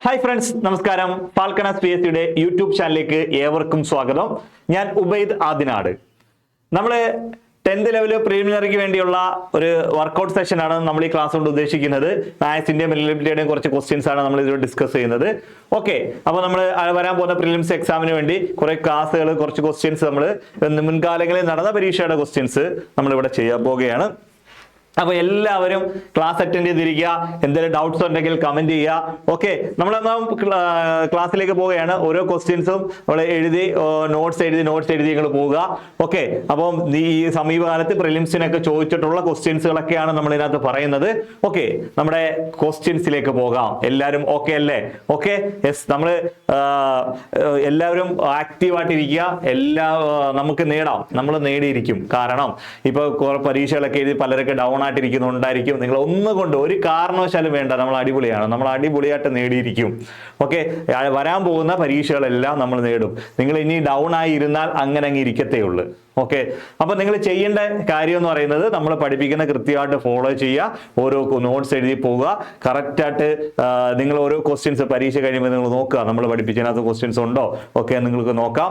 Hi friends, നമസ്കാരം. ഫാൽക്കണാസ് PSCയുടെ YouTube ചാനലിലേക്ക് ഏവർക്കും സ്വാഗതം. ഞാൻ ഉബൈദ് ആദിനാട്. നമ്മൾ 10th ലെവൽ പ്രിലിമിനറിക്ക് വേണ്ടിയുള്ള ഒരു വർക്കൗട്ട് സെഷനാണ് നമ്മൾ ഈ ക്ലാസ് കൊണ്ട് ഉദ്ദേശിക്കുന്നത്. മാത്സിന്റെയും റിലബിലിറ്റിയുടെയും കുറച്ച് ക്വസ്റ്റ്യൻസ് ആണ് നമ്മൾ ഇതിൽ ഡിസ്കസ് ചെയ്യുന്നത്. ഓക്കെ, അപ്പോൾ നമ്മൾ വരാൻ പോകുന്ന പ്രിലിംസ് എക്സാമിന് വേണ്ടി കുറെ ക്ലാസ്സുകൾ, കുറച്ച് ക്വസ്റ്റ്യൻസ് നമ്മൾ മുൻകാലങ്ങളിൽ നടന്ന പരീക്ഷയുടെ ക്വസ്റ്റ്യൻസ് നമ്മൾ ഇവിടെ ചെയ്യാൻ പോവുകയാണ്. അപ്പൊ എല്ലാവരും ക്ലാസ് അറ്റൻഡ് ചെയ്തിരിക്കുക. എന്തെങ്കിലും ഡൗട്ട്സ് ഉണ്ടെങ്കിൽ കമന്റ് ചെയ്യുക. ഓക്കെ, നമ്മളെന്നാ ക്ലാസ്സിലേക്ക് പോവുകയാണ്. ഓരോ ക്വസ്റ്റ്യൻസും നമ്മൾ എഴുതി നോട്ട്സ് എഴുതി നിങ്ങൾ പോവുക. ഓക്കെ, അപ്പം ഈ സമീപകാലത്ത് പ്രിലിംസിനൊക്കെ ചോദിച്ചിട്ടുള്ള ക്വസ്റ്റ്യൻസുകളൊക്കെയാണ് നമ്മൾ ഇതിനകത്ത് പറയുന്നത്. ഓക്കെ, നമ്മുടെ ക്വസ്റ്റ്യൻസിലേക്ക് പോകാം. എല്ലാവരും ഓക്കെ അല്ലേ? Okay, yes. നമ്മൾ എല്ലാവരും ആക്റ്റീവായിട്ടിരിക്കുക. നമുക്ക് നേടാം, നമ്മൾ നേടിയിരിക്കും. കാരണം ഇപ്പൊ പരീക്ഷകളൊക്കെ എഴുതി പലരൊക്കെ ഡൗൺ ആയിട്ടിരിക്കുന്നുണ്ടായിരിക്കും. നിങ്ങൾ ഒന്നുകൊണ്ട് ഒരു കാരണവശാലും വേണ്ട, നമ്മൾ അടിപൊളിയാണ്, നമ്മൾ അടിപൊളിയായിട്ട് നേടിയിരിക്കും. ഓക്കെ, വരാൻ പോകുന്ന പരീക്ഷകളെല്ലാം നമ്മൾ നേടും. നിങ്ങൾ ഇനി ഡൗൺ ആയി ഇരുന്നാൽ അങ്ങനെ അങ്ങ് ഇരിക്കത്തേ ഉള്ളൂ. ഓക്കെ, അപ്പൊ നിങ്ങൾ ചെയ്യേണ്ട കാര്യം എന്ന് പറയുന്നത് നമ്മൾ പഠിപ്പിക്കുന്ന കൃത്യമായിട്ട് ഫോളോ ചെയ്യുക. ഓരോ നോട്ട്സ് എഴുതി പോവുക. കറക്റ്റായിട്ട് നിങ്ങൾ ഓരോ ക്വസ്റ്റ്യൻസ് പരീക്ഷ കഴിയുമ്പോൾ നിങ്ങൾ നോക്കുക, നമ്മൾ പഠിപ്പിച്ചതിനകത്ത് ക്വസ്റ്റ്യൻസ് ഉണ്ടോ ഒക്കെ നിങ്ങൾക്ക് നോക്കാം.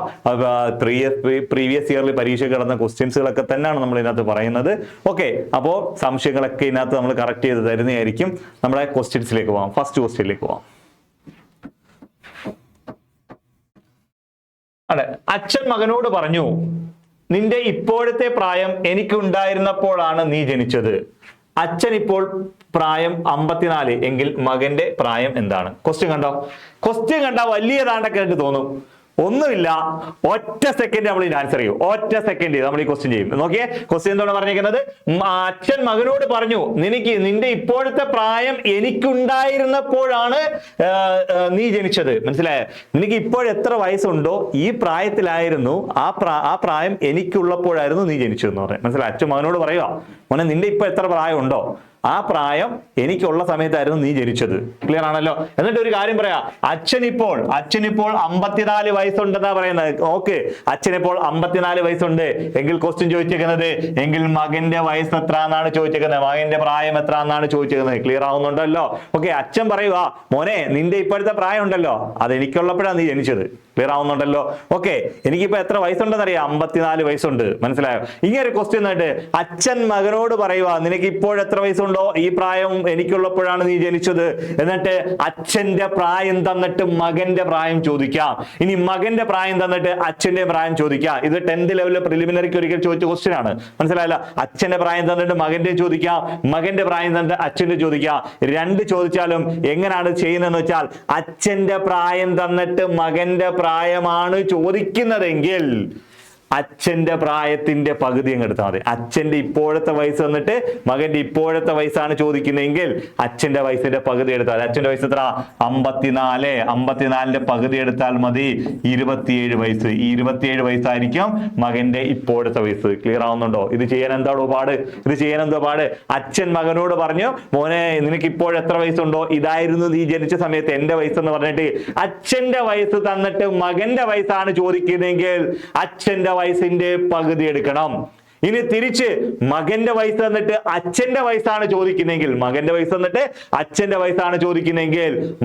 പ്രീവിയസ് ഇയറിൽ പരീക്ഷ കിടന്ന ക്വസ്റ്റ്യൻസുകളൊക്കെ തന്നെയാണ് നമ്മൾ ഇതിനകത്ത് പറയുന്നത്. ഓക്കെ, അപ്പോൾ സംശയങ്ങളൊക്കെ ഇതിനകത്ത് നമ്മൾ കറക്റ്റ് ചെയ്ത് തരുന്നതായിരിക്കും. നമ്മുടെ ക്വസ്റ്റ്യൻസിലേക്ക് പോകാം. ഫസ്റ്റ് ക്വസ്റ്റ്യനിലേക്ക് പോകാം. അതെ, അച്ഛൻ മകനോട് പറഞ്ഞു, നിന്റെ ഇപ്പോഴത്തെ പ്രായം എനിക്കുണ്ടായിരുന്നപ്പോഴാണ് നീ ജനിച്ചത്. അച്ഛൻ ഇപ്പോൾ പ്രായം 54 എങ്കിൽ മകന്റെ പ്രായം എന്താണ്? ക്വസ്റ്റ്യൻ കണ്ടോ വലിയതാണ്ടൊക്കെ ആയിട്ട് തോന്നും. ഒന്നുമില്ല, ഒറ്റ സെക്കൻഡ് നമ്മൾ ഇതിന് ആൻസർ ചെയ്യും. ഒറ്റ സെക്കൻഡ് നമ്മൾ ഈ ക്വസ്റ്റ്യൻ ചെയ്യും. നോക്കിയേ, ക്വസ്റ്റ്യൻ എന്താണ് പറഞ്ഞിരിക്കുന്നത്? അച്ഛൻ മകനോട് പറഞ്ഞു, നിന്റെ ഇപ്പോഴത്തെ പ്രായം എനിക്കുണ്ടായിരുന്നപ്പോഴാണ് നീ ജനിച്ചത്. മനസ്സിലായോ? നിനക്ക് ഇപ്പോഴെത്ര വയസ്സുണ്ടോ ഈ പ്രായത്തിലായിരുന്നു, ആ പ്രായം എനിക്കുള്ളപ്പോഴായിരുന്നു നീ ജനിച്ചതെന്ന് പറയാം. മനസ്സിലായോ? അച്ഛൻ മകനോട് പറയുക, മോനെ നിന്റെ ഇപ്പൊ എത്ര പ്രായം ഉണ്ടോ ആ പ്രായം എനിക്കുള്ള സമയത്തായിരുന്നു നീ ജനിച്ചത്. ക്ലിയർ ആണല്ലോ? എന്നിട്ട് ഒരു കാര്യം പറയാ, അച്ഛനിപ്പോൾ 54 വയസ്സുണ്ടെന്നാ പറയുന്നത്. ഓക്കെ, അച്ഛനിപ്പോൾ 54 വയസ്സുണ്ട് എങ്കിൽ ക്വസ്റ്റ്യൻ ചോദിച്ചേക്കുന്നത്, എങ്കിൽ മകന്റെ വയസ്സ് എത്ര എന്നാണ് ചോദിച്ചേക്കുന്നത്, മകന്റെ പ്രായം എത്ര എന്നാണ് ചോദിച്ചേക്കുന്നത്. ക്ലിയർ ആവുന്നുണ്ടല്ലോ? ഓക്കെ, അച്ഛൻ പറയുക, മോനെ നിന്റെ ഇപ്പോഴത്തെ പ്രായം ഉണ്ടല്ലോ അത് എനിക്കുള്ളപ്പോഴാണ് നീ ജനിച്ചത്. ക്ലിയർ ആവുന്നുണ്ടല്ലോ? ഓക്കെ, എനിക്കിപ്പോ എത്ര വയസ്സുണ്ടെന്ന് അറിയാം, 54 വയസ്സുണ്ട്. മനസ്സിലായോ? ഇങ്ങനെ ഒരു ക്വസ്റ്റ്യൻ ആയിട്ട് അച്ഛൻ മകനോട് പറയുക, നിനക്ക് ഇപ്പോഴെത്ര വയസ്സുണ്ടോ ഈ പ്രായം എനിക്കുള്ളപ്പോഴാണ് നീ ജനിച്ചത്. എന്നിട്ട് അച്ഛന്റെ പ്രായം തന്നിട്ട് മകന്റെ പ്രായം ചോദിക്കാം. ഇനി മകന്റെ പ്രായം തന്നിട്ട് അച്ഛന്റെ പ്രായം ചോദിക്കാം. ഇത് 10th ലെവലിലെ പ്രിലിമിനറിക്ക് ഒരിക്കൽ ചോദിച്ച ക്വസ്റ്റ്യൻ ആണ്. മനസ്സിലായില്ല? അച്ഛന്റെ പ്രായം തന്നിട്ട് മകന്റെ ചോദിക്കാം, മകന്റെ പ്രായം തന്നിട്ട് അച്ഛന്റെ ചോദിക്കാം. രണ്ട് ചോദിച്ചാലും എങ്ങനെയാണ് ചെയ്യുന്നതെന്ന് വെച്ചാൽ, അച്ഛന്റെ പ്രായം തന്നിട്ട് മകന്റെ പ്രായമാണ് ചോദിക്കുന്നതെങ്കിൽ അച്ഛന്റെ പ്രായത്തിന്റെ പകുതി അങ്ങ് എടുത്താൽ മതി. അച്ഛന്റെ ഇപ്പോഴത്തെ വയസ്സ് വന്നിട്ട് മകന്റെ ഇപ്പോഴത്തെ വയസ്സാണ് ചോദിക്കുന്നതെങ്കിൽ അച്ഛന്റെ വയസ്സിന്റെ പകുതി എടുത്താൽ, അച്ഛന്റെ വയസ്സ് എത്ര? 54. 54ന്റെ പകുതി എടുത്താൽ മതി 27 വയസ്സ്. ഈ 27 വയസ്സായിരിക്കും മകന്റെ ഇപ്പോഴത്തെ വയസ്സ്. ക്ലിയർ ആവുന്നുണ്ടോ? ഇത് ചെയ്യാൻ എന്താണോ പാട്? അച്ഛൻ മകനോട് പറഞ്ഞു, മോനെ നിനക്ക് ഇപ്പോഴെത്ര വയസ്സുണ്ടോ ഇതായിരുന്നു നീ ജനിച്ച സമയത്ത് എന്റെ വയസ്സെന്ന് പറഞ്ഞിട്ട് അച്ഛന്റെ വയസ്സ് തന്നിട്ട് മകന്റെ വയസ്സാണ് ചോദിക്കുന്നതെങ്കിൽ അച്ഛന്റെ വയസ്സിന്റെ പകുതി എടുക്കണം. ഇനി തിരിച്ച് മകന്റെ വയസ്സ് തന്നിട്ട് അച്ഛന്റെ വയസ്സാണ് ചോദിക്കുന്നെങ്കിൽ,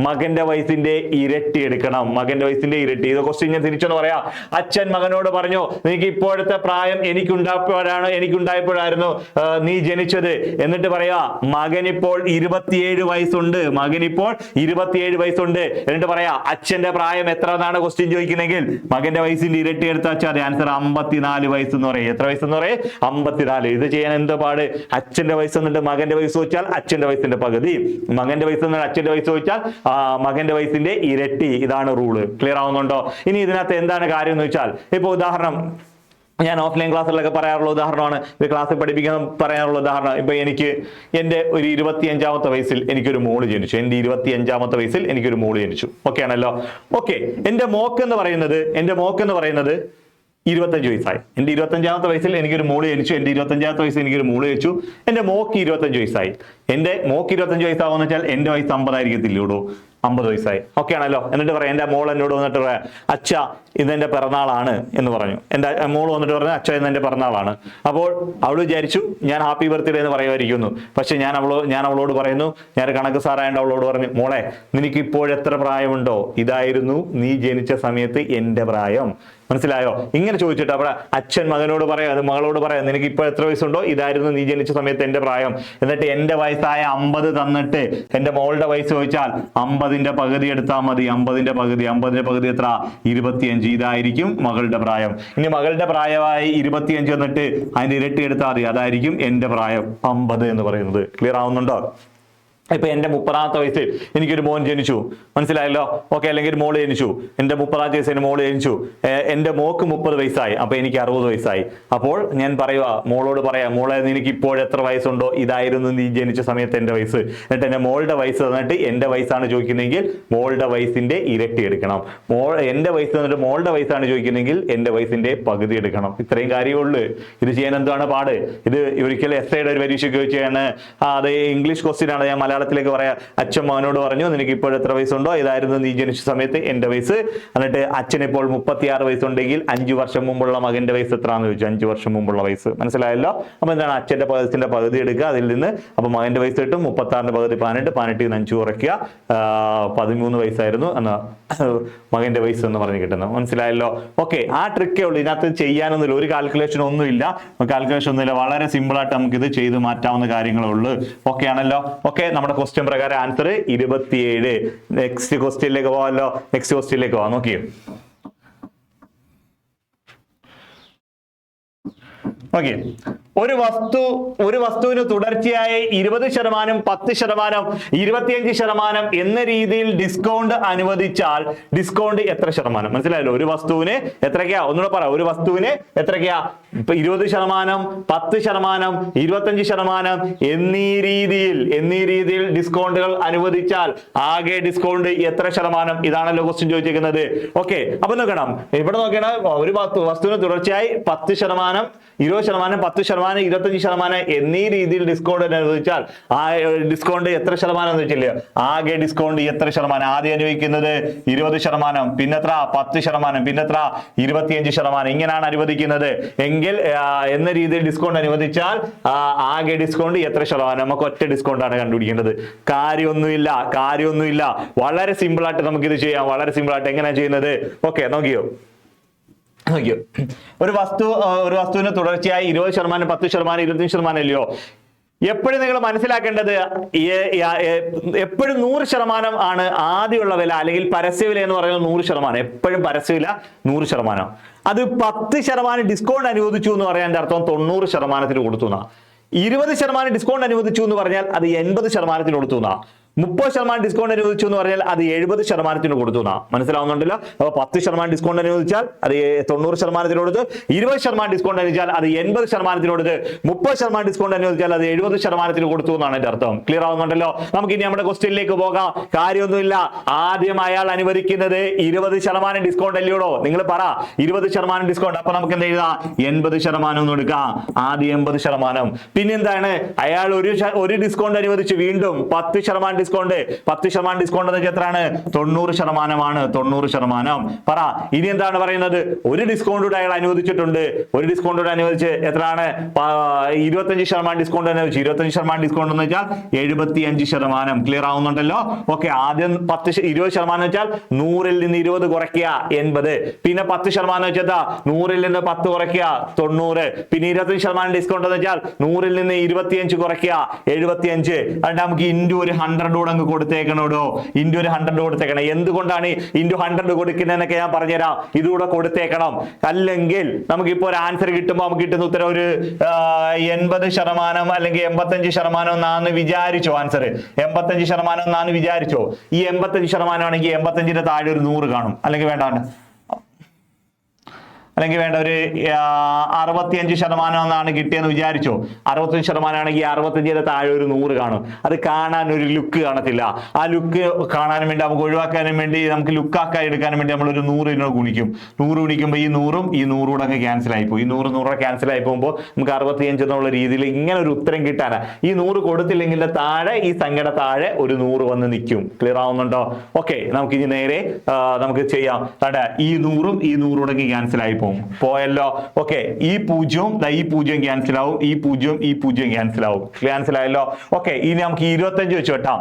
മകന്റെ വയസ്സിന്റെ ഇരട്ടി എടുക്കണം. മകന്റെ വയസ്സിന്റെ ഇരട്ടി. ഇത് ക്വസ്റ്റ്യൻ ഞാൻ തിരിച്ചൊന്ന് പറയാം. അച്ഛൻ മകനോട് പറഞ്ഞു, നിനക്ക് ഇപ്പോഴത്തെ പ്രായം എനിക്കുണ്ടായപ്പോഴായിരുന്നു നീ ജനിച്ചത്. എന്നിട്ട് പറയാ, മകനിപ്പോൾ 27 വയസ്സുണ്ട്. എന്നിട്ട് പറയാ, അച്ഛന്റെ പ്രായം എത്ര എന്നാണ് ക്വസ്റ്റ്യൻ ചോദിക്കുന്നെങ്കിൽ മകന്റെ വയസ്സിന്റെ ഇരട്ടി എടുത്താൽ വെച്ചാൽ ആൻസർ 54 വയസ്സെന്ന് പറയും. എത്ര വയസ്സെന്ന് പറയും? 54. ഇത് ചെയ്യാൻ എന്താ പാട്? അച്ഛന്റെ വയസ്സ് എന്നിട്ട് മകന്റെ വയസ്സ് വെച്ചാൽ അച്ഛന്റെ വയസ്സിന്റെ പകുതി, മകന്റെ വയസ്സ് എന്നിട്ട് അച്ഛന്റെ വയസ്സ് വെച്ചാൽ മകന്റെ വയസ്സിന്റെ ഇരട്ടി. ഇതാണ് റൂള്. ക്ലിയർ ആവുന്നുണ്ടോ? ഇനി ഇതിനകത്ത് എന്താണ് കാര്യം എന്ന് വെച്ചാൽ, ഇപ്പൊ ഉദാഹരണം ഞാൻ ഓഫ്ലൈൻ ക്ലാസ്സിലൊക്കെ പറയാറുള്ള ഉദാഹരണമാണ്, ഇത് ക്ലാസ്സിൽ പഠിപ്പിക്കാൻ പറയാറുള്ള ഉദാഹരണം. ഇപ്പൊ എനിക്ക് എൻ്റെ ഒരു 25ാമത്തെ വയസ്സിൽ എനിക്കൊരു മോള് ജനിച്ചു. എൻ്റെ 25ാമത്തെ വയസ്സിൽ എനിക്കൊരു മോള് ജനിച്ചു. ഓക്കെ ആണല്ലോ? ഓക്കെ, എൻ്റെ മോക്ക് എന്ന് പറയുന്നത് 25 വയസ്സായി. എൻ്റെ 25ാമത്തെ വയസ്സിൽ എനിക്കൊരു മോള് ജനിച്ചു. എൻ്റെ 25ാമത്തെ വയസ്സിൽ എനിക്കൊരു മോള് ജനിച്ചു. എൻ്റെ മോക്ക് 25 വയസ്സായി. എന്റെ മോക്ക് 25 വയസ്സാവുമെന്ന് വെച്ചാൽ എന്റെ വയസ്സ് 50 ആയിരിക്കത്തില്ലൂടോ, 50 വയസ്സായി. ഓക്കെ ആണല്ലോ. എന്നിട്ട് പറയാം, എൻ്റെ മോൾ എന്നോട് വന്നിട്ട് പറയാം, അച്ഛ ഇതെന്റെ പിറന്നാളാണ് എന്ന് പറഞ്ഞു. എൻ്റെ മോൾ വന്നിട്ട് പറഞ്ഞു, അച്ഛ ഇതെന്റെ പിറന്നാളാണ്. അപ്പോൾ അവൾ വിചാരിച്ചു ഞാൻ ഹാപ്പി ബർത്ത്ഡേ എന്ന് പറയുമായിരിക്കുന്നു. പക്ഷെ ഞാൻ അവളോട് പറയുന്നു, ഞാൻ കണക്ക് സാറായതുകൊണ്ട് അവളോട് പറഞ്ഞു, മോളെ നിനക്ക് ഇപ്പോഴെത്ര പ്രായമുണ്ടോ, ഇതായിരുന്നു നീ ജനിച്ച സമയത്ത് എൻ്റെ പ്രായം. മനസ്സിലായോ? ഇങ്ങനെ ചോദിച്ചിട്ട് അവിടെ അച്ഛൻ മകളോട് പറയാം, നിനക്ക് ഇപ്പോൾ എത്ര വയസ്സുണ്ടോ, ഇതായിരുന്നു നീ ജനിച്ച സമയത്ത് എൻ്റെ പ്രായം. എന്നിട്ട് എൻ്റെ വയസ്സായ 50 തന്നിട്ട് എൻ്റെ മോളുടെ വയസ്സ് ചോദിച്ചാൽ 50ന്റെ പകുതി എടുത്താൽ മതി. 50ന്റെ പകുതി എത്ര? 25. ഇതായിരിക്കും മകളുടെ പ്രായം. ഇനി മകളുടെ പ്രായമായി 25 എന്നിട്ട് അതിന്റെ ഇരട്ടി എടുത്താൽ മതി. അതായിരിക്കും എൻ്റെ പ്രായം 50 എന്ന് പറയുന്നത്. ക്ലിയർ ആവുന്നുണ്ടോ? ഇപ്പൊ എൻ്റെ 30ാമത്തെ വയസ്സിൽ എനിക്കൊരു മോൻ ജനിച്ചു, മനസ്സിലായല്ലോ. ഓക്കെ, അല്ലെങ്കിൽ ഒരു മോള് ജനിച്ചു, എൻ്റെ 30ാമത്തെ വയസ്സിന് മോള് ജനിച്ചു, എൻ്റെ മോക്ക് 30 വയസ്സായി, അപ്പൊ എനിക്ക് 60 വയസ്സായി. അപ്പോൾ ഞാൻ മോളോട് പറയാം, മോളെ നിനക്ക് ഇപ്പോഴെത്ര വയസ്സുണ്ടോ, ഇതായിരുന്നു നീ ജനിച്ച സമയത്ത് എൻ്റെ വയസ്സ്. എന്നിട്ട് എൻ്റെ മോളുടെ വയസ്സ് തന്നിട്ട് എൻ്റെ വയസ്സാണ് ചോദിക്കുന്നതെങ്കിൽ മോളുടെ വയസ്സിന്റെ ഇരട്ടി എടുക്കണം. എൻ്റെ വയസ്സ് തന്നിട്ട് മോളുടെ വയസ്സാണ് ചോദിക്കുന്നതെങ്കിൽ എൻ്റെ വയസ്സിന്റെ പകുതി എടുക്കണം. ഇത്രയും കാര്യമുള്ളൂ. ഇത് ചെയ്യാൻ എന്താണ് പാട്? ഇത് ഒരിക്കലും എസ്ഐയുടെ ഒരു പരീക്ഷയ്ക്ക് ചോദിച്ചാണ്. അത് ഇംഗ്ലീഷ് ക്വസ്റ്റ്യൻ ആണ്. ഞാൻ മലയാളത്തിലേക്ക് പറയാം. അച്ഛൻ മകനോട് പറഞ്ഞു, നിനക്ക് ഇപ്പോൾ എത്ര വയസ്സുണ്ടോ, ഇതായിരുന്നു നീ ജനിച്ച സമയത്ത് എൻ്റെ വയസ്സ്. എന്നിട്ട് അച്ഛന് ഇപ്പോൾ 36 വയസ്സുണ്ടെങ്കിൽ 5 വർഷം മുമ്പുള്ള മകന്റെ വയസ്സ് എത്രയാണെന്ന് ചോദിച്ചു. 5 വർഷം മുമ്പുള്ള വയസ്സ്. മനസ്സിലായല്ലോ? അപ്പൊ എന്താണ്, അച്ഛന്റെ വയസ്സിന്റെ പകുതി എടുക്കുക, അതിൽ നിന്ന് അപ്പൊ മകന്റെ വയസ്സ് കിട്ടും. 36ന്റെ പകുതി 18, 18 5 കുറയ്ക്കുക, 13 വയസ്സായിരുന്നു എന്നാ മകന്റെ വയസ്സ് എന്ന് പറഞ്ഞ് കിട്ടുന്നത്. മനസ്സിലായല്ലോ? ഓക്കെ, ആ ട്രിക്കേ ഉള്ളൂ. ഇതിനകത്ത് ചെയ്യാനൊന്നുമില്ല, ഒരു കാൽക്കുലേഷൻ ഒന്നുമില്ല. വളരെ സിമ്പിൾ ആയിട്ട് നമുക്ക് ഇത് ചെയ്ത് മാറ്റാവുന്ന കാര്യങ്ങളേ ഉള്ളൂ. ഓക്കെ ആണല്ലോ? ഓക്കെ, നമ്മുടെ ക്വസ്റ്റ്യൻ പ്രകാരം ആൻസർ 27. നെക്സ്റ്റ് ക്വസ്റ്റ്യനിലേക്ക് പോവാം. നോക്കിയേ, ഓക്കെ, ഒരു വസ്തുവിന് തുടർച്ചയായി 20%, 10%, 25% എന്ന രീതിയിൽ ഡിസ്കൗണ്ട് അനുവദിച്ചാൽ ഡിസ്കൗണ്ട് എത്ര ശതമാനം? മനസ്സിലായല്ലോ? ഒരു വസ്തുവിന് എത്രയ്ക്കാ? ഒന്നുകൂടെ പറ. ഒരു വസ്തുവിന് എത്രയ്ക്കാ? ഇപ്പൊ 20%, 10%, 25% എന്നീ രീതിയിൽ ഡിസ്കൗണ്ടുകൾ അനുവദിച്ചാൽ ആകെ ഡിസ്കൗണ്ട് എത്ര ശതമാനം? ഇതാണല്ലോ ക്വസ്റ്റ്യൻ ചോദിച്ചിരിക്കുന്നത്. ഓക്കെ, അപ്പൊ നോക്കണം, ഇവിടെ നോക്കണം, ഒരു വസ്തുവിന് തുടർച്ചയായി 10%, 20%, 10%, 25% എന്നീ രീതിയിൽ ഡിസ്കൗണ്ട് അനുവദിച്ചാൽ ആ ഡിസ്കൗണ്ട് എത്ര ശതമാനം എന്ന് വെച്ചില്ലേ? ആകെ ഡിസ്കൗണ്ട് എത്ര ശതമാനം? ആദ്യം അനുവദിക്കുന്നത് 20%, പിന്നെത്ര 10%, പിന്നെത്ര 25%. ഇങ്ങനെയാണ് അനുവദിക്കുന്നത് എങ്കിൽ എന്ന രീതിയിൽ ഡിസ്കൗണ്ട് അനുവദിച്ചാൽ ആകെ ഡിസ്കൗണ്ട് എത്ര ശതമാനം? നമുക്ക് ഒറ്റ ഡിസ്കൗണ്ട് ആണ് കണ്ടുപിടിക്കേണ്ടത്. കാര്യമൊന്നുമില്ല. വളരെ സിമ്പിൾ ആയിട്ട് നമുക്ക് ഇത് ചെയ്യാം. വളരെ സിമ്പിൾ ആയിട്ട് എങ്ങനെയാണ് ചെയ്യുന്നത്? ഓക്കെ, നോക്കിയോ. ഒരു വസ്തുവിന് തുടർച്ചയായി 20%, 10%, 25% അല്ലയോ? എപ്പോഴും നിങ്ങൾ മനസ്സിലാക്കേണ്ടത്, എപ്പോഴും 100% ആണ് ആദ്യമുള്ള വില, അല്ലെങ്കിൽ പരസ്യവില എന്ന് പറയുന്നത് 100%. എപ്പോഴും പരസ്യവില 100%. അത് 10% ഡിസ്കൗണ്ട് അനുവദിച്ചു എന്ന് പറയാൻ അർത്ഥം 90% കൊടുത്തു എന്നാ. 20% ഡിസ്കൗണ്ട് അനുവദിച്ചു എന്ന് പറഞ്ഞാൽ അത് 80% കൊടുത്തു എന്നാ. 30% ഡിസ്കൗണ്ട് അനുവദിച്ചു എന്ന് പറഞ്ഞാൽ അത് 70% കൊടുത്തു എന്നാ. മനസ്സിലാവുന്നുണ്ടല്ലോ? അപ്പൊ 10% ഡിസ്കൗണ്ട് അനുവദിച്ചാൽ അത് 90% കൊടുത്ത്, 20% ഡിസ്കൗണ്ട് അനുവദിച്ചാൽ അത് 80% കൊടുത്ത്, 30% ഡിസ്കൗണ്ട് അനുവദിച്ചാൽ അത് 70% കൊടുത്തു എന്നാണ് എന്റെ അർത്ഥം. ക്ലിയർ ആവുന്നുണ്ടല്ലോ? നമുക്ക് ഇനി നമ്മുടെ ക്വസ്റ്റ്യനിലേക്ക് പോകാം. കാര്യമൊന്നുമില്ല. ആദ്യം അയാൾ അനുവദിക്കുന്നത് 20% ഡിസ്കൗണ്ട് അല്ലയോടോ? നിങ്ങൾ പറ, 20% ഡിസ്കൗണ്ട്. അപ്പൊ നമുക്ക് എന്ത് എഴുതാം? 80% ഒന്ന് എടുക്കാം. ആദ്യം 80%. പിന്നെന്താണ്, അയാൾ ഒരു ഡിസ്കൗണ്ട് അനുവദിച്ച് വീണ്ടും 10% ഡിസ്കൗണ്ട്. 10% ഡിസ്കൗണ്ട് എന്ന് വെച്ചാൽ എത്രയാണ്? 90% 90%. പറ, ഇനി എന്താണ് പറയുന്നത്? ഒരു ഡിസ്കൗണ്ട് കൂടെ അയാൾ അനുവദിച്ചിട്ടുണ്ട്. ഒരു ഡിസ്കൗണ്ട് കൂടെ അനുവദിച്ച് എത്രയാണ്? 25% ഡിസ്കൗണ്ട് അനുവദിച്ചു. 25% ഡിസ്കൗണ്ട് എന്ന് വെച്ചാൽ 75%. ക്ലിയർ ആവുന്നുണ്ടല്ലോ? ഓക്കെ, ആദ്യം 20% വെച്ചാൽ 100ൽ നിന്ന് 20 കുറയ്ക്കുക 80. പിന്നെ 10% വെച്ചാൽ 100ൽ നിന്ന് 10 കുറയ്ക്കുക 90. പിന്നെ 25% ഡിസ്കൗണ്ട് എന്ന് വെച്ചാൽ 100ൽ നിന്ന് 25 കുറയ്ക്കുക 75. അതുകൊണ്ട് നമുക്ക് ഇൻറ്റു ഒരു 100 കൂടെ അങ്ങ് കൊടുത്തേക്കണോടോ. ഇൻറ്റു ഒരു 100 കൊടുത്തേക്കണം. എന്തുകൊണ്ടാണ് ഇൻറ്റു 100 കൊടുക്കുന്നതെന്നൊക്കെ ഞാൻ പറഞ്ഞുതരാം. ഇതുകൂടെ കൊടുത്തേക്കണം. അല്ലെങ്കിൽ നമുക്കിപ്പോ ഒരു ആൻസർ കിട്ടുമ്പോൾ നമുക്ക് കിട്ടുന്ന ഉത്തരം ഒരു 80% അല്ലെങ്കിൽ 85% എന്നാന്ന് വിചാരിച്ചോ. ആൻസർ 85% എന്നാന്ന് വിചാരിച്ചോ. ഈ 85% ആണെങ്കിൽ 85ന്റെ താഴെ ഒരു 100 കാണും. അല്ലെങ്കിൽ വേണ്ട, അല്ലെങ്കിൽ വേണ്ട ഒരു 65% എന്നാണ് കിട്ടിയെന്ന് വിചാരിച്ചോ. 65% ആണെങ്കിൽ 65 താഴെ ഒരു 100 കാണും. അത് കാണാൻ ഒരു ലുക്ക് കാണത്തില്ല. ആ ലുക്ക് കാണാനും വേണ്ടി നമുക്ക് ഒഴിവാക്കാനും വേണ്ടി നമുക്ക് ലുക്കാക്കാൻ എടുക്കാനും വേണ്ടി നമ്മൾ ഒരു 100 ഗുണിക്കും. 100 ഗുണിക്കുമ്പോൾ ഈ 100ഉം ഈ 100 കൂടെ അങ്ങ് ക്യാൻസൽ ആയി പോകും. ഈ 100 ക്യാൻസൽ ആയി പോകുമ്പോൾ നമുക്ക് 65 എന്നുള്ള രീതിയിൽ ഇങ്ങനെ ഒരു ഉത്തരം കിട്ടാനാ. ഈ 100 കൊടുത്തില്ലെങ്കിൽ താഴെ ഈ സംഖ്യയുടെ താഴെ ഒരു 100 വന്ന് നിൽക്കും. ക്ലിയർ ആവുന്നുണ്ടോ? ഓക്കെ, നമുക്ക് ഇനി നേരെ നമുക്ക് ചെയ്യാം. ഈ 100ഉം ഈ 100 കൂടെ ക്യാൻസൽ ആയി പോകും. പോയല്ലോ. ഓക്കെ, ഈ 0ഉം ഈ 0 ക്യാൻസൽ ആവും, ഈ 0ഉം ഈ 0 ക്യാൻസൽ ആവും. ക്യാൻസൽ ആയല്ലോ. ഓക്കെ, ഇനി നമുക്ക് 25 വെച്ച് വെട്ടാം.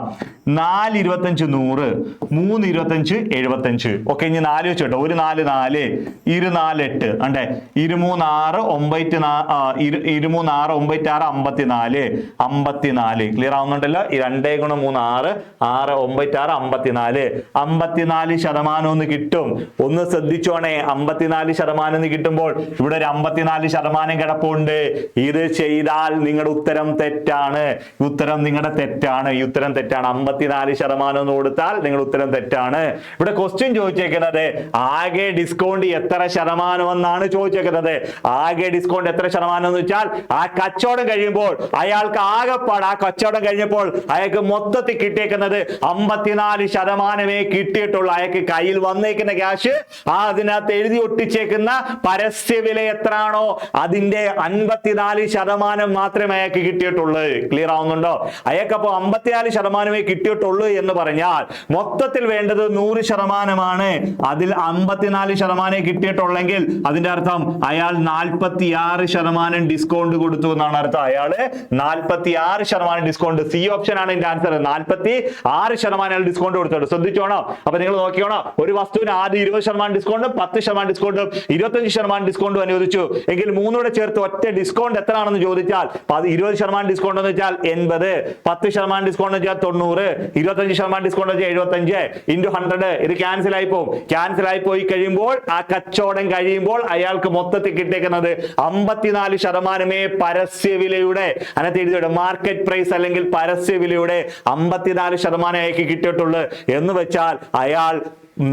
4 25 100, 3 25 75. ഓക്കെ, ഇനി 4 വെച്ച് കേട്ടോ. 1 4 4, 2 4 8, അണ്ടേ 2 3 6 9 2 3 6 9 6 54 54. ക്ലിയർ ആവുന്നുണ്ടല്ലോ? 2 ഗുണം 3 6, 6 9 6 54. 54% ഒന്ന് കിട്ടും. ഒന്ന് ശ്രദ്ധിച്ചോണേ, 54% കിട്ടുമ്പോൾ ഇവിടെ ഒരു 54% കിടപ്പുണ്ട്. ഇത് ചെയ്താൽ നിങ്ങളുടെ ഉത്തരം തെറ്റാണ്. ഉത്തരം നിങ്ങളുടെ തെറ്റാണ്. ഈ ഉത്തരം തെറ്റാണ്. 54% എന്ന് കൊടുത്താൽ നിങ്ങളുടെ ഉത്തരം തെറ്റാണ്. ഇവിടെ ക്വസ്റ്റ്യൻ ചോദിച്ചേക്കുന്നത് ആകെ ഡിസ്കൗണ്ട് എത്ര ശതമാനം എന്നാണ് ചോദിച്ചേക്കുന്നത്. ആകെ ഡിസ്കൗണ്ട് എത്ര ശതമാനം എന്ന് വെച്ചാൽ ആ കച്ചവടം കഴിയുമ്പോൾ അയാൾക്ക് ആകെപ്പാട് ആ കച്ചവടം കഴിഞ്ഞപ്പോൾ അയാൾക്ക് മൊത്തത്തിൽ കിട്ടിയേക്കുന്നത് 54% കിട്ടിയിട്ടുള്ളൂ. അയാൾക്ക് കയ്യിൽ വന്നേക്കുന്ന ക്യാഷ് അതിനകത്ത് എഴുതി ഒട്ടിച്ചേക്കുന്ന പരസ്യ വില എത്രയാണോ അതിന്റെ 54% മാത്രമേ അയാൾക്ക് കിട്ടിയിട്ടുള്ളൂ. ക്ലിയർ ആവുന്നുണ്ടോ? അയാൾക്കപ്പോ 54% കിട്ടിയിട്ടുള്ളൂ എന്ന് പറഞ്ഞാൽ മൊത്തത്തിൽ വേണ്ടത് 100%. അതിൽ 54% കിട്ടിയിട്ടുള്ളെങ്കിൽ അതിന്റെ അർത്ഥം അയാൾ 46% ഡിസ്കൗണ്ട് കൊടുത്തു എന്നാണ് അർത്ഥം. അയാള് 46% ഡിസ്കൗണ്ട്. സി ഓപ്ഷൻ ആണ് എന്റെ ആൻസർ. 46% ഡിസ്കൗണ്ട് കൊടുത്തു. ശ്രദ്ധിച്ചോണോ? അപ്പൊ നിങ്ങൾ നോക്കിയോണോ, ഒരു വസ്തുവിന് ആദ്യം 20% ഡിസ്കൗണ്ടും 10% ഡിസ്കൗണ്ടും 25% ഡിസ്കൗണ്ടും അനുവദിച്ചു എങ്കിൽ 3 ചേർത്ത് ഒറ്റ ഡിസ്കൗണ്ട് എത്രയാണെന്ന് ചോദിച്ചാൽ 20% ഡിസ്കൗണ്ട് എന്ന് വെച്ചാൽ 80, 10% ഡിസ്കൗണ്ട് വെച്ചാൽ 90, 25% ഡിസ്കൗണ്ട് വെച്ചാൽ 75 ഇൻറ്റു 100. ഇത് ക്യാൻസൽ ആയി പോകും. ക്യാൻസൽ ആയി പോയി കഴിയുമ്പോൾ ആ കച്ചവടം കഴിയുമ്പോൾ അയാൾക്ക് മൊത്തത്തിൽ കിട്ടിയേക്കുന്നത് 54% പരസ്യവിലയുടെ അതിനകത്ത് എഴുതിയുടെ മാർക്കറ്റ് പ്രൈസ് അല്ലെങ്കിൽ പരസ്യവിലയുടെ 54% അയാൾക്ക് കിട്ടിയിട്ടുള്ളൂ എന്ന് വെച്ചാൽ അയാൾ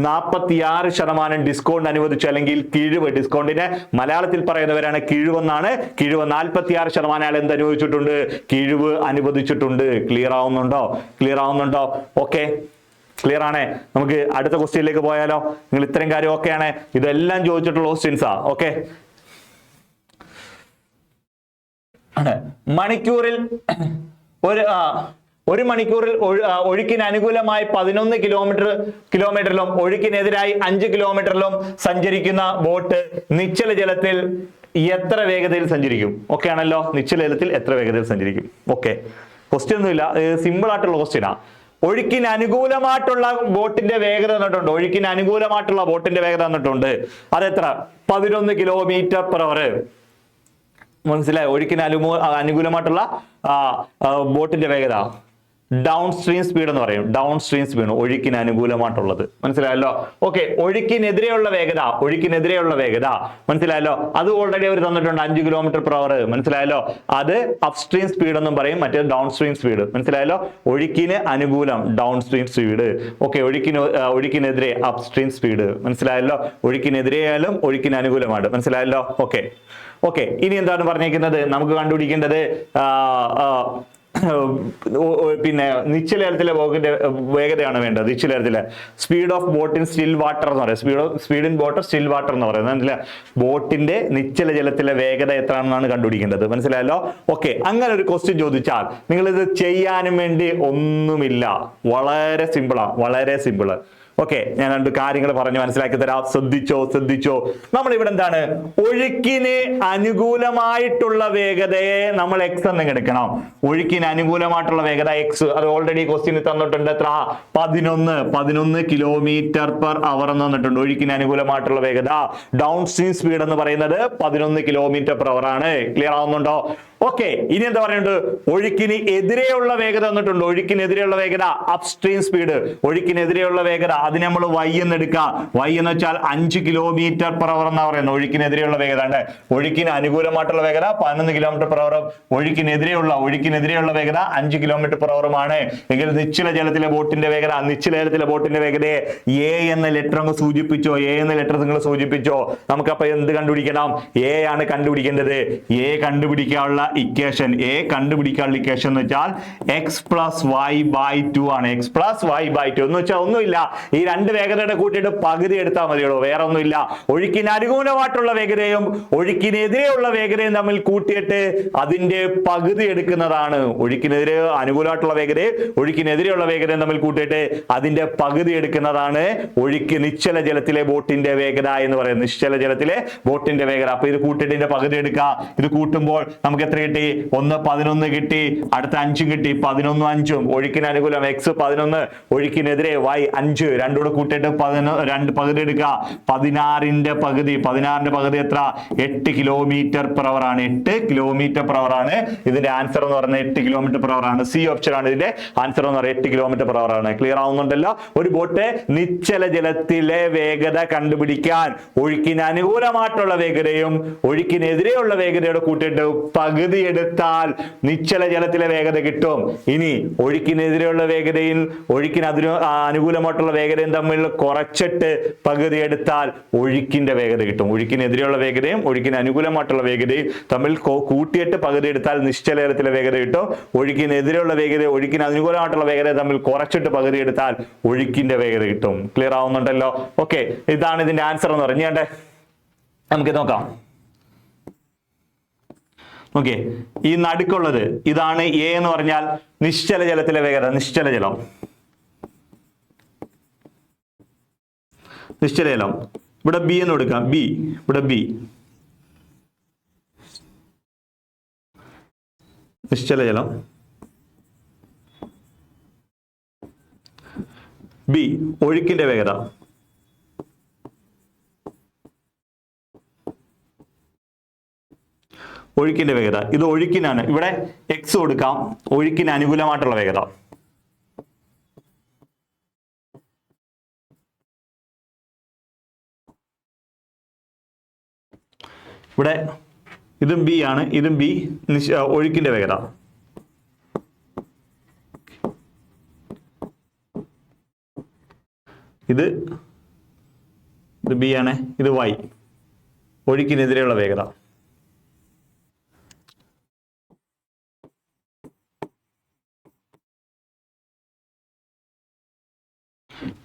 46% ഡിസ്കൗണ്ട് അനുവദിച്ചു അല്ലെങ്കിൽ കിഴിവ്. ഡിസ്കൗണ്ടിന് മലയാളത്തിൽ പറയുന്നവരാണ് കിഴിവെന്നാണ്. കിഴിവ് 46% അയാൾ എന്ത് അനുവദിച്ചിട്ടുണ്ട്? കിഴിവ് അനുവദിച്ചിട്ടുണ്ട്. ക്ലിയർ ആവുന്നുണ്ടോ? ക്ലിയർ ആവുന്നുണ്ടോ? ഓക്കെ, ക്ലിയർ ആണേ. നമുക്ക് അടുത്ത ക്വസ്റ്റ്യനിലേക്ക് പോയാലോ? നിങ്ങൾ ഇത്രയും കാര്യം ഓക്കെ ആണ്? ഇതെല്ലാം ചോദിച്ചിട്ടുള്ള ക്വസ്റ്റ്യൻസാ. ഓക്കെ, മണിക്കൂറിൽ ഒരു മണിക്കൂറിൽ ഒഴുക്കിന് അനുകൂലമായി 11 കിലോമീറ്ററിലും ഒഴുക്കിനെതിരായി 5 കിലോമീറ്ററിലും സഞ്ചരിക്കുന്ന ബോട്ട് നിശ്ചല ജലത്തിൽ എത്ര വേഗതയിൽ സഞ്ചരിക്കും? ഓക്കെ ആണല്ലോ? നിശ്ചല ജലത്തിൽ എത്ര വേഗതയിൽ സഞ്ചരിക്കും? ഓക്കെ, ക്വസ്റ്റ്യൻ ഒന്നുമില്ല, സിമ്പിൾ ആയിട്ടുള്ള ക്വസ്റ്റ്യനാ. ഒഴുക്കിന് അനുകൂലമായിട്ടുള്ള ബോട്ടിന്റെ വേഗത തന്നിട്ടുണ്ട്. ഒഴുക്കിന് അനുകൂലമായിട്ടുള്ള ബോട്ടിന്റെ വേഗത തന്നിട്ടുണ്ട്. അതെത്ര? 11 km/h. മനസ്സിലായി? ഒഴുക്കിന് അനുകൂലമായിട്ടുള്ള ബോട്ടിന്റെ വേഗത ഡൗൺ സ്ട്രീം സ്പീഡ് എന്ന് പറയും. ഡൗൺ സ്ട്രീം സ്പീഡ് ഒഴുക്കിന് അനുകൂലമായിട്ടുള്ളത്. മനസ്സിലായല്ലോ? ഓക്കെ, ഒഴുക്കിനെതിരെയുള്ള വേഗത മനസ്സിലായല്ലോ? അത് ഓൾറെഡി അവർ തന്നിട്ടുണ്ട് 5 km/h. മനസ്സിലായല്ലോ? അത് അപ് സ്ട്രീം സ്പീഡ് എന്നും പറയും, മറ്റേ ഡൗൺ സ്ട്രീം സ്പീഡ്. മനസ്സിലായല്ലോ? ഒഴുക്കിന് അനുകൂലം ഡൗൺ സ്ട്രീം സ്പീഡ്. ഓക്കെ, ഒഴുക്കിനെതിരെ അപ് സ്ട്രീം സ്പീഡ്. മനസ്സിലായല്ലോ? ഒഴുക്കിനെതിരെയായാലും ഒഴുക്കിന് അനുകൂലമാണ്. മനസ്സിലായല്ലോ? ഓക്കെ ഓക്കെ, ഇനി എന്താണ് പറഞ്ഞേക്കുന്നത്? നമുക്ക് കണ്ടുപിടിക്കേണ്ടത് പിന്നെ നിശ്ചലജലത്തിലെ വേഗതയാണ് വേണ്ടത്. നിശ്ചലജലത്തിലെ speed of boat in still water എന്ന് പറയും. Speed in boat still water എന്ന് പറയുന്നത് ബോട്ടിന്റെ നിശ്ചല ജലത്തിലെ വേഗത എത്രയാണെന്നാണ് കണ്ടുപിടിക്കേണ്ടത്. മനസ്സിലായല്ലോ? ഓക്കെ, അങ്ങനെ ഒരു ക്വസ്റ്റ്യൻ ചോദിച്ചാൽ നിങ്ങൾ ഇത് ചെയ്യാനും വേണ്ടി ഒന്നുമില്ല. വളരെ സിമ്പിളാ, വളരെ സിമ്പിള്. ഓക്കെ, ഞാൻ 2 കാര്യങ്ങൾ പറഞ്ഞ് മനസ്സിലാക്കി തരാം. ശ്രദ്ധിച്ചോ. നമ്മൾ ഇവിടെ എന്താണ്? ഒഴുക്കിന് അനുകൂലമായിട്ടുള്ള വേഗതയെ നമ്മൾ എക്സ് എന്ന് എടുക്കണം. ഒഴുക്കിന് അനുകൂലമായിട്ടുള്ള വേഗത എക്സ്. അത് ഓൾറെഡി ക്വസ്റ്റ്യൻ തന്നിട്ടുണ്ട്. എത്ര? 11 km/h എന്ന് തന്നിട്ടുണ്ട്. ഒഴുക്കിന് അനുകൂലമായിട്ടുള്ള വേഗത ഡൗൺ സ്ട്രീം സ്പീഡ് എന്ന് പറയുന്നത് 11 km/h ആണ്. ക്ലിയർ ആവുന്നുണ്ടോ? ഓക്കെ, ഇനി എന്താ പറയുന്നത്? ഒഴുക്കിന് എതിരെയുള്ള വേഗത തന്നിട്ടുണ്ട്. ഒഴുക്കിനെതിരെയുള്ള വേഗത അപ്സ്ട്രീം സ്പീഡ്. ഒഴുക്കിനെതിരെയുള്ള വേഗത അതിനെ നമ്മൾ y എന്ന് എടുക്കുക. y എന്ന് വെച്ചാൽ 5 km/h എന്നാ പറയുന്നത്. ഒഴുക്കിനെതിരെയുള്ള വേഗത ഉണ്ട്. ഒഴുക്കിന് അനുകൂലമായിട്ടുള്ള വേഗത 11 km/h. ഒഴുക്കിനെതിരെയുള്ള വേഗത 5 km/h ആണ്. എങ്കിൽ നിശ്ചല ജലത്തിലെ ബോട്ടിന്റെ വേഗതയെ a എന്ന ലെറ്റർ അങ്ങ് സൂചിപ്പിച്ചോ. a എന്ന ലെറ്റർ നിങ്ങൾ സൂചിപ്പിച്ചോ. നമുക്കപ്പോ എന്ത് കണ്ടുപിടിക്കണം? a ആണ് കണ്ടുപിടിക്കേണ്ടത്. a കണ്ടുപിടിക്കാനുള്ള ഇക്വേഷൻ എന്ന് വെച്ചാൽ x + y/2 ആണ്. x + y/2 എന്ന് വെച്ചാൽ ഒന്നുമില്ല, ഈ രണ്ട് വേഗതയുടെ കൂട്ടിയിട്ട് പകുതി എടുത്താൽ മതിയുള്ളൂ, വേറെ ഒന്നുമില്ല. ഒഴുക്കിന് അനുകൂലമായിട്ടുള്ള വേഗതയും ഒഴുക്കിനെതിരെയുള്ള വേഗതയും തമ്മിൽ കൂട്ടിയിട്ട് അതിന്റെ പകുതി എടുക്കുന്നതാണ്. ഒഴുക്കിനെതിരെ അനുകൂലമായിട്ടുള്ള വേഗതയും ഒഴുക്കിനെതിരെയുള്ള വേഗതയും തമ്മിൽ കൂട്ടിയിട്ട് അതിന്റെ പകുതി എടുക്കുന്നതാണ് നിശ്ചല ജലത്തിലെ ബോട്ടിന്റെ വേഗത എന്ന് പറയുന്നത്. നിശ്ചല ജലത്തിലെ ബോട്ടിന്റെ വേഗത. അപ്പൊ ഇത് കൂട്ടിയിട്ട് ഇതിന്റെ പകുതി എടുക്കുക. ഇത് കൂട്ടുമ്പോൾ നമുക്ക് എത്ര കിട്ടി? 11 കിട്ടി, അടുത്ത 5 കിട്ടി. 11 5 ഒഴുക്കിന് അനുകൂലം x 11, ഒഴുക്കിനെതിരെ y 5, രണ്ടും കൂടെ കൂട്ടിയിട്ട് 2 പകുതി എടുക്കുക. 16ന്റെ പകുതി എത്ര? 8 km/h ആണ്. 8 km/h ആണ് ഇതിന്റെ ആൻസർ എന്ന് പറയുന്നത്. 8 km/h ആണ്. സി ഓപ്ഷൻ ആണ് ഇതിന്റെ ആൻസർ എന്ന് പറയുന്നത്. 8 km/h ആണ്. ക്ലിയർ ആവുന്നുണ്ടല്ലോ? ഒരു ബോട്ട് നിശ്ചല ജലത്തിലെ വേഗത കണ്ടുപിടിക്കാൻ ഒഴുക്കിന് അനുകൂലമായിട്ടുള്ള വേഗതയും ഒഴുക്കിനെതിരെയുള്ള വേഗതയോടെ കൂട്ടിയിട്ട് പകുതി എടുത്താൽ നിശ്ചല ജലത്തിലെ വേഗത കിട്ടും. ഇനി ഒഴുക്കിനെതിരെയുള്ള വേഗതയും ഒഴുക്കിന് അനുകൂലമായിട്ടുള്ള വേഗതയും തമ്മിൽ കുറച്ചിട്ട് പകുതി എടുത്താൽ ഒഴുക്കിന്റെ വേഗത കിട്ടും. ഒഴുക്കിനെതിരെയുള്ള വേഗതയും ഒഴുക്കിന് അനുകൂലമായിട്ടുള്ള വേഗതയും തമ്മിൽ കൂട്ടിയിട്ട് പകുതി എടുത്താൽ നിശ്ചല ജലത്തിലെ വേഗത കിട്ടും. ഒഴുക്കിനെതിരെയുള്ള വേഗതയും ഒഴുക്കിന് അനുകൂലമായിട്ടുള്ള വേഗതയും തമ്മിൽ കുറച്ചിട്ട് പകുതി എടുത്താൽ ഒഴുക്കിന്റെ വേഗത കിട്ടും. ക്ലിയർ ആവുന്നുണ്ടല്ലോ? ഓക്കെ, ഇതാണ് ഇതിന്റെ ആൻസർ എന്ന് പറഞ്ഞേ. നമുക്ക് നോക്കാം. ഓക്കെ, ഈ നടുക്കുള്ളത് ഇതാണ് എ എന്ന് പറഞ്ഞാൽ നിശ്ചല ജലത്തിലെ വേഗത. നിശ്ചല ജലം ഇവിടെ ബി എന്ന് കൊടുക്കാം. ഇവിടെ ബി നിശ്ചല ജലം. ബി ഒഴുക്കിന്റെ വേഗത. ഇത് ഒഴുക്കിനാണ്. ഇവിടെ x കൊടുക്കാം. ഒഴുക്കിന് അനുകൂലമായിട്ടുള്ള വേഗത. ഇവിടെ ഇതും ബി ആണ്. ഇതും ബി ഒഴുക്കിന്റെ വേഗത. ഇത് ബി ആണ്. ഇത് y ഒഴുക്കിനെതിരെയുള്ള വേഗത.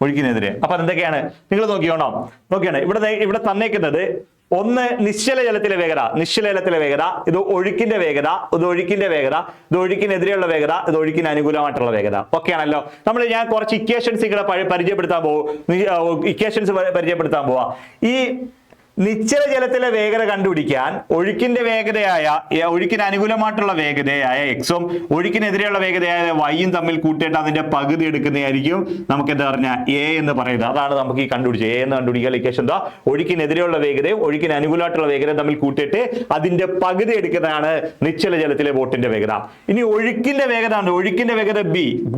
ഒഴുക്കിനെതിരെ. അപ്പൊ എന്തൊക്കെയാണ് നിങ്ങൾ നോക്കിയാണ് ഇവിടെ തന്നേക്കുന്നത്. ഒന്ന് നിശ്ചല ജലത്തിലെ വേഗത. ഇത് ഒഴുക്കിന്റെ വേഗത. ഇത് ഒഴുക്കിനെതിരെയുള്ള വേഗത. ഇത് ഒഴുക്കിന് അനുകൂലമായിട്ടുള്ള വേഗത. ഓക്കെ ആണല്ലോ? ഞാൻ കുറച്ച് ഇക്വേഷൻസ് പരിചയപ്പെടുത്താൻ പോവാ. ഈ നിശ്ചല ജലത്തിലെ വേഗത കണ്ടുപിടിക്കാൻ ഒഴുക്കിന് അനുകൂലമായിട്ടുള്ള വേഗതയായ എക്സും ഒഴുക്കിനെതിരെയുള്ള വേഗതയായ വൈയും തമ്മിൽ കൂട്ടിയിട്ട് അതിന്റെ പകുതി എടുക്കുന്നതായിരിക്കും നമുക്ക് എന്താ പറഞ്ഞാൽ എ എന്ന് പറയുന്നത്. അതാണ് നമുക്ക് ഈ കണ്ടുപിടിച്ചത്. എ എന്ന് കണ്ടുപിടിക്കാൻ ഇക്വേഷൻ എന്താ? ഒഴുക്കിനെതിരെയുള്ള വേഗതയും ഒഴുക്കിന് അനുകൂലമായിട്ടുള്ള വേഗതയും തമ്മിൽ കൂട്ടിയിട്ട് അതിന്റെ പകുതി എടുക്കുന്നതാണ് നിശ്ചല ജലത്തിലെ ബോട്ടിന്റെ വേഗത. ഇനി ഒഴുക്കിന്റെ വേഗത ഉണ്ട്. ഒഴുക്കിന്റെ വേഗത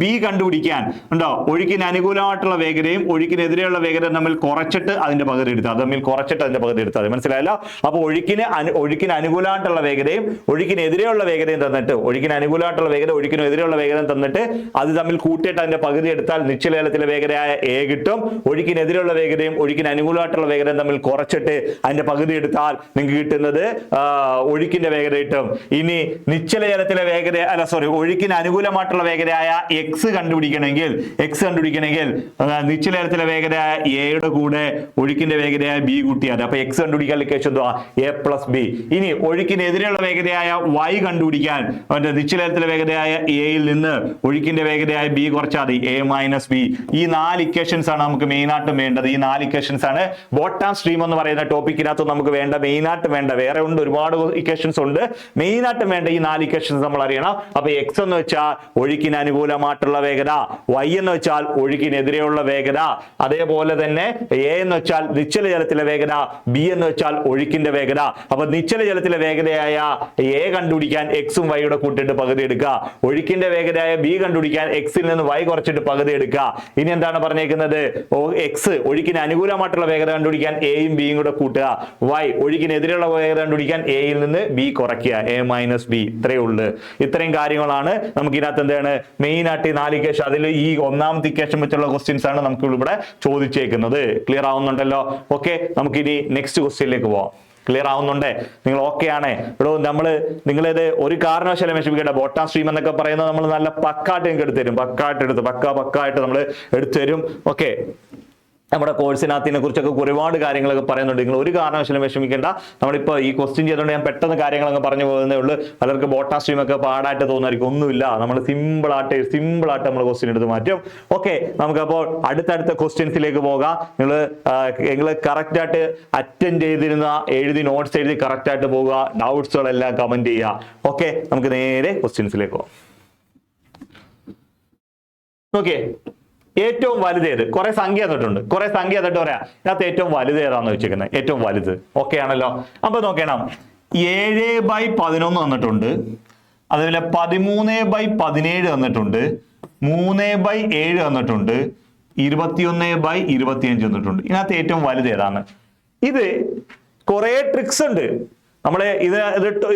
ബി കണ്ടുപിടിക്കാൻ ഉണ്ടോ? ഒഴുക്കിന് അനുകൂലമായിട്ടുള്ള വേഗതയും ഒഴുക്കിനെതിരെയുള്ള വേഗതയും തമ്മിൽ കുറച്ചിട്ട് അതിന്റെ പകുതി എടുത്താൽ മനസ്സിലായല്ലോ? അപ്പൊ ഒഴുക്കിന് അനുകൂലമായിട്ടുള്ള വേഗതയും ഒഴുക്കിനെതിരെയുള്ള വേഗതയും തന്നിട്ട് ഒഴുക്കിനെതിരെയുള്ള വേഗതയും തന്നിട്ട് അത് തമ്മിൽ കൂട്ടിയിട്ട് അതിന്റെ പകുതി എടുത്താൽ നിശ്ചല ജലത്തിലെ വേഗതയായ എ കിട്ടും. ഒഴുക്കിനെതിരെയുള്ള വേഗതയും ഒഴുക്കിന് അനുകൂലമായിട്ടുള്ള വേഗതയും തമ്മിൽ കുറച്ചിട്ട് അതിന്റെ പകുതി എടുത്താൽ നിങ്ങൾക്ക് കിട്ടുന്നത് ഒഴുക്കിന്റെ വേഗത കിട്ടും. ഇനി നിശ്ചല ജലത്തിലെ ഒഴുക്കിന് അനുകൂലമായിട്ടുള്ള വേഗതയായ എക്സ് കണ്ടുപിടിക്കണമെങ്കിൽ നിശ്ചല ജലത്തിലെ വേഗതയായ എയുടെ കൂടെ ഒഴുക്കിന്റെ വേഗതയായ ബി കൂട്ടിയാൽ അപ്പൊ എക്സ് കണ്ടുപിടിക്കാൻ ഇക്വേഷൻ എന്തുവാ? A plus B. ഇനി ഒഴുക്കിനെതിരെയുള്ള വേഗതയായ വൈ കണ്ടുപിടിക്കാൻ നിശ്ചല ജലത്തിലെ വേഗതയായ എയിൽ നിന്ന് ഒഴുക്കിന്റെ വേഗതയായ ബി കുറച്ചാൽ മതി, എ മൈനസ് ബി. ഈ 4 ഇക്വേഷൻസ് ആണ് നമുക്ക് മെയിനായിട്ടും വേണ്ടത്. ഈ 4 ഇക്വേഷൻസ് ആണ് ബോട്ടം സ്ട്രീം എന്ന് പറയുന്ന ടോപ്പിക്കിനകത്ത് നമുക്ക് മെയിനായിട്ടും വേണ്ട. വേറെ ഉണ്ട്, ഒരുപാട് ഇക്വേഷൻസ് ഉണ്ട്. മെയിനായിട്ടും വേണ്ട ഈ 4 ഇക്വേഷൻസ് നമ്മൾ അറിയണം. അപ്പൊ എക്സ് എന്ന് വെച്ചാൽ ഒഴുക്കിന് അനുകൂലമായിട്ടുള്ള വേഗത, വൈ എന്ന് വെച്ചാൽ ഒഴുക്കിനെതിരെയുള്ള വേഗത, അതേപോലെ തന്നെ എ എന്ന് വെച്ചാൽ നിശ്ചല ജലത്തിലെ വേഗത, ബി എന്ന് വെച്ചാൽ ഒഴുക്കിന്റെ വേഗത. അപ്പൊ നിശ്ചല ജലത്തിലെ വേഗതയായ എ കണ്ടുപിടിക്കാൻ എക്സും വൈയുടെ കൂട്ടിട്ട് പകുതി എടുക്കുക. ഒഴുക്കിന്റെ വേഗതയായ ബി കണ്ടുപിടിക്കാൻ എക്സിൽ നിന്ന് വൈ കുറച്ചിട്ട് പകുതി എടുക്കുക. ഇനി എന്താണ് പറഞ്ഞേക്കുന്നത്? എക്സ് ഒഴുക്കിന് അനുകൂലമായിട്ടുള്ള വേഗത കണ്ടുപിടിക്കാൻ എയും ബിയും കൂടെ കൂട്ടുക. വൈ ഒഴുക്കിനെതിരെയുള്ള വേഗത കണ്ടുപിടിക്കാൻ എയിൽ നിന്ന് ബി കുറയ്ക്കുക. A minus B. ഇത്രയേ ഉള്ളൂ. ഇത്രയും കാര്യങ്ങളാണ് നമുക്ക് ഇതിനകത്ത് എന്താണ് മെയിൻ ആയിട്ട് 4 ഇക്വേഷൻ. അതിൽ ഈ ഒന്നാമത്തെ ഇക്വേഷൻ വെച്ചുള്ള ക്വസ്റ്റ്യൻസ് ആണ് നമുക്ക് ഇവിടെ ചോദിച്ചേക്കുന്നത്. ക്ലിയർ ആവുന്നുണ്ടല്ലോ? ഓക്കെ, നമുക്ക് ഇനി നെക്സ്റ്റ് ക്വസ്റ്റ്യനിലേക്ക് പോവാം. ക്ലിയർ ആവുന്നുണ്ടേ? നിങ്ങൾ ഓക്കെ ആണേ? ഇവിടെ നിങ്ങളിത് ഒരു കാരണവശാലും വിഷമിക്കേണ്ട. ബോട്ടാം സ്ട്രീം എന്നൊക്കെ പറയുന്നത് നമ്മൾ നല്ല പക്കായിട്ട് നിങ്ങൾക്ക് എടുത്തുതരും. പക്കായിട്ട് നമ്മൾ എടുത്തുതരും. ഓക്കെ, നമ്മുടെ കോഴ്സിനകത്തിനെ കുറിച്ചൊക്കെ ഒരുപാട് കാര്യങ്ങളൊക്കെ പറയുന്നുണ്ട്. നിങ്ങൾ ഒരു കാരണവശാലും വിഷമിക്കേണ്ട. നമ്മളിപ്പോൾ ഈ ക്വസ്റ്റ്യൻ ചെയ്തുകൊണ്ട് ഞാൻ പെട്ടെന്ന് കാര്യങ്ങളൊക്കെ പറഞ്ഞു പോകുന്നേ ഉള്ളൂ. പലർക്ക് ബോട്ടാം സ്ട്രീം ഒക്കെ പാടായിട്ട് തോന്നുമായിരിക്കും. ഒന്നുമില്ല, നമ്മൾ സിമ്പിളായിട്ട് നമ്മൾ ക്വസ്റ്റ്യൻ എടുത്ത് മാറ്റും. ഓക്കെ, നമുക്കപ്പോൾ അടുത്തടുത്ത ക്വസ്റ്റ്യൻസിലേക്ക് പോകാം. നിങ്ങൾ കറക്റ്റായിട്ട് അറ്റൻഡ് ചെയ്തിരുന്ന എഴുതി നോട്ട്സ് എഴുതി കറക്റ്റായിട്ട് പോവുക. ഡൗട്ട്സുകളെല്ലാം കമന്റ് ചെയ്യുക. ഓക്കെ, നമുക്ക് നേരെ ക്വസ്റ്റ്യൻസിലേക്ക് പോകാം. ഓക്കെ, ഏറ്റവും വലുത് ഏത്? കുറെ സംഖ്യ തന്നിട്ടുണ്ട്. പറയാം ഇതിനകത്ത് ഏറ്റവും വലുത് ഏതാന്ന് വെച്ചിരിക്കുന്നത്? ഏറ്റവും വലുത്. ഓക്കെ ആണല്ലോ? അപ്പൊ നോക്കണം, 7/11 തന്നിട്ടുണ്ട്. അതുപോലെ 13/17 തന്നിട്ടുണ്ട്. 3/7 തന്നിട്ടുണ്ട്. 21/25 തന്നിട്ടുണ്ട്. ഇതിനകത്ത് ഏറ്റവും വലുത് ഏതാണ്? ഇത് കുറെ ട്രിക്സ് ഉണ്ട്. നമ്മള്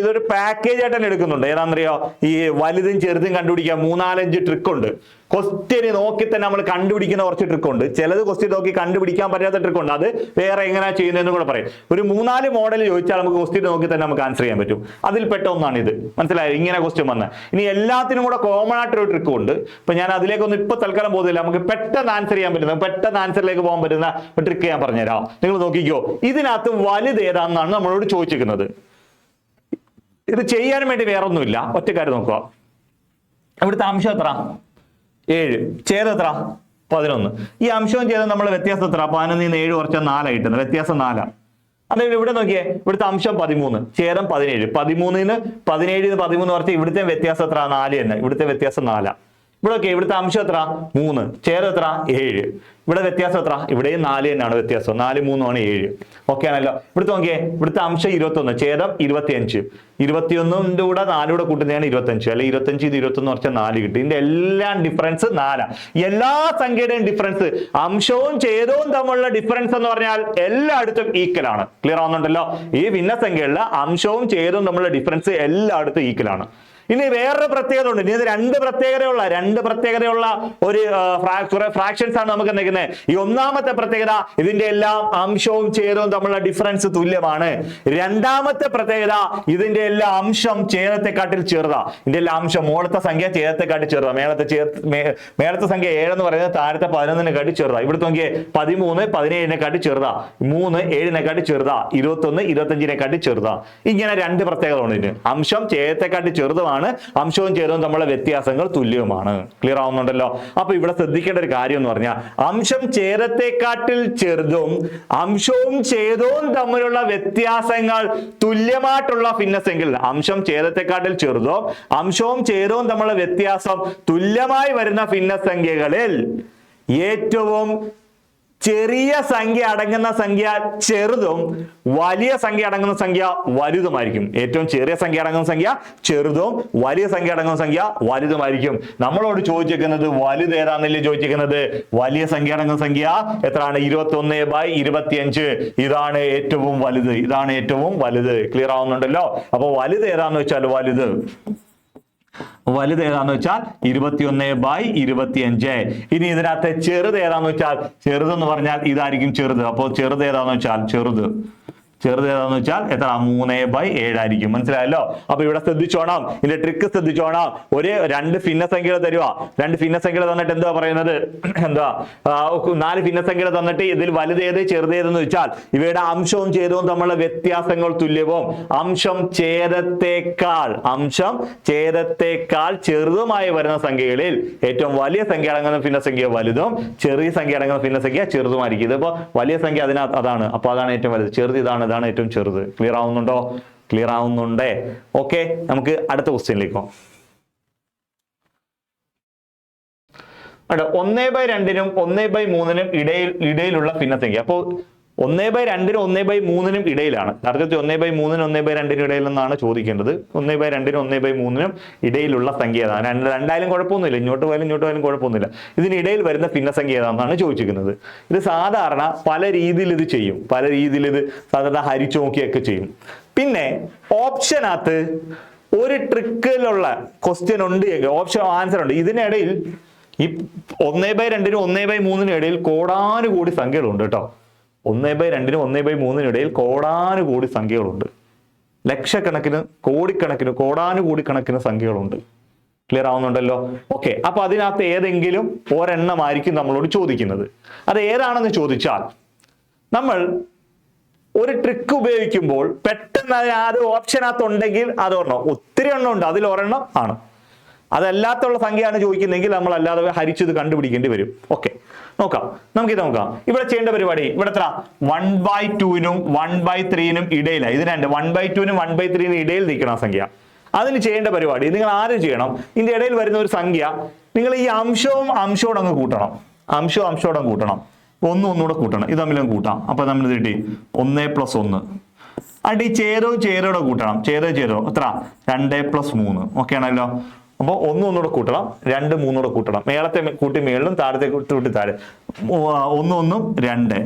ഇതൊരു പാക്കേജ് ആയിട്ട് തന്നെ എടുക്കുന്നുണ്ട്. ഏതാണെന്നറിയോ? ഈ വലുതും ചെറുതും കണ്ടുപിടിക്കാൻ 3-4-5 ട്രിക്ക് ഉണ്ട്. ക്വസ്റ്റ്യന് നോക്കി തന്നെ നമ്മൾ കണ്ടുപിടിക്കുന്ന കുറച്ച് ട്രിക്ക് ഉണ്ട്. ചിലത് ക്വസ്റ്റ്യൻ നോക്കി കണ്ടുപിടിക്കാൻ പറ്റാത്ത ട്രിക്ക് ഉണ്ട്. അത് വേറെ എങ്ങനെയാ ചെയ്യുന്നതെന്ന് കൂടെ പറയും. ഒരു 3-4 മോഡൽ ചോദിച്ചാൽ നമുക്ക് ക്വസ്റ്റ്യൻ നോക്കി തന്നെ നമുക്ക് ആൻസർ ചെയ്യാൻ പറ്റും. അതിൽപ്പെട്ട ഒന്നാണ് ഇത്. മനസ്സിലായോ? ഇങ്ങനെ ക്വസ്റ്റ്യൻ വന്ന് ഇനി എല്ലാത്തിനും കൂടെ കോമൺ ആയിട്ടൊരു ട്രിക്ക് ഉണ്ട്. ഇപ്പൊ ഞാൻ അതിലേക്കൊന്നും ഇപ്പൊ തൽക്കാലം പോകുന്നില്ല. നമുക്ക് പെട്ടെന്ന് ആൻസർ ചെയ്യാൻ പറ്റുന്ന, പെട്ടെന്ന് ആൻസറിലേക്ക് പോകാൻ പറ്റുന്ന ട്രിക്ക് ഞാൻ പറഞ്ഞുതരാം. നിങ്ങൾ നോക്കിക്കോ. ഇതിനകത്ത് വലുത് ഏതാണെന്നാണ് നമ്മളോട് ചോദിച്ചിരിക്കുന്നത്. ഇത് ചെയ്യാൻ വേണ്ടി വേറൊന്നുമില്ല. ഒറ്റക്കാര്യം നോക്കുക. ഇവിടുത്തെ അംശം എത്ര? 7. ഛേദം എത്ര? 11. ഈ അംശവും ഛേദം നമ്മൾ വ്യത്യാസം എത്ര? 11 7 കുറച്ചാൽ 4 ആയിട്ടുണ്ട്. വ്യത്യാസം 4. അതായത് ഇവിടെ നോക്കിയേ, ഇവിടുത്തെ അംശം 13, ഛേദം 17. 13 17 13 കുറച്ച് ഇവിടുത്തെ വ്യത്യാസം എത്ര? 4 തന്നെ. ഇവിടുത്തെ വ്യത്യാസം 4. ഇവിടെ ഓക്കെ, ഇവിടുത്തെ അംശം എത്ര? 3. ഛേദം എത്ര? 7. ഇവിടെ വ്യത്യാസം എത്ര? ഇവിടെയും 4 തന്നെയാണ് വ്യത്യാസം. 4 3 ആണ് 7. ഓക്കെ ആണല്ലോ? ഇവിടുത്തെ നോക്കിയേ, ഇവിടുത്തെ അംശം 21, ഛേദം 25. 21ന്റെ കൂടെ 4 കൂടെ കൂട്ടുന്നതാണ് 25. അല്ലെ 25 ഇത് 21 കുറച്ചാൽ 4 കിട്ടും. ഇതിന്റെ എല്ലാം ഡിഫറൻസ് 4. എല്ലാ സംഖ്യയുടെയും ഡിഫറൻസ്, അംശവും ഛേദവും തമ്മിലുള്ള ഡിഫറൻസ് എന്ന് പറഞ്ഞാൽ എല്ലായിടത്തും ഈക്വൽ ആണ്. ക്ലിയർ ആവുന്നുണ്ടല്ലോ? ഈ ഭിന്നസംഖ്യകളിലെ അംശവും ഛേദവും തമ്മിലുള്ള ഡിഫറൻസ് എല്ലായിടത്തും ഈക്വൽ ആണ്. ഇനി വേറൊരു പ്രത്യേകത ഉണ്ട്. ഇനി ഇത് രണ്ട് പ്രത്യേകതയുള്ള ഒരു ഫ്രാക്ഷൻസ് ആണ് നമുക്ക് നിൽക്കുന്നത്. ഈ ഒന്നാമത്തെ പ്രത്യേകത, ഇതിന്റെ എല്ലാം അംശവും ഛേദവും തമ്മിലുള്ള ഡിഫറൻസ് തുല്യമാണ്. രണ്ടാമത്തെ പ്രത്യേകത, ഇതിന്റെ എല്ലാ അംശം ഛേദത്തെക്കാട്ടിൽ ചെറുതാ. ഇതിന്റെ എല്ലാ അംശം, മുകളിലത്തെ സംഖ്യ ഛേദത്തെക്കാട്ടിൽ ചെറുതാ. മേളത്തെ സംഖ്യ 7 എന്ന് പറയുന്നത് താഴത്തെ 11-നെക്കാട്ടി ചെറുതാ. ഇവിടുത്തെ നോക്കിയേ, 13 17-നെക്കാട്ടി ചെറുതാ. 3 7-നെക്കാട്ടി ചെറുതാ. 21 25-നെക്കാട്ടി ചെറുതാ. ഇങ്ങനെ രണ്ട് പ്രത്യേകത ഉണ്ട് ഇതിന്. അംശം ഛേദത്തെക്കാട്ടി ചെറുതുമാണ്, അംശവും ഛേദവും തമ്മിലുള്ള വ്യത്യാസങ്ങൾ തുല്യവുമാണ്. ക്ലിയർ ആവുന്നുണ്ടല്ലോ? അപ്പൊ ഇവിടെ ശ്രദ്ധിക്കേണ്ട ഒരു കാര്യം എന്ന് പറഞ്ഞാൽ, അംശം ഛേദത്തെക്കാട്ടിൽ ചെറുതും അംശവും ഛേദവും തമ്മിലുള്ള വ്യത്യാസങ്ങൾ തുല്യമായിട്ടുള്ള ഭിന്നസംഖ്യകൾ, അംശം ഛേദത്തെക്കാട്ടിൽ ചെറുതോ അംശവും ഛേദവും തമ്മിലുള്ള വ്യത്യാസം തുല്യമായി വരുന്ന ഭിന്നസംഖ്യകളിൽ ഏറ്റവും ചെറിയ സംഖ്യ അടങ്ങുന്ന സംഖ്യ ചെറുതും വലിയ സംഖ്യ അടങ്ങുന്ന സംഖ്യ വലുതുമായിരിക്കും. ഏറ്റവും ചെറിയ സംഖ്യ അടങ്ങുന്ന സംഖ്യ ചെറുതും വലിയ സംഖ്യ അടങ്ങുന്ന സംഖ്യ വലുതുമായിരിക്കും. നമ്മളോട് ചോദിച്ചിരിക്കുന്നത് വലുത് ഏതാന്നല്ലേ ചോദിച്ചിരിക്കുന്നത്? വലിയ സംഖ്യ അടങ്ങുന്ന സംഖ്യ എത്രയാണ്? 21/25. ഇതാണ് ഏറ്റവും വലുത്. ക്ലിയർ ആവുന്നുണ്ടല്ലോ? അപ്പൊ വലുത് ഏതാന്ന് വെച്ചാൽ വലുത് ഏതാന്ന് വെച്ചാൽ 21/25. ഇനി ഇതിനകത്ത് ചെറുത് ഏതാന്ന് വെച്ചാൽ, ചെറുതെന്ന് പറഞ്ഞാൽ ഇതായിരിക്കും ചെറുത്. അപ്പോൾ ചെറുത് ഏതാന്ന് വെച്ചാൽ ഏതാന്ന് വെച്ചാൽ എത്ര? 3/7 ആയിരിക്കും. മനസ്സിലായല്ലോ? അപ്പൊ ഇവിടെ ശ്രദ്ധിച്ചോണം, ഇതിന്റെ ട്രിക്ക് ശ്രദ്ധിച്ചോണം. രണ്ട് ഭിന്നസംഖ്യകൾ തരുക. രണ്ട് ഭിന്നസംഖ്യകൾ തന്നിട്ട് എന്താ പറയുന്നത്? 4 ഭിന്നസംഖ്യകൾ തന്നിട്ട് ഇതിൽ വലുതേത് ചെറുതേതെന്ന് വെച്ചാൽ ഇവയുടെ അംശവും ഛേദവും തമ്മിലുള്ള വ്യത്യാസങ്ങൾ തുല്യവും അംശം ഛേദത്തെക്കാൾ ചെറുതുമായി വരുന്ന സംഖ്യകളിൽ ഏറ്റവും വലിയ സംഖ്യ അടങ്ങുന്ന ഭിന്നസംഖ്യ വലുതും ചെറിയ സംഖ്യ അടങ്ങുന്ന ഭിന്നസംഖ്യ ചെറുതുമായിരിക്കും. ഇതിപ്പോ വലിയ സംഖ്യ അതാണ്. അപ്പൊ അതാണ് ഏറ്റവും വലുത്. ചെറുത് ഇതാണ് ഏറ്റവും ചെറുത്. ക്ലിയർ ആവുന്നുണ്ടോ? ക്ലിയർ ആവുന്നുണ്ടേ? ഓക്കെ, നമുക്ക് അടുത്ത ക്വസ്റ്റ്യനിലേക്ക് പോകാം. 1/2-നും 1/3-നും ഇടയിലുള്ള ഭിന്നസംഖ്യ. അപ്പോൾ 1/2 1/3 ഇടയിലാണ്. യഥാർത്ഥത്തിൽ 1/3 1/2 ഇടയിൽ നിന്നാണ് ചോദിക്കേണ്ടത്. 1/2 1/3 ഇടയിലുള്ള സംഖ്യ ഏതാണ്? രണ്ടായാലും കുഴപ്പമൊന്നുമില്ല, ഇങ്ങോട്ട് പോയാലും കുഴപ്പമൊന്നുമില്ല. ഇതിനിടയിൽ വരുന്ന ഭിന്നസംഖ്യ ഏതാണെന്നാണ് ചോദിച്ചിരിക്കുന്നത്. ഇത് സാധാരണ പല രീതിയിൽ ഇത് ചെയ്യും, പല രീതിയിൽ ഇത് സാധാരണ ഹരിച്ചു നോക്കിയൊക്കെ ചെയ്യും. പിന്നെ ഓപ്ഷനകത്ത് ഒരു ട്രിക്കിലുള്ള ക്വസ്റ്റ്യൻ ഉണ്ട്, ഓപ്ഷൻ ആൻസർ ഉണ്ട്. ഇതിനിടയിൽ ഈ 1/2 1/3 ഇടയിൽ കോടാനുകൂടി സംഖ്യകളുണ്ട് കേട്ടോ. 1/2 1/3 ഇടയിൽ കോടാനുകൂടി സംഖ്യകളുണ്ട്. ലക്ഷക്കണക്കിന് കോടാനുകൂടി കണക്കിന് സംഖ്യകളുണ്ട്. ക്ലിയർ ആവുന്നുണ്ടല്ലോ? ഓക്കെ, അപ്പൊ അതിനകത്ത് ഏതെങ്കിലും ഒരെണ്ണമായിരിക്കും നമ്മളോട് ചോദിക്കുന്നത്. അത് ഏതാണെന്ന് ചോദിച്ചാൽ നമ്മൾ ഒരു ട്രിക്ക് ഉപയോഗിക്കുമ്പോൾ പെട്ടെന്ന് അത് ഓപ്ഷനകത്ത് ഉണ്ടെങ്കിൽ അതൊരെണ്ണം, ഒത്തിരി എണ്ണം ഉണ്ട്, അതിലൊരെണ്ണം ആണ്. അതല്ലാത്തുള്ള സംഖ്യയാണ് ചോദിക്കുന്നതെങ്കിൽ നമ്മൾ അല്ലാതെ ഹരിച്ചത് കണ്ടുപിടിക്കേണ്ടി വരും. ഓക്കെ, നോക്കാം, നമുക്കിത് നോക്കാം. ഇവിടെ ചെയ്യേണ്ട പരിപാടി, ഇവിടെ എത്ര 1/2 1/3 ഇടയിലാണ്. ഇത് രണ്ട് 1/2 1/3 ഇടയിൽ നിൽക്കണം സംഖ്യ. അതിന് ചെയ്യേണ്ട പരിപാടി നിങ്ങൾ ആരും ചെയ്യണം. ഇതിന്റെ ഇടയിൽ വരുന്ന ഒരു സംഖ്യ നിങ്ങൾ ഈ അംശോടങ്ങ് കൂട്ടണം. അംശോടങ്ങ് കൂട്ടണം. ഒന്നുകൂടെ കൂട്ടണം. ഇത് തമ്മിലും കൂട്ടാം. അപ്പൊ നമ്മൾ ഇത് കിട്ടി 1 + 1. അടി ചേരോടെ കൂട്ടണം. ചേരോ എത്ര 2 + 3. ഓക്കെ ആണല്ലോ? അപ്പോൾ ഒന്നുകൂടെ കൂട്ടണം, 2 3 കൂട്ടണം. മേളത്തെ കൂട്ടി മേളിലും താഴത്തെ കൂട്ടി താഴെ. 1 1 2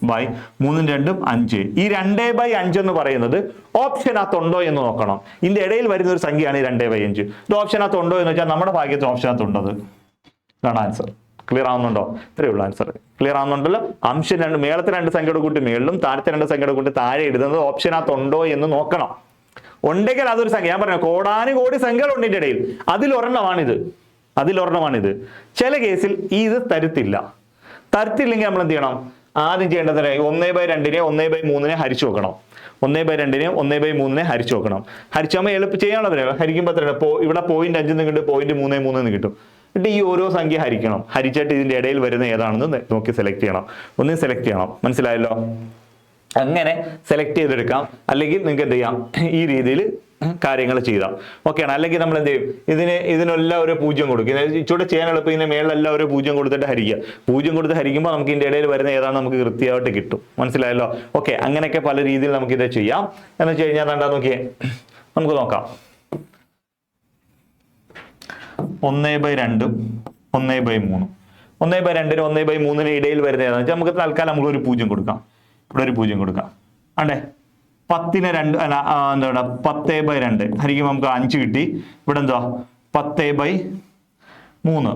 ബൈ 3 2 5. ഈ 2/5 എന്ന് പറയുന്നത് ഓപ്ഷനകത്ത് ഉണ്ടോ എന്ന് നോക്കണം. ഇതിന്റെ ഇടയിൽ വരുന്ന ഒരു സംഖ്യയാണ് ഈ 2/5. ഇത് ഓപ്ഷനകത്ത് ഉണ്ടോ എന്ന് വെച്ചാൽ നമ്മുടെ ഭാഗ്യത്തിൽ ഓപ്ഷനകത്ത് ഉണ്ടത്. ഇതാണ് ആൻസർ. ക്ലിയർ ആവുന്നുണ്ടോ? ഇത്രയേ ഉള്ളൂ ആൻസർ. ക്ലിയർ ആവുന്നുണ്ടല്ലോ? അംശം മേളത്തെ 2 സംഖ്യയുടെ കൂട്ടി മേളിലും താഴത്തെ 2 സംഖ്യയുടെ കൂട്ടി താഴെ ഇടുന്നത് ഓപ്ഷനകത്ത് ഉണ്ടോ എന്ന് നോക്കണം. ഉണ്ടെങ്കിൽ അതൊരു സംഖ്യ. ഞാൻ പറഞ്ഞു കോടാനുകോടി സംഖ്യകളുണ്ട് ഇതിന്റെ ഇടയിൽ, അതിലൊരെണ്ണമാണിത്. ചില കേസിൽ ഇത് തരത്തില്ലെങ്കിൽ നമ്മൾ എന്ത് ചെയ്യണം? ആദ്യം ചെയ്യേണ്ടത് 1/2 1/3 ഹരിച്ചു നോക്കണം. 1/2 1/3 ഹരിച്ചു നോക്കണം. ഹരിച്ചാകുമ്പോൾ എളുപ്പം ചെയ്യാനുള്ളവരെ ഹരിക്കുമ്പോൾ ഇവിടെ 0.5 കിട്ടും, 0.33 കിട്ടും. എന്നിട്ട് ഈ ഓരോ സംഖ്യ ഹരിക്കണം. ഹരിച്ചിട്ട് ഇതിന്റെ ഇടയിൽ വരുന്ന ഏതാണെന്ന് നോക്കി സെലക്ട് ചെയ്യണം. മനസ്സിലായല്ലോ? അങ്ങനെ സെലക്ട് ചെയ്തെടുക്കാം. അല്ലെങ്കിൽ നിങ്ങൾക്ക് എന്ത് ചെയ്യാം, ഈ രീതിയിൽ കാര്യങ്ങൾ ചെയ്താം. ഓക്കെയാണ്? അല്ലെങ്കിൽ നമ്മൾ എന്ത് ചെയ്യും, ഇതിനെല്ലാം ഒരു 0 കൊടുക്കും. ഇച്ചൂടെ ചെയ്യാൻ എളുപ്പം ഇതിന്റെ മേളിലെല്ലാം ഒരു 0 കൊടുത്തിട്ട് ഹരിക്കുക. 0 കൊടുത്ത് ഹരിക്കുമ്പോൾ നമുക്ക് ഇതിന്റെ ഇടയിൽ വരുന്ന ഏതാണ് നമുക്ക് കൃത്യമായിട്ട് കിട്ടും. മനസ്സിലായല്ലോ? ഓക്കെ, അങ്ങനെയൊക്കെ പല രീതിയിൽ നമുക്ക് ഇത് ചെയ്യാം. എന്ന് വെച്ച് കഴിഞ്ഞാൽ എന്താ നോക്കിയേ, നമുക്ക് നോക്കാം. 1/2 1/3 1/2 1/3 ഇടയിൽ വരുന്ന ഏതാണെന്ന് വെച്ചാൽ നമുക്ക് തൽക്കാലം നമുക്ക് ഒരു 0 കൊടുക്കാം. ഇവിടെ ഒരു 0 കൊടുക്കാം. അണ്ടേ 10നെ 2 അല്ല എന്താണ് 10/2 ഹരിക്കുമ്പോൾ നമുക്ക് 5 കിട്ടി. ഇവിടെ എന്താ 10/3 3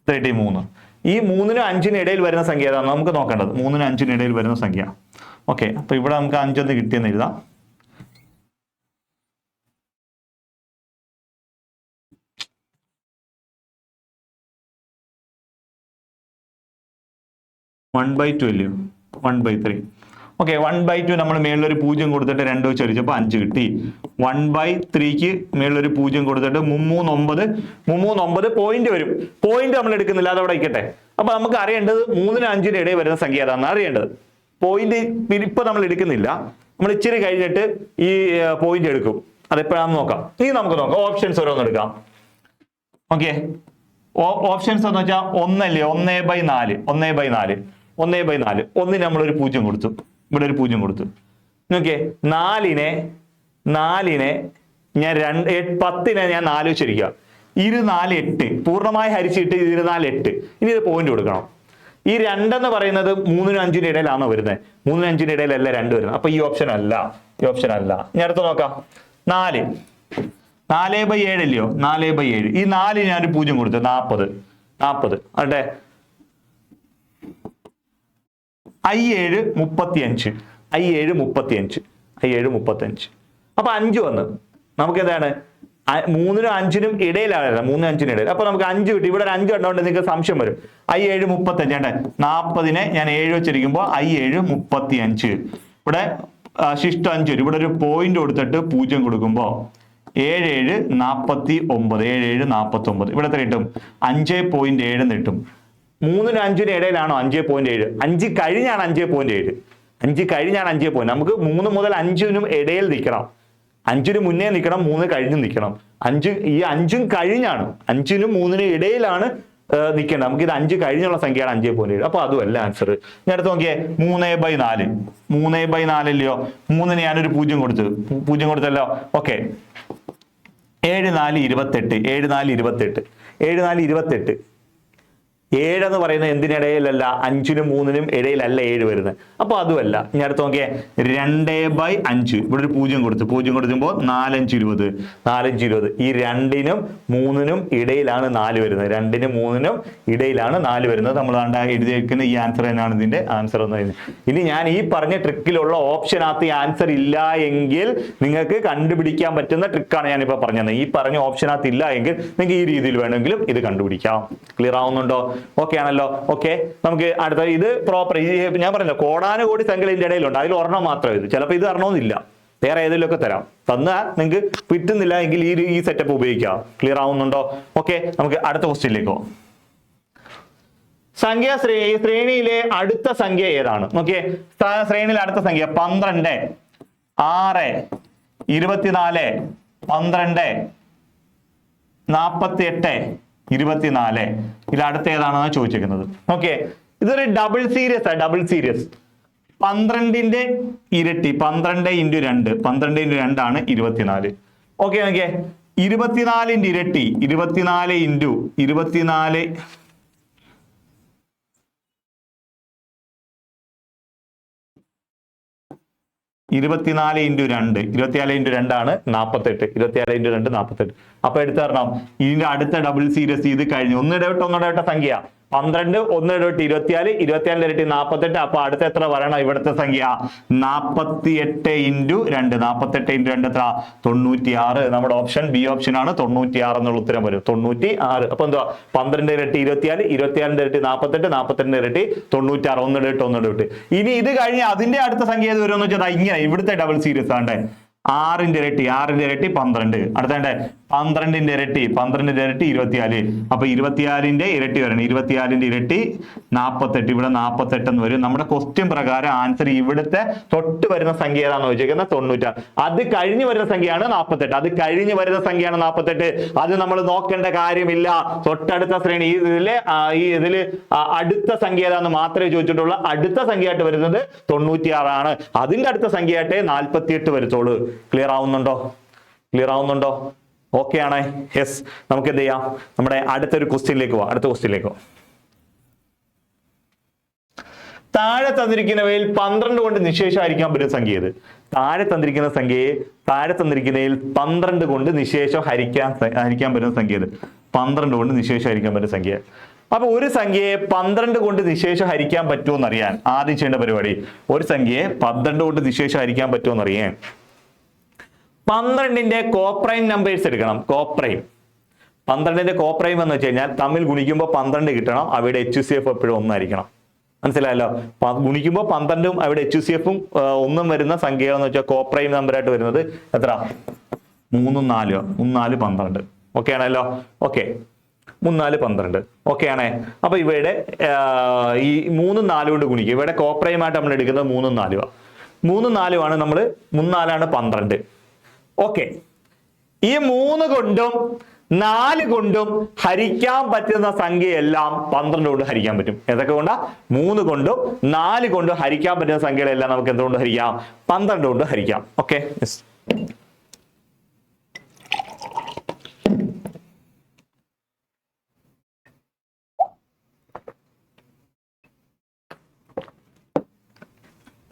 33. ഈ 3നും 5നും ഇടയിൽ വരുന്ന സംഖ്യ ഏതാണ് നമുക്ക് നോക്കേണ്ടത്. 3നും 5നും ഇടയിൽ വരുന്ന സംഖ്യ. ഓക്കെ, അപ്പൊ ഇവിടെ നമുക്ക് 5 എന്ന് കിട്ടിയെന്ന് എഴുതാം. (1/2) 1/3. ഓക്കെ, 1/2 നമ്മൾ മേളിലൊരു 0 കൊടുത്തിട്ട് 2 വെച്ച് ഹരിച്ചപ്പോൾ 5 കിട്ടി. 1/3ക്ക് മേളിലൊരു 0 കൊടുത്തിട്ട് 339 പോയിന്റ് വരും. പോയിന്റ് നമ്മൾ എടുക്കുന്നില്ല, അതവിടെ ഇരിക്കട്ടെ. അപ്പൊ നമുക്ക് അറിയേണ്ടത് 3നും 5നും ഇടയിൽ വരുന്ന സംഖ്യ ഏതാണെന്ന് അറിയേണ്ടത്. പോയിന്റ് ഇപ്പൊ നമ്മൾ എടുക്കുന്നില്ല, നമ്മൾ ഇച്ചിരി കഴിഞ്ഞിട്ട് ഈ പോയിന്റ് എടുക്കും. അതെപ്പോഴാണെന്ന് നോക്കാം. ഇനി നമുക്ക് നോക്കാം, ഓപ്ഷൻസ് ഓരോന്ന് എടുക്കാം. ഓക്കെ, ഓപ്ഷൻസ് എന്ന് വെച്ചാൽ 1 1/4 1/4 നമ്മളൊരു 0 കൊടുത്തു. ഇവിടെ ഒരു 0 കൊടുത്തു. നോക്കിയേ, 4നെ ഞാൻ 10നെ ഞാൻ 4 വെച്ചിരിക്കുക. 24 8 പൂർണ്ണമായി ഹരിച്ചിട്ട് 24 8. ഇനി ഇത് പോയിന്റ് കൊടുക്കണം. ഈ 2 എന്ന് പറയുന്നത് 3നും 5നും ഇടയിലാണോ വരുന്നത്? 3നും 5നും ഇടയിലല്ല 2 വരുന്നത്. അപ്പൊ ഈ ഓപ്ഷൻ അല്ല. ഞാൻ അടുത്ത് നോക്കാം. 4 4/7 അല്ലയോ? 4/7. ഈ 4 ഞാൻ 0 കൊടുത്തു. 40 അതെ. I7 35. അപ്പൊ 5 വന്ന് നമുക്ക് എന്താണ് 3നും 5നും ഇടയിലാണ്. 3നും 5നും ഇടയിൽ. അപ്പൊ നമുക്ക് 5 കിട്ടി. ഇവിടെ ഒരു 5 കണ്ടോണ്ട് നിങ്ങൾക്ക് സംശയം വരും. I7 35. 40നെ ഞാൻ 7 വെച്ചിരിക്കുമ്പോൾ I7 35. ഇവിടെ ശിഷ്ട 5 വരും. ഇവിടെ ഒരു പോയിന്റ് കൊടുത്തിട്ട് 0 കൊടുക്കുമ്പോ 7 49. 49. ഇവിടെ എത്ര കിട്ടും? 5.7 കിട്ടും. 3നും 5നും ഇടയിലാണോ 5.7? 5 കഴിഞ്ഞാണ് 5.7. 5 കഴിഞ്ഞാണ് 5. നമുക്ക് 3 മുതൽ 5നും ഇടയിൽ നിൽക്കണം. 5ന് മുന്നേ നിൽക്കണം, 3 കഴിഞ്ഞ് നിൽക്കണം. 5 ഈ 5ഉം കഴിഞ്ഞാണ്. 5നും 3നും ഇടയിലാണ് നിൽക്കേണ്ട. നമുക്ക് ഇത് 5 കഴിഞ്ഞുള്ള സംഖ്യയാണ് 5.7. അപ്പൊ അതുമല്ല ആൻസർ. ഞാൻ അടുത്ത് നോക്കിയേ 3/4. 3/4 അല്ലയോ? 3ന് ഞാനൊരു 0 കൊടുത്തു, 0 കൊടുത്തല്ലോ. ഓക്കെ, 7 4 28. 7 4 28. 7 4 28. 7 എന്ന് പറയുന്നത് എന്തിനിടയിലല്ല? 5നും 3നും ഇടയിലല്ല 7 വരുന്നത്. അപ്പൊ അതുമല്ല. ഞാൻ അടുത്ത് നോക്കിയേ 2/5. ഇവിടെ ഒരു 0 കൊടുത്തു, 0 കൊടുക്കുമ്പോൾ 4 5 20. 4 5 20. ഈ 2നും 3നും ഇടയിലാണ് 4 വരുന്നത്. 2നും 3നും ഇടയിലാണ് 4 വരുന്നത്. നമ്മൾ എഴുതിയിരിക്കുന്ന ഈ ആൻസർ തന്നെയാണ് ഇതിന്റെ ആൻസർ എന്ന് പറയുന്നത്. ഇനി ഞാൻ ഈ പറഞ്ഞ ട്രിക്കിലുള്ള ഓപ്ഷനകത്ത് ഈ ആൻസർ ഇല്ല എങ്കിൽ നിങ്ങൾക്ക് കണ്ടുപിടിക്കാൻ പറ്റുന്ന ട്രിക്കാണ് ഞാനിപ്പോൾ പറഞ്ഞത്. ഈ പറഞ്ഞ ഓപ്ഷനകത്ത് ഇല്ല എങ്കിൽ നിങ്ങൾക്ക് ഈ രീതിയിൽ വേണമെങ്കിലും ഇത് കണ്ടുപിടിക്കാം. ക്ലിയർ ആവുന്നുണ്ടോ? ഓക്കെ ആണല്ലോ. ഓക്കെ, നമുക്ക് അടുത്ത ഇത് പ്രോപ്പർ. ഞാൻ പറഞ്ഞല്ലോ കോടാനുകോടി സംഖ്യകളുടെ ഇടയിലുണ്ട്, അതിൽ ഒരെണ്ണം മാത്രമേ ഇത്. ചിലപ്പോൾ ഇത് അറിയണമെന്നില്ല, വേറെ ഏതെങ്കിലുമൊക്കെ തരാം. തന്നാൽ നിങ്ങൾക്ക് കിട്ടുന്നില്ല എങ്കിൽ ഈ സെറ്റപ്പ് ഉപയോഗിക്കാം. ക്ലിയർ ആവുന്നുണ്ടോ? ഓക്കെ, നമുക്ക് അടുത്ത ക്വസ്റ്റ്യനിലേക്ക് പോകാം. ശ്രേണിയിലെ അടുത്ത സംഖ്യ ഏതാണ്? നോക്കിയേ, ശ്രേണിയിലെ അടുത്ത സംഖ്യ 12 6 24 12 48 24. ഇതിൽ അടുത്ത ഏതാണെന്ന് ചോദിച്ചിരിക്കുന്നത്. ഓക്കെ, ഇതൊരു ഡബിൾ സീരീസ് ആണ്. ഡബിൾ സീരീസ് 12ന്റെ ഇരട്ടി 12 × 2. 12 × 2 ആണ് 24. ഓക്കെ, ഓക്കെ, 24ന്റെ ഇരട്ടി 24 × 24 24 × 2. 24 × 2 ആണ് 48. 24 × 2 48. അപ്പൊ എടുത്തു തരണം. ഇതിന്റെ അടുത്ത ഡബിൾ സീരീസ് ഇത് കഴിഞ്ഞു. ഒന്നിടവിട്ട സംഖ്യ 12, 1 ഇടവിട്ട് 24, 24 ഇരട്ടി 48. അപ്പൊ അടുത്ത എത്ര പറയണം? ഇവിടുത്തെ സംഖ്യ 48 × 2. 48 × 2 എത്ര? 96. നമ്മുടെ ഓപ്ഷൻ ബി ഓപ്ഷൻ ആണ്. 96 എന്നുള്ള ഉത്തരം വരും. 96. അപ്പൊ എന്തുവാ? 12 ഇരട്ടി 24, 24 ഇരട്ടി 48, 42 ഇരട്ടി 96. 1 ഇടവിട്ട്. ഇനി ഇത് കഴിഞ്ഞ് അതിന്റെ അടുത്ത സംഖ്യ ഏത് വരുമെന്ന് വെച്ചാൽ ഇങ്ങനെ ഇവിടുത്തെ ഡബിൾ സീരീസ് ആണ്. 6ന്റെ ഇരട്ടി 12. അടുത്തണ്ടേ 12ന്റെ ഇരട്ടി 24. അപ്പൊ 24ന്റെ ഇരട്ടി വരണം. 24ന്റെ ഇരട്ടി 48. ഇവിടെ 48 എന്ന് വരും. നമ്മുടെ ക്വസ്റ്റ്യൻ പ്രകാരം ആൻസർ ഇവിടുത്തെ തൊട്ട് വരുന്ന സംഖ്യ ഏതാണെന്ന് ചോദിച്ചിരിക്കുന്നത് 96. അത് കഴിഞ്ഞ് വരുന്ന സംഖ്യയാണ് 48. അത് കഴിഞ്ഞ് വരുന്ന സംഖ്യയാണ് 48. അത് നമ്മൾ നോക്കേണ്ട കാര്യമില്ല. തൊട്ടടുത്ത ശ്രേണി ഇതില് അടുത്ത സംഖ്യ ഏതാന്ന് മാത്രമേ ചോദിച്ചിട്ടുള്ളൂ. അടുത്ത സംഖ്യയായിട്ട് വരുന്നത് 96 ആണ്. അതിന്റെ അടുത്ത സംഖ്യയായിട്ട് 48 വരത്തുള്ളൂ. ക്ലിയർ ആവുന്നുണ്ടോ? ഓക്കെ ആണ്. യെസ്, നമുക്ക് എന്ത് ചെയ്യാം? നമ്മുടെ അടുത്തൊരു ക്വസ്റ്റ്യനിലേക്ക് പോവാം. അടുത്ത ക്വസ്റ്റ്യനിലേക്ക് പോവാം. താഴെ തന്നിരിക്കുന്നവയിൽ 12 കൊണ്ട് നിശേഷമായിരിക്കാൻ പറ്റുന്ന സംഖ്യ ഏത്? താഴെ തന്നിരിക്കുന്നതിൽ 12 കൊണ്ട് നിശേഷം ഹരിക്കാൻ പറ്റുന്ന സംഖ്യ ഏത്? 12 കൊണ്ട് നിശേഷമായിരിക്കാൻ പറ്റുന്ന സംഖ്യ. അപ്പൊ ഒരു സംഖ്യയെ 12 കൊണ്ട് നിശേഷം ഹരിക്കാൻ പറ്റുമോ എന്നറിയാൻ ആദ്യം ചെയ്യേണ്ട പരിപാടി, ഒരു സംഖ്യയെ 12 കൊണ്ട് നിശേഷം ഹരിക്കാൻ പറ്റുമോ എന്നറിയാൻ 12ന്റെ കോപ്രൈം നമ്പേഴ്സ് എടുക്കണം. കോപ്രൈം 12ന്റെ കോപ്രൈം എന്ന് വെച്ച് കഴിഞ്ഞാൽ തമ്മിൽ ഗുണിക്കുമ്പോൾ 12 കിട്ടണം. അവിടെ HCF എപ്പോഴും 1 ആയിരിക്കണം. മനസ്സിലായല്ലോ? ഗുണിക്കുമ്പോൾ 12ഉം അവിടെ HCFഉം 1 വരുന്ന സംഖ്യകളെന്ന് വെച്ചാൽ കോപ്രൈം നമ്പറായിട്ട് വരുന്നത് എത്ര? 3 4. 3 4 12. ഓക്കെ ആണല്ലോ? ഓക്കെ, 3 4 12. ഓക്കെ ആണേ. അപ്പൊ ഇവിടെ ഈ 3 4 കൊണ്ട് ഗുണിക്കും. ഇവിടെ കോപ്രൈമായിട്ട് നമ്മൾ എടുക്കുന്നത് 3 4 3 4 ആണ്. നമ്മൾ 3 4 12. ഓക്കെ, ഈ 3 കൊണ്ടും 4 കൊണ്ടും ഹരിക്കാൻ പറ്റുന്ന സംഖ്യയെല്ലാം 12 കൊണ്ട് ഹരിക്കാൻ പറ്റും. ഏതൊക്കെ കൊണ്ടാ? 3 കൊണ്ടും 4 കൊണ്ടും ഹരിക്കാൻ പറ്റുന്ന സംഖ്യകളെല്ലാം നമുക്ക് എന്തുകൊണ്ട് ഹരിക്കാം? 12 കൊണ്ട് ഹരിക്കാം. ഓക്കെ,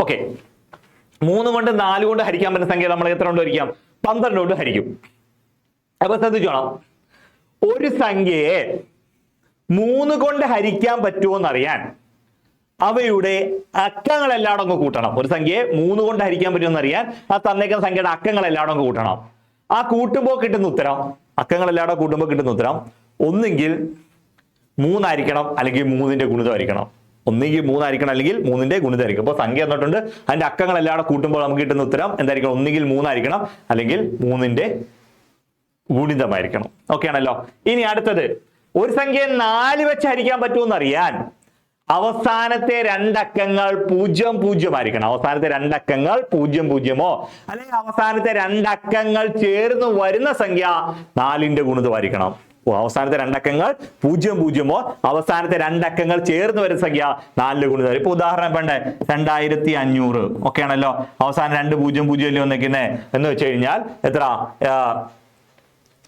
ഓക്കെ, 3 കൊണ്ട് 4 കൊണ്ട് ഹരിക്കാൻ പറ്റുന്ന സംഖ്യ നമ്മൾ എത്ര കൊണ്ട് ഹരിക്കാം? 12 കൊണ്ട് ഹരിക്കും. അപ്പൊ ശ്രദ്ധിച്ചോണം, ഒരു സംഖ്യയെ 3 കൊണ്ട് ഹരിക്കാൻ പറ്റുമോ എന്നറിയാൻ അവയുടെ അക്കങ്ങളെല്ലാം അങ്ങ് കൂട്ടണം. ഒരു സംഖ്യയെ 3 കൊണ്ട് ഹരിക്കാൻ പറ്റുമോ എന്നറിയാൻ ആ തന്നേക്കുന്ന സംഖ്യയുടെ അക്കങ്ങളെല്ലാം അങ്ങ് കൂട്ടണം. ആ കൂട്ടുമ്പോൾ കിട്ടുന്ന ഉത്തരം, അക്കങ്ങളെല്ലാം കൂട്ടുമ്പോൾ കിട്ടുന്ന ഉത്തരം ഒന്നുകിൽ 3 ആയിരിക്കണം, അല്ലെങ്കിൽ 3ന്റെ ഗുണിതമായിരിക്കണം. ഒന്നുകിൽ 3 ആയിരിക്കണം, അല്ലെങ്കിൽ 3ന്റെ ഗുണിതമായിരിക്കും. അപ്പോൾ സംഖ്യ എന്നിട്ടുണ്ട്, അതിന്റെ അക്കങ്ങളെല്ലാം കൂട്ടുമ്പോൾ നമുക്ക് കിട്ടുന്ന ഉത്തരം എന്തായിരിക്കണം? ഒന്നുകിൽ 3 ആയിരിക്കണം, അല്ലെങ്കിൽ 3ന്റെ ഗുണിതമായിരിക്കണം. ഓക്കെ ആണല്ലോ? ഇനി അടുത്തത്, ഒരു സംഖ്യയെ 4 വെച്ച് ഹരിക്കാൻ പറ്റുമെന്ന് അറിയാൻ അവസാനത്തെ 2 അക്കങ്ങൾ 0 0 ആയിരിക്കണം. അവസാനത്തെ 2 അക്കങ്ങൾ 0 0 അല്ലെങ്കിൽ അവസാനത്തെ 2 അക്കങ്ങൾ ചേർന്ന് വരുന്ന സംഖ്യ 4ന്റെ ഗുണിതമായിരിക്കണം. അവസാനത്തെ രണ്ടക്കങ്ങൾ 0,0 അവസാനത്തെ രണ്ടക്കങ്ങൾ ചേർന്ന് വരുന്ന സംഖ്യ 4 ഗുണിതം. ഇപ്പൊ ഉദാഹരണം വേണ്ടേ 2500 ഒക്കെ ആണല്ലോ, അവസാനം 2,0,0 അല്ലേ വന്നേക്കുന്നേ എന്ന് വെച്ച് കഴിഞ്ഞാൽ എത്ര,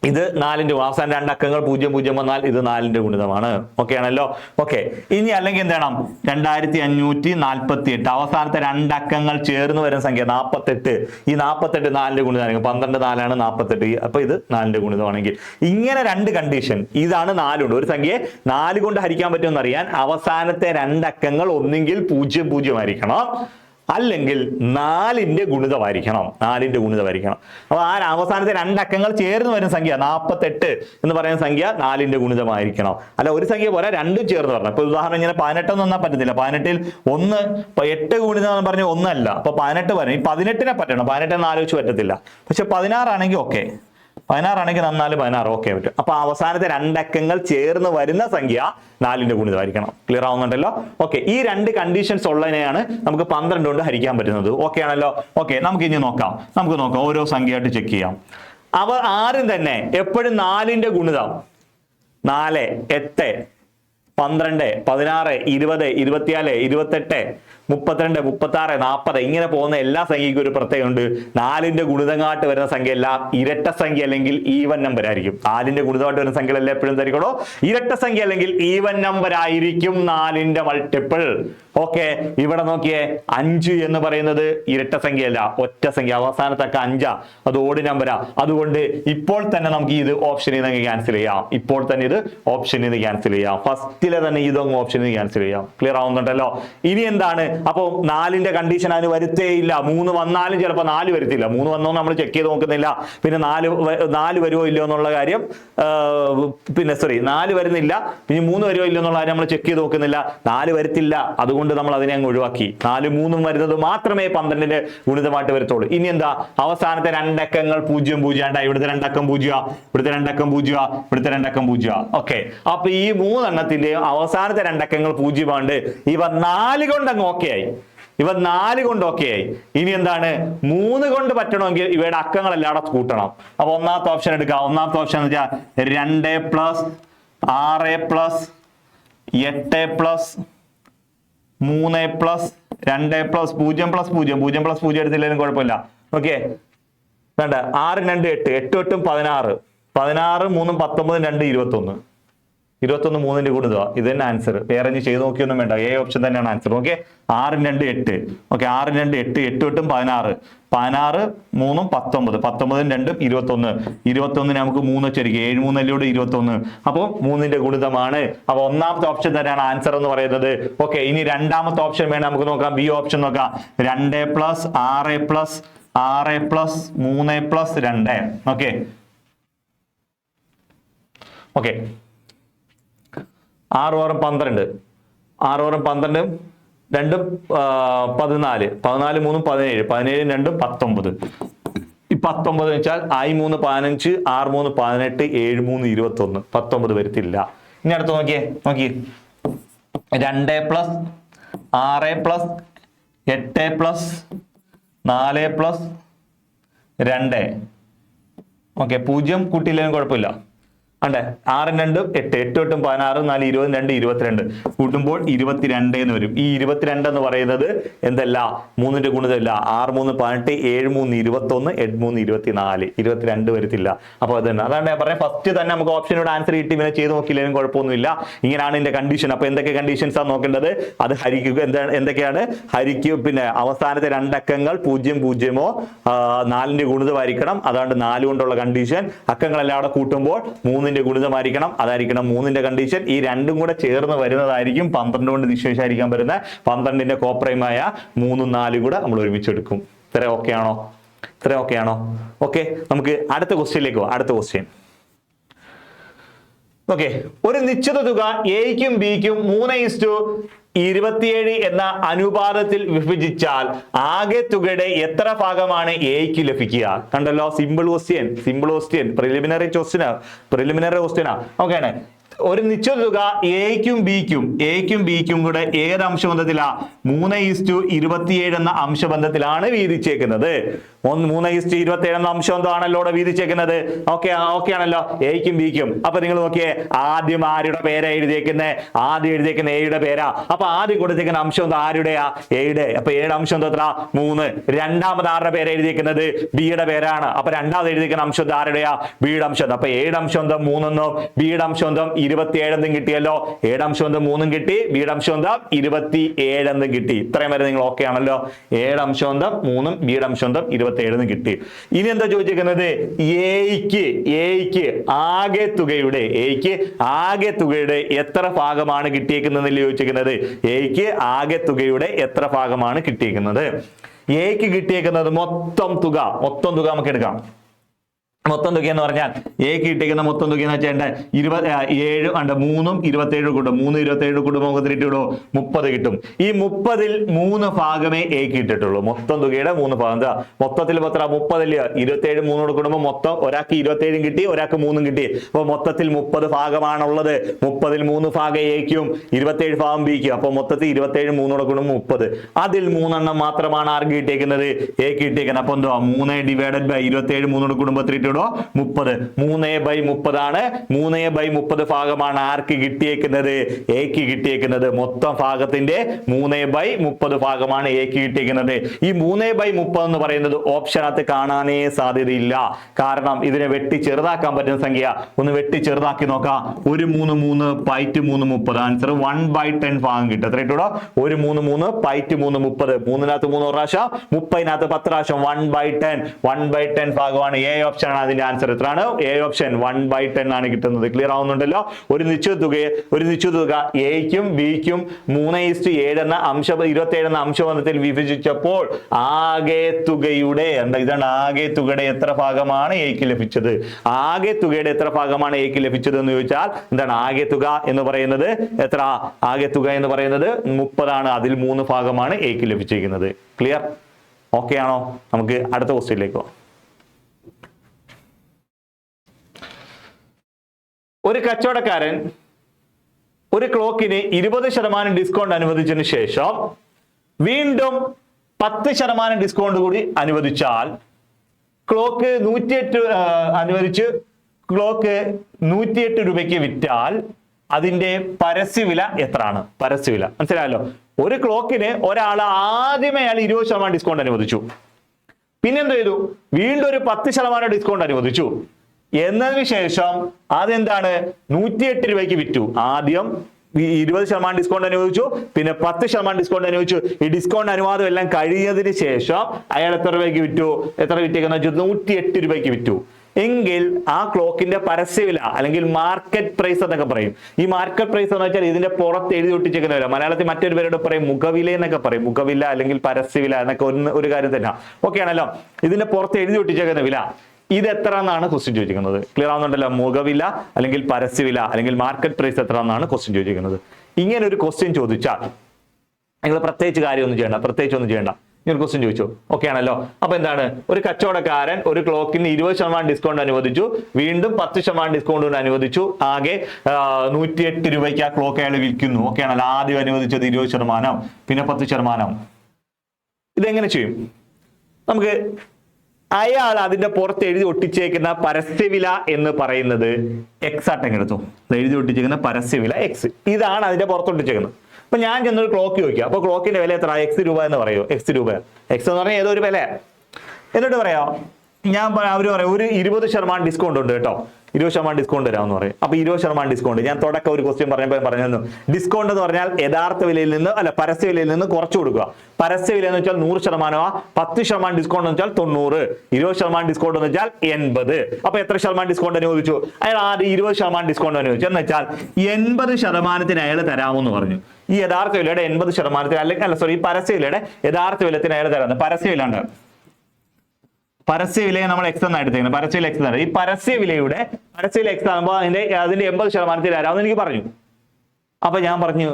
ഇത് 4ന്റെ ഗുണം, അവസാനം രണ്ടക്കങ്ങൾ 0,0 വന്നാൽ ഇത് 4ന്റെ ഗുണിതമാണ്. ഓക്കെ ആണല്ലോ. ഓക്കെ, ഇനി അല്ലെങ്കിൽ എന്ത് വേണം, 2548 അവസാനത്തെ രണ്ടക്കങ്ങൾ ചേർന്ന് വരുന്ന സംഖ്യ 48. ഈ 48 4ന്റെ ഗുണിതമാണെങ്കിൽ 12 4 48. അപ്പൊ ഇത് 4ന്റെ ഗുണിതമാണെങ്കിൽ ഇങ്ങനെ രണ്ട് കണ്ടീഷൻ, ഇതാണ് 4 ഉണ്ട്. ഒരു സംഖ്യയെ 4 കൊണ്ട് ഹരിക്കാൻ പറ്റുമെന്ന് അറിയാൻ അവസാനത്തെ രണ്ടക്കങ്ങൾ ഒന്നെങ്കിൽ 0,0 ആയിരിക്കണം, അല്ലെങ്കിൽ 4ന്റെ ഗുണിതമായിരിക്കണം. 4ന്റെ ഗുണിതമായിരിക്കണം. അപ്പൊ ആ അവസാനത്തെ രണ്ടക്കങ്ങൾ ചേർന്ന് വരുന്ന സംഖ്യ 48 എന്ന് പറയുന്ന സംഖ്യ 4ന്റെ ഗുണിതമായിരിക്കണം. അല്ല ഒരു സംഖ്യ പോലെ രണ്ടും ചേർന്ന് വരണം. ഇപ്പൊ ഉദാഹരണം ഇങ്ങനെ 18 ഒന്നും വന്നാൽ പറ്റത്തില്ല. 18ൽ 1 8 ഗുണിതം എന്ന് പറഞ്ഞ 1 അല്ല. അപ്പൊ 18 വരണം. ഈ 18നെ പറ്റണം. 18 4 വെച്ച് പറ്റത്തില്ല. പക്ഷെ 16 ആണെങ്കിൽ ഓക്കെ, 16 ആണെങ്കിൽ 4 16 ഓക്കെ പറ്റും. അപ്പൊ അവസാനത്തെ രണ്ടക്കങ്ങൾ ചേർന്ന് വരുന്ന സംഖ്യ 4ന്റെ ഗുണിതമായിരിക്കണം. ക്ലിയർ ആവുന്നുണ്ടല്ലോ. ഓക്കെ, ഈ രണ്ട് കണ്ടീഷൻസ് ഉള്ളതിനെയാണ് നമുക്ക് 12 കൊണ്ട് ഹരിക്കാൻ പറ്റുന്നത്. ഓക്കെ ആണല്ലോ. ഓക്കെ, നമുക്ക് ഇനി നോക്കാം. ഓരോ സംഖ്യയായിട്ട് ചെക്ക് ചെയ്യാം. അവർ ആരും തന്നെ എപ്പോഴും 4ന്റെ ഗുണിതം 4 8 12 16 20 24 28 32 36 40 ഇങ്ങനെ പോകുന്ന എല്ലാ സംഖ്യയ്ക്കും ഒരു പ്രത്യേകമുണ്ട്. 4ന്റെ ഗുണിതങ്ങാട്ട് വരുന്ന സംഖ്യ എല്ലാം ഇരട്ട സംഖ്യ അല്ലെങ്കിൽ ഈവൻ നമ്പർ ആയിരിക്കും. 4ന്റെ ഗുണിതമായിട്ട് വരുന്ന സംഖ്യകളെല്ലാം എപ്പോഴും തരികടോ ഇരട്ട സംഖ്യ അല്ലെങ്കിൽ ഈവൻ നമ്പർ ആയിരിക്കും 4ന്റെ മൾട്ടിപ്പിൾ. ഓക്കെ, ഇവിടെ നോക്കിയേ 5 എന്ന് പറയുന്നത് ഇരട്ട സംഖ്യയല്ല, ഒറ്റ സംഖ്യ. അവസാനത്തൊക്കെ 5 അത് ഓഡ് നമ്പരാ. അതുകൊണ്ട് ഇപ്പോൾ തന്നെ നമുക്ക് ഇത് ഓപ്ഷനിൽ നിന്ന് ക്യാൻസൽ ചെയ്യാം. ഇപ്പോൾ തന്നെ ഇത് ഓപ്ഷനിൽ നിന്ന് ക്യാൻസൽ ചെയ്യാം. ഫസ്റ്റിലെ തന്നെ ഇതൊന്നും ഓപ്ഷനിൽ നിന്ന് ക്യാൻസൽ ചെയ്യാം. ക്ലിയർ ആവുന്നുണ്ടല്ലോ. ഇനി എന്താണ്, അപ്പൊ 4ന്റെ കണ്ടീഷൻ അതിന് വരുത്തേയില്ല. 3 വന്നാലും ചിലപ്പോൾ 4 വരുത്തില്ല. 3 വന്നോ നമ്മൾ ചെക്ക് ചെയ്ത് നോക്കുന്നില്ല. പിന്നെ 4 വരുമോ ഇല്ലയോ എന്നുള്ള കാര്യം, പിന്നെ 4 വരുന്നില്ല. പിന്നെ 3 വരുമോ ഇല്ലയോ എന്നുള്ള കാര്യം നമ്മൾ ചെക്ക് ചെയ്ത് നോക്കുന്നില്ല. 4 വരുത്തില്ല, അതുകൊണ്ട് നമ്മൾ അതിനെ അങ്ങ് ഒഴിവാക്കി. 4 3 വരുന്നത് മാത്രമേ 12ന്റെ ഗുണിതമായിട്ട് വരത്തുള്ളൂ. ഇനി എന്താ, അവസാനത്തെ രണ്ടക്കങ്ങൾ 0 0 ഇവിടുത്തെ രണ്ടക്കം 0, ഇവിടുത്തെ രണ്ടക്കം 0, ഇവിടുത്തെ രണ്ടക്കം 0. ഓക്കെ, അപ്പൊ ഈ 3 എണ്ണത്തിന്റെ അവസാനത്തെ രണ്ടക്കങ്ങൾ 0 ആണ്ട്. ഇവ 4 കൊണ്ട് അങ്ങ് ഓക്കെ ആയി. ഇവ 4 കൊണ്ട് ഓക്കെ ആയി. ഇനി എന്താണ്, 3 കൊണ്ട് പറ്റണമെങ്കിൽ ഇവയുടെ അക്കങ്ങളെല്ലാം അവിടെ കൂട്ടണം. അപ്പൊ ഒന്നാമത്തെ ഓപ്ഷൻ എടുക്കാം. ഒന്നാമത്തെ ഓപ്ഷൻ എന്ന് വെച്ചാൽ 2 + 6 + 8 + 3 + 2 + 0 + 0 0 + 0 എടുത്തില്ലെങ്കിലും കുഴപ്പമില്ല. ഓക്കെ, വേണ്ട 6 2 8 8 8 16 16 3 19 2 21 21 3ന്റെ ഗുണിതമാണ്. ഇത് തന്നെ ആൻസർ. വേറെ ഇനി ചെയ്ത് നോക്കിയൊന്നും വേണ്ട, എ ഓപ്ഷൻ തന്നെയാണ് ആൻസർ. ഓക്കെ, 6 2 8. ഓക്കെ, 6 2 8 8 8 16 16 3 19 19 2 21 21 നമുക്ക് 3 വെച്ചിരിക്കും. 7 3 21. അപ്പോൾ 3ന്റെ ഗുണിതമാണ്. അപ്പൊ ഒന്നാമത്തെ ഓപ്ഷൻ തന്നെയാണ് ആൻസർ എന്ന് പറയുന്നത്. ഓക്കെ, ഇനി രണ്ടാമത്തെ ഓപ്ഷൻ വേണം നമുക്ക് നോക്കാം. ബി ഓപ്ഷൻ നോക്കാം. 2 + 6 + 6 + 3 + 2. Okay okay 6 6 12 6 6 12 2 14 14 3 17 17 2 19. ഈ 19 വെച്ചാൽ I 3 15 6 3 18 7 3 21 19 വരുത്തില്ല. ഇനി അടുത്ത് നോക്കി 2 + 6 + 8 + 4 + 2. ഓക്കെ, 0 കൂട്ടിയില്ലെങ്കിലും കുഴപ്പമില്ല. അണ്ടേ 6 2 8 8 8 16 4 22 22 കൂട്ടുമ്പോൾ 22 എന്ന് വരും. ഈ 22 എന്ന് പറയുന്നത് എന്തല്ല, 3ന്റെ ഗുണിതമല്ല. 6 3 18 7 3 21 8 3 24 22 വരത്തില്ല. അപ്പോൾ അത് തന്നെ, അതാണ് ഞാൻ പറഞ്ഞത്. ഫസ്റ്റ് തന്നെ നമുക്ക് ഓപ്ഷനോട് ആൻസർ കിട്ടി. ഇങ്ങനെ ചെയ്ത് നോക്കിയില്ലെങ്കിലും കുഴപ്പമൊന്നുമില്ല. ഇങ്ങനെയാണ് ഇതിന്റെ കണ്ടീഷൻ. അപ്പൊ എന്തൊക്കെ കണ്ടീഷൻസ് ആണ് നോക്കേണ്ടത്, അത് ഹരിക്കുക. എന്തൊക്കെയാണ് ഹരിക്കുക, പിന്നെ അവസാനത്തെ രണ്ടക്കങ്ങൾ 0 0 4ന്റെ ഗുണിതമായിരിക്കണം. അതാണ്ട് 4 കൊണ്ടുള്ള കണ്ടീഷൻ. അക്കങ്ങളെല്ലാം അവിടെ കൂട്ടുമ്പോൾ 3ന്റെ ഗുണിതമായിരിക്കണം. അതായിരിക്കണം 3ന്റെ കണ്ടീഷൻ. ഈ രണ്ടും കൂടെ ചേർന്ന് വരുന്നതായിരിക്കും 12 കൊണ്ട് നിശ്ചയിച്ചായിരിക്കാൻ വരുന്നത്. 12ന്റെ കോപ്രൈമായ 3 4 കൂടെ നമ്മൾ ഒരുമിച്ചെടുക്കും. ഇത്ര ഓക്കെ ആണോ? ഓക്കെ, നമുക്ക് അടുത്ത ക്വസ്റ്റ്യനിലേക്ക് പോകാം. അടുത്ത ക്വസ്റ്റ്യൻ. ഓക്കെ, ഒരു നിശ്ചിത തുക എയ്ക്കും ബിക്കും 3:27 എന്ന അനുപാതത്തിൽ വിഭജിച്ചാൽ ആകെ തുകയുടെ എത്ര ഭാഗമാണ് എയ്ക്ക് ലഭിക്കുക? കണ്ടല്ലോ, സിമ്പിൾ ക്വസ്റ്റ്യൻ, പ്രിലിമിനറി ക്വസ്റ്റ്യനാ. ഓക്കെ ആണ്. ഒരു നിശ്ചിത തുക എയ്ക്കും ബിക്കും കൂടെ ഏത് അംശബന്ധത്തിലാ? 3:27 എന്ന അംശബന്ധത്തിലാണ് വീതിച്ചേക്കുന്നത്. 3:27 എന്ന അംശബന്ധമാണല്ലോ ഇവിടെ വീതിച്ചേക്കുന്നത്. ഓക്കെ ആണല്ലോ എയ്ക്കും ബിക്കും. അപ്പൊ നിങ്ങൾ നോക്കിയേ, ആദ്യം ആരുടെ പേരാ എഴുതിയേക്കുന്നത്? ആദ്യം എഴുതിയേക്കുന്ന എയുടെ പേരാ. അപ്പൊ ആദ്യം കൊടുത്തേക്കുന്ന അംശബന്ധം ആരുടെയാ? എയുടെ. അപ്പൊ എയുടെ അംശബന്ധം എത്ര? 3. രണ്ടാമത് ആരുടെ പേര് എഴുതിയേക്കുന്നത്? ബിയുടെ പേരാണ്. അപ്പൊ രണ്ടാമത് എഴുതിയേക്കുന്ന അംശബന്ധം ആരുടെയാ? ബിയുടെ അംശബന്ധം. അപ്പൊ എയുടെ അംശബന്ധം 3 എന്നും ബിയുടെ അംശബന്ധം 27 എന്നും കിട്ടിയല്ലോ. എയുടെ അംശബന്ധം 3 കിട്ടി, ബിയുടെ അംശബന്ധം 27 എന്നും കിട്ടി. ഇത്രയും വരെ നിങ്ങൾ ഓക്കെ ആണല്ലോ. എയുടെ അംശബന്ധം 3 ബിയുടെ അംശബന്ധം 27 കിട്ടി. ഇനി എന്താ ചോദിച്ചിരിക്കുന്നത്? എയ്ക്ക് ആകെ തുകയുടെ എത്ര ഭാഗമാണ് കിട്ടിയേക്കുന്നതെന്ന് ചോദിച്ചിരിക്കുന്നത്. എയ്ക്ക് ആകെ തുകയുടെ എത്ര ഭാഗമാണ് കിട്ടിയേക്കുന്നത്? എയ്ക്ക് കിട്ടിയേക്കുന്നത് മൊത്തം തുക നമുക്ക് എടുക്കാം. മൊത്തം തുക എന്ന് പറഞ്ഞാൽ എക്ക് കിട്ടിക്കുന്ന മൊത്തം തുക എന്ന് വെച്ചാൽ 27 3ഉം 27 കൂട്ടും. 3 27 കൂടുമ്പോൾ 30 കിട്ടും. ഈ 30ൽ 3 ഭാഗമേ എക്ക് കിട്ടിയിട്ടുള്ളൂ. മൊത്തം തുകയുടെ 3 ഭാഗം. എന്താ മൊത്തത്തിൽ 30 27 3 കൂടുമ്പോൾ മൊത്തം ഒരാൾക്ക് 27 കിട്ടി, ഒരാൾക്ക് 3 കിട്ടി. അപ്പൊ മൊത്തത്തിൽ 30 ഭാഗമാണുള്ളത്. 30ൽ 3 ഭാഗം എക്കും 27 ഭാഗം ബിക്കും. അപ്പൊ മൊത്തത്തിൽ 27 3 കൂടുമ്പോൾ 30. അതിൽ 3 എണ്ണം മാത്രമാണ് ആർക്ക് കിട്ടിയേക്കുന്നത്? എക്ക് കിട്ടിയേക്കുന്നത്. അപ്പൊ എന്തുവാ? 3/27 3 കൂടുമ്പോൾ 30. 3/30 ആണ്. 3/30 ഭാഗമാണ് ആർക്ക് കിട്ടിയേക്കുന്നത്? എക്ക് കിട്ടിയേക്കുന്നത്. മൊത്തം ഭാഗത്തിന്റെ 3/30 ഭാഗമാണ് എക്ക് കിട്ടിയേക്കുന്നത്. ഈ 3/30 എന്ന് പറയുന്നത് ഓപ്ഷനകത്ത് കാണാനേ സാധ്യതയില്ല. കാരണം ഇതിനെ വെട്ടി ചെറുതാക്കാൻ പറ്റുന്ന സംഖ്യ. ഒന്ന് വെട്ടി ചെറുതാക്കി നോക്കാം. 1 3 3 പൈറ്റ് 3 30. ആൻസർ 1/10 ഭാഗം കിട്ടും. എത്ര കിട്ടൂടോ? 1 3 3 പൈറ്റ് 3 30. 3-നകത്ത് 3 പ്രാവശ്യം, 30-നകത്ത് 10 പ്രാവശ്യം. 1/10 ഭാഗമാണ്. എ ഓപ്ഷൻ ആണ് അതിന്റെ ആൻസർ. എത്രയാണ്? എ ഓപ്ഷൻ 1/10 ആണ് കിട്ടുന്നത്. ക്ലിയർ ആവുന്നുണ്ടല്ലോ? ഒരു നിശ്ചിത തുക എക്കും ബിക്കും 3:7 എന്ന 27 എന്ന അംശബന്ധത്തിൽ വിഭജിച്ചപ്പോൾ ആകെ തുകയുടെ ഇതാണ് ആകെ തുകയുടെ എത്ര ഭാഗമാണ് എക്ക് ലഭിച്ചത്? ആകെ തുകയുടെ എത്ര ഭാഗമാണ് എക്ക് ലഭിച്ചത് എന്ന് ചോദിച്ചാൽ എന്താണ് ആകെ തുക എന്ന് പറയുന്നത്? എത്ര? ആകെ തുക എന്ന് പറയുന്നത് 30 ആണ്. അതിൽ 3 ഭാഗമാണ് എക്ക് ലഭിച്ചിരിക്കുന്നത്. ക്ലിയർ? ഓക്കെ ആണോ? നമുക്ക് അടുത്ത ക്വസ്റ്റ്യനിലേക്ക് പോകാം. ഒരു കച്ചവടക്കാരൻ ഒരു ക്ലോക്കിന് 20% ഡിസ്കൗണ്ട് അനുവദിച്ചതിന് ശേഷം വീണ്ടും 10% ഡിസ്കൗണ്ട് കൂടി അനുവദിച്ചാൽ ക്ലോക്ക് 108 അനുവദിച്ച് ക്ലോക്ക് 108 രൂപയ്ക്ക് വിറ്റാൽ അതിന്റെ പരസ്യവില എത്രയാണ്? പരസ്യവില മനസ്സിലായല്ലോ. ഒരു ക്ലോക്കിന് ഒരാൾ ആദ്യമേ 20% ഡിസ്കൗണ്ട് അനുവദിച്ചു. പിന്നെന്ത് ചെയ്തു? വീണ്ടും ഒരു 10% ഡിസ്കൗണ്ട് അനുവദിച്ചു. എന്നതിന് ശേഷം അതെന്താണ്? 108 രൂപയ്ക്ക് വിറ്റു. ആദ്യം 20% ഡിസ്കൗണ്ട് അനുവദിച്ചു, പിന്നെ 10% ഡിസ്കൗണ്ട് അനുവദിച്ചു. ഈ ഡിസ്കൗണ്ട് അനുവാദം എല്ലാം കഴിഞ്ഞതിന് ശേഷം അയാൾ എത്ര രൂപയ്ക്ക് വിറ്റു? എത്ര വിറ്റേക്കെന്ന് വെച്ചാൽ 108 രൂപയ്ക്ക് വിറ്റു. എങ്കിൽ ആ ക്ലോക്കിന്റെ പരസ്യവില അല്ലെങ്കിൽ മാർക്കറ്റ് പ്രൈസ് എന്നൊക്കെ പറയും. ഈ മാർക്കറ്റ് പ്രൈസ് എന്ന് വെച്ചാൽ ഇതിന്റെ പുറത്ത് എഴുതി ഒട്ടിച്ചേക്കുന്ന വില. മലയാളത്തിൽ മറ്റൊരു പേരോട് പറയും മുഖവില എന്നൊക്കെ പറയും. മുഖവില അല്ലെങ്കിൽ പരസ്യവില എന്നൊക്കെ ഒരു കാര്യം തന്നെ. ഓക്കെ ആണല്ലോ? ഇതിന്റെ പുറത്ത് എഴുതി ഒട്ടിച്ചേക്കുന്ന വില ഇത് എത്ര എന്നാണ് ക്വസ്റ്റ്യൻ ചോദിക്കുന്നത്. ക്ലിയർ ആവുന്നുണ്ടല്ലോ? മുഖവില അല്ലെങ്കിൽ പരസ്യവില അല്ലെങ്കിൽ മാർക്കറ്റ് പ്രൈസ് എത്ര എന്നാണ് ക്വസ്റ്റ്യൻ ചോദിക്കുന്നത്. ഇങ്ങനെ ഒരു ക്വസ്റ്റ്യൻ ചോദിച്ചാൽ നിങ്ങൾ പ്രത്യേകിച്ച് കാര്യമൊന്നും ചെയ്യണ്ട, പ്രത്യേകിച്ചൊന്നും ചെയ്യണ്ട. ഇങ്ങനെ ക്വസ്റ്റ്യൻ ചോദിച്ചു. ഓക്കെ ആണല്ലോ? അപ്പൊ എന്താണ്? ഒരു കച്ചവടക്കാരൻ ഒരു ക്ലോക്കിന് 20% ഡിസ്കൗണ്ട് അനുവദിച്ചു, വീണ്ടും 10% ഡിസ്കൗണ്ട് അനുവദിച്ചു. ആകെ 108 രൂപയ്ക്ക് ആ ക്ലോക്ക് അയാൾ വിൽക്കുന്നു. ഓക്കെ ആണല്ലോ? ആദ്യം അനുവദിച്ചത് 20%, പിന്നെ 10%. ഇതെങ്ങനെ ചെയ്യും? നമുക്ക് അയാൾ അതിന്റെ പുറത്ത് എഴുതി ഒട്ടിച്ചേക്കുന്ന പരസ്യവില എന്ന് പറയുന്നത് എക്സ് ആട്ടങ്ങ് എടുത്തു. എഴുതി ഒട്ടിച്ചേക്കുന്ന പരസ്യവില എക്സ്. ഇതാണ് അതിന്റെ പുറത്ത് ഒട്ടിച്ചേക്കുന്നത്. അപ്പൊ ഞാൻ ചെന്നൊരു ക്ലോക്ക് ചോദിക്കുക. അപ്പൊ ക്ലോക്കിന്റെ വില എത്ര? X രൂപ എന്ന് പറയോ? X രൂപ. X എന്ന് പറഞ്ഞാൽ ഏതോ ഒരു വില. എന്നിട്ട് പറയാം അവര് പറയും ഒരു 20% ഡിസ്കൗണ്ട് ഉണ്ട് കേട്ടോ, 20% ഡിസ്കൗണ്ട് തരാമെന്ന് പറയും. അപ്പൊ 20% ഡിസ്കൗണ്ട്. ഞാൻ തുടക്കം ഒരു ക്വസ്റ്റ്യൻ പറഞ്ഞു ഡിസ്കൗണ്ട് എന്ന് പറഞ്ഞാൽ യഥാർത്ഥ വിലയിൽ നിന്ന് പരസ്യ വിലയിൽ നിന്ന് കുറച്ചു കൊടുക്കുക. പരസ്യ വില എന്ന് വെച്ചാൽ 100%, 10% ഡിസ്കൗണ്ട് എന്ന് വെച്ചാൽ 90, 20% ഡിസ്കൗണ്ട് എന്ന് വെച്ചാൽ 80. അപ്പൊ എത്ര ശതമാനം ഡിസ്കൗണ്ട് അനുവദിച്ചു? അയാൾ ആദ്യം 20% ഡിസ്കൗണ്ട് അനുവദിച്ചു. എന്ന് വെച്ചാൽ 80% അയാൾ തരാമെന്ന് പറഞ്ഞു. ഈ യഥാർത്ഥ വിലയുടെ 80% അല്ലെങ്കിൽ ഈ പരസ്യ വിലയുടെ യഥാർത്ഥ വിലത്തിന് അയാൾ തരാമെന്ന്. പരസ്യ വില പരസ്യവിലയെ നമ്മൾ എക്സ് എന്നാണ് എടുത്തേക്കുന്നത്. പരസ്യവില എക്സ് ആണ്. ഈ പരസ്യവില എക്സ് ആകുമ്പോൾ അതിന്റെ 80% തരാമെന്ന് എനിക്ക് പറഞ്ഞു. അപ്പൊ ഞാൻ പറഞ്ഞു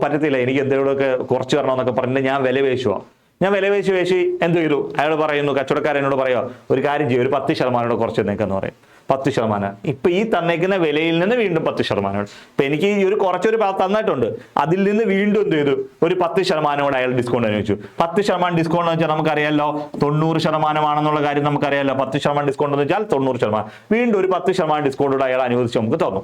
പറ്റത്തില്ല, എനിക്ക് എന്തെങ്കിലുമൊക്കെ കുറച്ച് തരണമെന്നൊക്കെ പറഞ്ഞിട്ട് ഞാൻ വില പേശുവാ. ഞാൻ വില പേശി എന്ത് ചെയ്തു? അയാൾ പറയുന്നു, കച്ചവടക്കാരനോട് പറയുക ഒരു കാര്യം ചെയ്യും, ഒരു 10% കുറച്ച് തന്നേക്കെന്ന് പറയും. 10%. ഇപ്പൊ ഈ തന്നേക്കുന്ന വിലയിൽ നിന്ന് വീണ്ടും 10%. ഇപ്പൊ എനിക്ക് ഈ കുറച്ചൊരു തന്നിട്ടുണ്ട്, അതിൽ നിന്ന് വീണ്ടും എന്ത് ചെയ്തു, ഒരു 10% കൂടെ അയാൾ ഡിസ്കൗണ്ട് അനുവദിച്ചു. 10% ഡിസ്കൗണ്ട് എന്ന് വെച്ചാൽ നമുക്കറിയാലോ 90% കാര്യം നമുക്കറിയാലോ. 10% ഡിസ്കൗണ്ട് എന്ന് വെച്ചാൽ 90%. വീണ്ടും ഒരു 10% ഡിസ്കൗണ്ട് കൂടെ അയാൾ അനുവദിച്ചു നമുക്ക് തന്നു.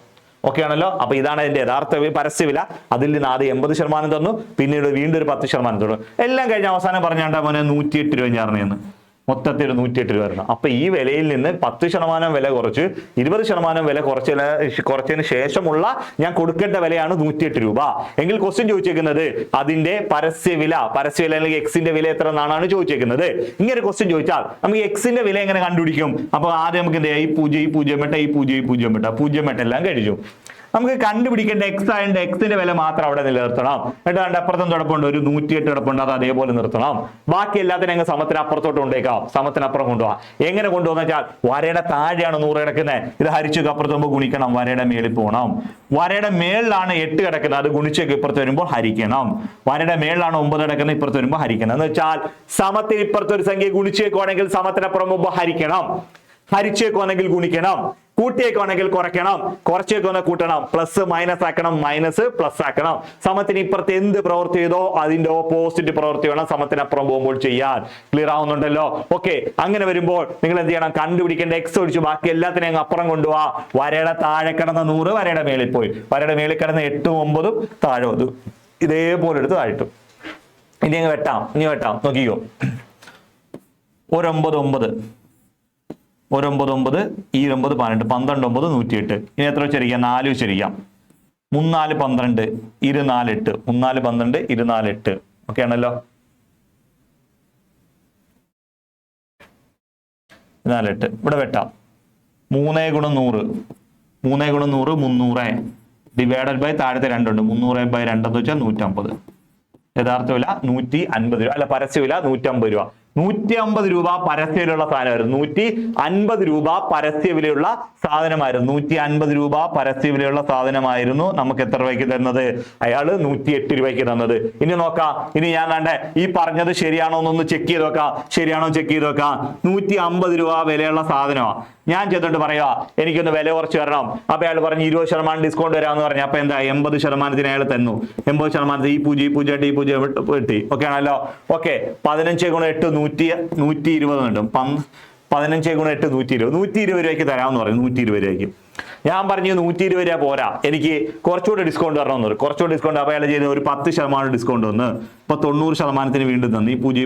ഓക്കെ ആണല്ലോ. അപ്പൊ ഇതാണ് അതിന്റെ യഥാർത്ഥ പരസ്യവില. അതിൽ നിന്ന് ആദ്യം 80% തന്നു, പിന്നീട് വീണ്ടും ഒരു 10% തന്നു. എല്ലാം കഴിഞ്ഞ അവസാനം പറഞ്ഞാണ്ടാ മോനെ 108 രൂപ ചേർന്നെന്ന്. മൊത്തത്തിൽ 108 രൂപ വരണം. അപ്പൊ ഈ വിലയിൽ നിന്ന് 10% വില കുറച്ച് 20% വില കുറച്ചതിന് ശേഷമുള്ള ഞാൻ കൊടുക്കേണ്ട വിലയാണ് 108 രൂപ. എങ്കിൽ ക്വസ്റ്റ്യൻ ചോദിച്ചേക്കുന്നത് അതിന്റെ പരസ്യവില അല്ലെങ്കിൽ എക്സിന്റെ വില എത്ര എന്നാണ് ചോദിച്ചേക്കുന്നത്. ഇങ്ങനെ ക്വസ്റ്റ്യൻ ചോദിച്ചാൽ നമുക്ക് എക്സിന്റെ വില എങ്ങനെ കണ്ടുപിടിക്കും? അപ്പൊ ആദ്യം നമുക്ക് എന്ത് ചെയ്യാം, ഈ 0 എല്ലാം കഴിച്ചു. നമുക്ക് കണ്ടുപിടിക്കേണ്ട എക്സ് ആയതുകൊണ്ട് എക്സിന്റെ വില മാത്രം അവിടെ നിലനിർത്തണം. എന്നിട്ട് അപ്പുറത്തും കിടപ്പുണ്ട്, ഒരു 108 കിടപ്പുണ്ട്, അത് അതേപോലെ നിർത്തണം. ബാക്കി എല്ലാത്തിനും അങ്ങ് സമത്തിന് അപ്പുറത്തോട്ട് കൊണ്ടേക്കാം, സമത്തിനപ്പുറം കൊണ്ടുപോകാം. എങ്ങനെ കൊണ്ടുപോകുന്ന വെച്ചാൽ വരയുടെ താഴെയാണ് 100 കിടക്കുന്നത്, ഇത് ഹരിച്ചൊക്കെ അപ്പുറത്ത് പോകുമ്പോൾ ഗുണിക്കണം, വരയുടെ മേളിൽ പോകണം. വരയുടെ മേളിലാണ് 8 കിടക്കുന്നത്, അത് ഗുണിച്ചൊക്കെ ഇപ്പുറത്ത് വരുമ്പോൾ ഹരിക്കണം. വരയുടെ മേളിലാണ് 9 കിടക്കുന്നത്, ഇപ്പുറത്ത് വരുമ്പോൾ ഹരിക്കണം. എന്ന് വെച്ചാൽ സമത്തിന് ഇപ്പുറത്ത് ഒരു സംഖ്യ ഗുണിച്ചേക്കുവാണെങ്കിൽ സമത്തിനപ്പുറം പോകുമ്പോൾ ഹരിക്കണം, ഹരിച്ചേക്കുവാണെങ്കിൽ ഗുണിക്കണം, കൂട്ടിയേക്കുവാണെങ്കിൽ കുറയ്ക്കണം, കുറച്ചേക്കുവാണെങ്കിൽ കൂട്ടണം, പ്ലസ് മൈനസ് ആക്കണം, മൈനസ് പ്ലസ് ആക്കണം. സമത്തിന് ഇപ്പുറത്ത് എന്ത് പ്രവൃത്തി ചെയ്തോ അതിന്റെ ഓപ്പോസിറ്റ് പ്രവൃത്തി വേണം സമത്തിനപ്പുറം പോകുമ്പോൾ ചെയ്യാൻ. ക്ലിയർ ആവുന്നുണ്ടല്ലോ? ഓക്കെ. അങ്ങനെ വരുമ്പോൾ നിങ്ങൾ എന്ത് ചെയ്യണം, കണ്ടുപിടിക്കേണ്ട എക്സ് ഒഴിച്ച് ബാക്കി എല്ലാത്തിനെയും അപ്പുറം കൊണ്ടുപോവാ. വരയുടെ താഴെ കിടന്ന 100 വരയുടെ മേളിൽ പോയി, വരയുടെ മേളിൽ കിടന്ന 8ഉം 9ഉം താഴെ വന്നു. ഇതേപോലെ എടുത്ത് താഴ്ത്തും. ഇനി അങ്ങ് വെട്ടാം, നോക്കിക്കോ. 1 9 9, ഈ 9 12, 12 9 108. ഇനി എത്ര വെച്ചിരിക്കാം, 4 വെച്ചിരിക്കാം. 3 4 12, 2 4 8, 3 4 12, 2 4 8. ഓക്കെ ആണല്ലോ. 4 8 ഇവിടെ വെട്ടാം. 3 ഗുണം 100, 3 ഗുണം 100 300 ഡിവൈഡഡ് ബൈ താഴത്തെ 2 ഉണ്ട്, 300 ബൈ 2 എന്ന് വെച്ചാൽ 150. യഥാർത്ഥ വില 150 രൂപ, അല്ല പരസ്യവില 150 രൂപ. 150 രൂപ പരസ്യവിലയുള്ള സാധനമായിരുന്നു. 150 രൂപ പരസ്യവിലയുള്ള സാധനമായിരുന്നു. 150 രൂപ പരസ്യവിലയുള്ള സാധനമായിരുന്നു നമുക്ക് എത്ര രൂപയ്ക്ക് തരുന്നത്? അയാള് 108 രൂപയ്ക്ക് തന്നത്. ഇനി നോക്കാം, ഇനി ഞാൻ കണ്ടേ ഈ പറഞ്ഞത് ശരിയാണോ എന്നൊന്ന് ചെക്ക് ചെയ്ത് നോക്കാം. ശരിയാണോ ചെക്ക് ചെയ്ത് നോക്കാം. 150 രൂപ വിലയുള്ള സാധനമാണ്. ഞാൻ ചെന്നിട്ട് പറയുക എനിക്കൊന്ന് വില കുറച്ച് തരണം. അപ്പൊ അയാൾ പറഞ്ഞു 20% ഡിസ്കൗണ്ട് വരാമെന്ന് പറഞ്ഞു. അപ്പൊ എന്താ 80% അയാൾ തന്നു. 80% ഈ 0 കിട്ടി. ഓക്കെ ആണല്ലോ. ഓക്കെ. 15 ഗുണം 8 120 കിട്ടും. 15 ഗുണം 8 120. 120 രൂപയ്ക്ക് തരാമെന്ന് പറഞ്ഞു. 120 രൂപയ്ക്ക് ഞാൻ പറഞ്ഞു 120 രൂപ പോരാ, എനിക്ക് കുറച്ചുകൂടെ ഡിസ്കൗണ്ട് തരണമെന്ന് പറയും. കുറച്ചുകൂടെ ഡിസ്കൗണ്ട് അപ്പോൾ അയാൾ ചെയ്ത് ഒരു 10% ഡിസ്കൗണ്ട് വന്ന് ഇപ്പൊ 90% വീണ്ടും തന്നു. ഈ 0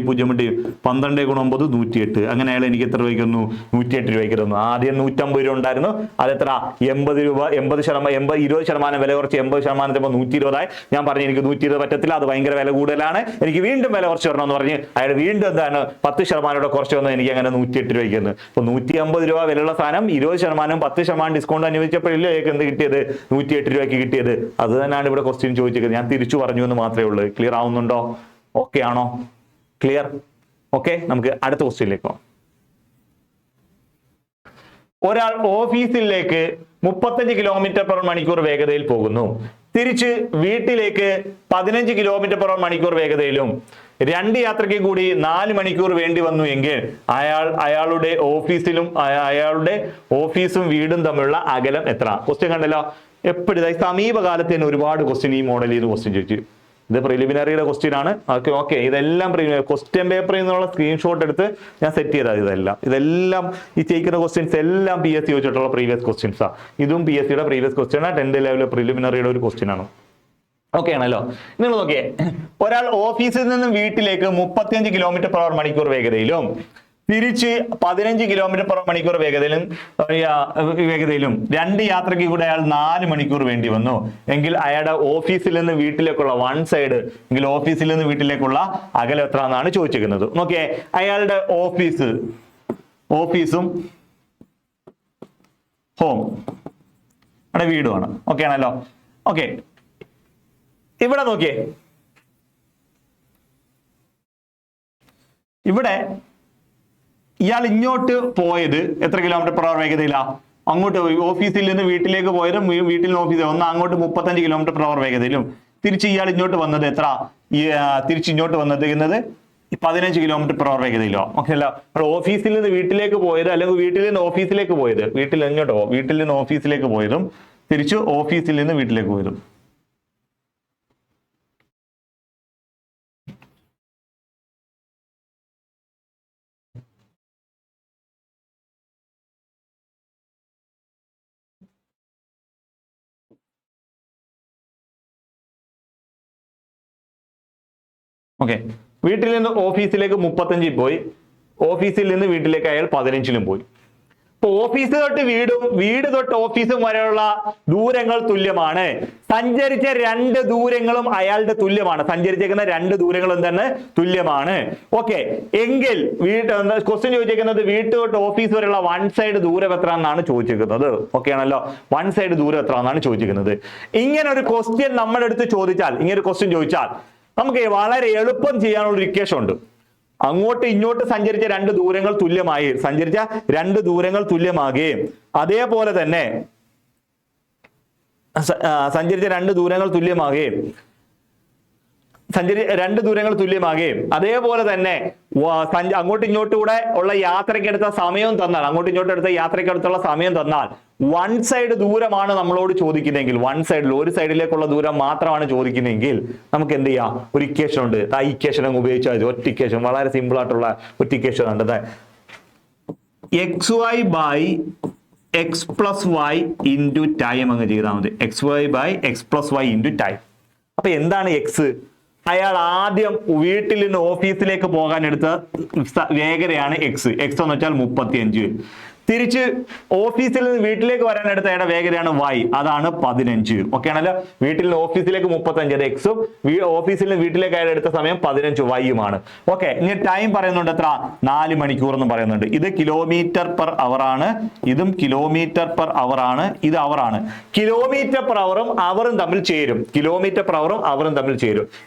12 ഗുണം 9 108. അങ്ങനെ അയാൾ എനിക്ക് എത്ര രൂപയ്ക്ക് തന്നു? 108 രൂപയ്ക്ക് തന്നു. ആദ്യം 150 രൂപ ഉണ്ടായിരുന്നു, അതെത്ര 80 രൂപ. 20% വില കുറച്ച് 80% 120 ഞാൻ പറഞ്ഞു എനിക്ക് 120 പറ്റത്തില്ല, അത് ഭയങ്കര വില കൂടുതലാണ്, എനിക്ക് വീണ്ടും വില കുറച്ച് തരണമെന്ന് പറഞ്ഞ് അയാൾ വീണ്ടും എന്താണ് 10% കുറച്ച് വന്ന് എനിക്ക് അങ്ങനെ 108 രൂപയ്ക്ക് തന്നു. ഇപ്പൊ 150 രൂപ വിലയുള്ള സാധനം 20% 10% ഡിസ്കൗണ്ട് അനുവദിച്ചപ്പോഴല്ലേ എന്ത് കിട്ടിയത്? 108 രൂപയ്ക്ക് കിട്ടിയത്. അത് തന്നെയാണ് ഇവിടെ ക്വസ്റ്റ്യൻ ചോദിച്ചത്. ഞാൻ തിരിച്ചു പറഞ്ഞു എന്ന് മാത്രമേ ഉള്ളൂ. ക്ലിയർ ആവുന്നുണ്ടോ? ഓക്കെ ആണോ? ക്ലിയർ? ഓക്കെ. നമുക്ക് അടുത്ത ക്വസ്റ്റ്യനിലേക്ക് പോകാം. ഒരാൾ ഓഫീസിലേക്ക് 35 km/മണിക്കൂർ വേഗതയിൽ പോകുന്നു. തിരിച്ച് വീട്ടിലേക്ക് 15 km/മണിക്കൂർ വേഗതയിലും 2 യാത്രയ്ക്ക് കൂടി 4 മണിക്കൂർ വേണ്ടി വന്നു എങ്കിൽ അയാളുടെ ഓഫീസും വീടും തമ്മിലുള്ള അകലം എത്ര? ക്വസ്റ്റ്യൻ കണ്ടല്ലോ. എപ്പോഴും സമീപകാലത്ത് തന്നെ ഒരുപാട് ക്വസ്റ്റ്യൻ ഈ മോഡലിൽ നിന്ന് ക്വസ്റ്റ്യൻ ചോദിച്ചു. ഇത് പ്രിലിമിനറിയുടെ ക്വസ്റ്റ്യൻ ആണ്. ഓക്കെ. ഇതെല്ലാം ക്വസ്റ്റ്യൻ പേപ്പറിൽ നിന്നുള്ള സ്ക്രീൻഷോട്ട് എടുത്ത് ഞാൻ സെറ്റ് ചെയ്തത്. ഇതെല്ലാം ഈ ചെയ്യിക്കുന്ന ക്വസ്റ്റ്യൻസ് എല്ലാം PSC ചോദിച്ചിട്ടുള്ള പ്രീവിയസ് ക്വസ്റ്റ്യൻസാ. ഇതും PSCയുടെ പ്രീവിയസ് ക്വസ്റ്റ്യൻ ആണ്. 10th ലെവൽ പ്രിലിമിനറിയുടെ ഒരു ക്വസ്റ്റ്യൻ ആണ്. ഓക്കെ ആണല്ലോ. നിങ്ങൾ നോക്കിയേ, ഒരാൾ ഓഫീസിൽ നിന്നും വീട്ടിലേക്ക് 35 km/മണിക്കൂർ വേഗതയിലും തിരിച്ച് 15 km/മണിക്കൂർ വേഗതയിലും 2 യാത്രയ്ക്ക് കൂടെ അയാൾ 4 മണിക്കൂർ വേണ്ടി വന്നു എങ്കിൽ അയാളുടെ ഓഫീസിൽ നിന്ന് വീട്ടിലേക്കുള്ള വൺ സൈഡ് എങ്കിൽ ഓഫീസിൽ നിന്ന് വീട്ടിലേക്കുള്ള അകലം എത്ര എന്നാണ് ചോദിച്ചിരിക്കുന്നത്. നോക്കിയേ, അയാളുടെ ഓഫീസും ഹോം അവിടെ വീടുമാണ്. ഓക്കെ ആണല്ലോ. ഓക്കെ. ഇവിടെ നോക്കിയേ, ഇവിടെ ഇയാൾ ഇങ്ങോട്ട് പോയത് എത്ര km/h വേഗതയിലാ? അങ്ങോട്ട് ഓഫീസിൽ നിന്ന് വീട്ടിലേക്ക് പോയതും വീട്ടിൽ നിന്ന് ഓഫീസിൽ ഒന്ന് അങ്ങോട്ട് 35 km/h വേഗതയിലും തിരിച്ച് ഇയാൾ ഇങ്ങോട്ട് വന്നത് എത്ര? തിരിച്ച് ഇങ്ങോട്ട് വന്നത് 15 km/h വേഗതയിലോ ഓക്കെ അല്ല. ഓഫീസിൽ നിന്ന് വീട്ടിലേക്ക് പോയത് അല്ലെങ്കിൽ വീട്ടിൽ നിന്ന് ഓഫീസിലേക്ക് പോയത്, വീട്ടിൽ നിന്ന് ഓഫീസിലേക്ക് പോയതും തിരിച്ചു ഓഫീസിൽ നിന്ന് വീട്ടിലേക്ക് പോയതും. ഓക്കെ, വീട്ടിൽ നിന്ന് ഓഫീസിലേക്ക് 35 പോയി, ഓഫീസിൽ നിന്ന് വീട്ടിലേക്ക് അയാൾ 15 പോയി. അപ്പൊ ഓഫീസ് തൊട്ട് വീട് തൊട്ട് ഓഫീസും വരെയുള്ള ദൂരങ്ങൾ തുല്യമാണ്. സഞ്ചരിച്ച 2 ദൂരങ്ങളും അയാളുടെ തുല്യമാണ്. സഞ്ചരിച്ചേക്കുന്ന 2 ദൂരങ്ങളും തന്നെ തുല്യമാണ്. ഓക്കെ, എങ്കിൽ ക്വസ്റ്റ്യൻ ചോദിച്ചേക്കുന്നത് വീട്ട് തൊട്ട് ഓഫീസ് വരെയുള്ള വൺ സൈഡ് ദൂരം എത്ര എന്നാണ് ചോദിച്ചിരിക്കുന്നത്. ഓക്കെ ആണല്ലോ, വൺ സൈഡ് ദൂരം എത്ര എന്നാണ് ചോദിച്ചിരിക്കുന്നത്. ഇങ്ങനെ ഒരു ക്വസ്റ്റ്യൻ നമ്മുടെ അടുത്ത് ചോദിച്ചാൽ, ഇങ്ങനെ ഒരു ക്വസ്റ്റ്യൻ ചോദിച്ചാൽ നമുക്ക് വളരെ എളുപ്പം ചെയ്യാനുള്ള ഒരു ഇക്വേഷൻ ഉണ്ട്. അങ്ങോട്ട് ഇങ്ങോട്ട് സഞ്ചരിച്ച 2 ദൂരങ്ങൾ തുല്യമാകുകയും അതേപോലെ തന്നെ അതേപോലെ തന്നെ അങ്ങോട്ടും ഇങ്ങോട്ടൂടെ ഉള്ള യാത്രയ്ക്കെടുത്ത സമയം തന്നാൽ, വൺ സൈഡ് ദൂരമാണ് നമ്മളോട് ചോദിക്കുന്നതെങ്കിൽ, ഒരു സൈഡിലേക്കുള്ള ദൂരം മാത്രമാണ് ചോദിക്കുന്നതെങ്കിൽ നമുക്ക് എന്ത് ചെയ്യാം, ഒരു ഇക്വേഷൻ ഉണ്ട്. ആ ഇക്വേഷൻ അങ്ങ് ഉപയോഗിച്ചാൽ മതി. ഒറ്റ ഇക്വേഷൻ, വളരെ സിമ്പിൾ ആയിട്ടുള്ള ഒറ്റ ഇക്വേഷൻ ഉണ്ട്. xy/x+y ഇൻറ്റു ടൈം അങ്ങ് ചെയ്താൽ മതി. xy/x+y into time. അപ്പൊ എന്താണ് എക്സ്? അയാൾ ആദ്യം വീട്ടിൽ നിന്ന് ഓഫീസിലേക്ക് പോകാൻ എടുത്ത വേഗതയാണ് എക്സ്. എക്സ് എന്ന് വെച്ചാൽ 35. തിരിച്ച് ഓഫീസിൽ നിന്ന് വീട്ടിലേക്ക് വരാൻ എടുത്ത അയാളുടെ വേഗതയാണ് y, അതാണ് 15. ഓക്കെ ആണല്ലോ. വീട്ടിൽ നിന്ന് ഓഫീസിലേക്ക് 35 അത് എക്സും, ഓഫീസിൽ നിന്ന് വീട്ടിലേക്ക് അയാൾ എടുത്ത സമയം 15 y-യുമാണ്. ഓക്കെ, ഇനി ടൈം പറയുന്നുണ്ട് എത്ര? 4 മണിക്കൂർ എന്ന് പറയുന്നുണ്ട്. ഇത് km/h ആണ്, ഇതും km/h ആണ്, ഇത് അവറാണ്. km/h അവറും തമ്മിൽ ചേരും.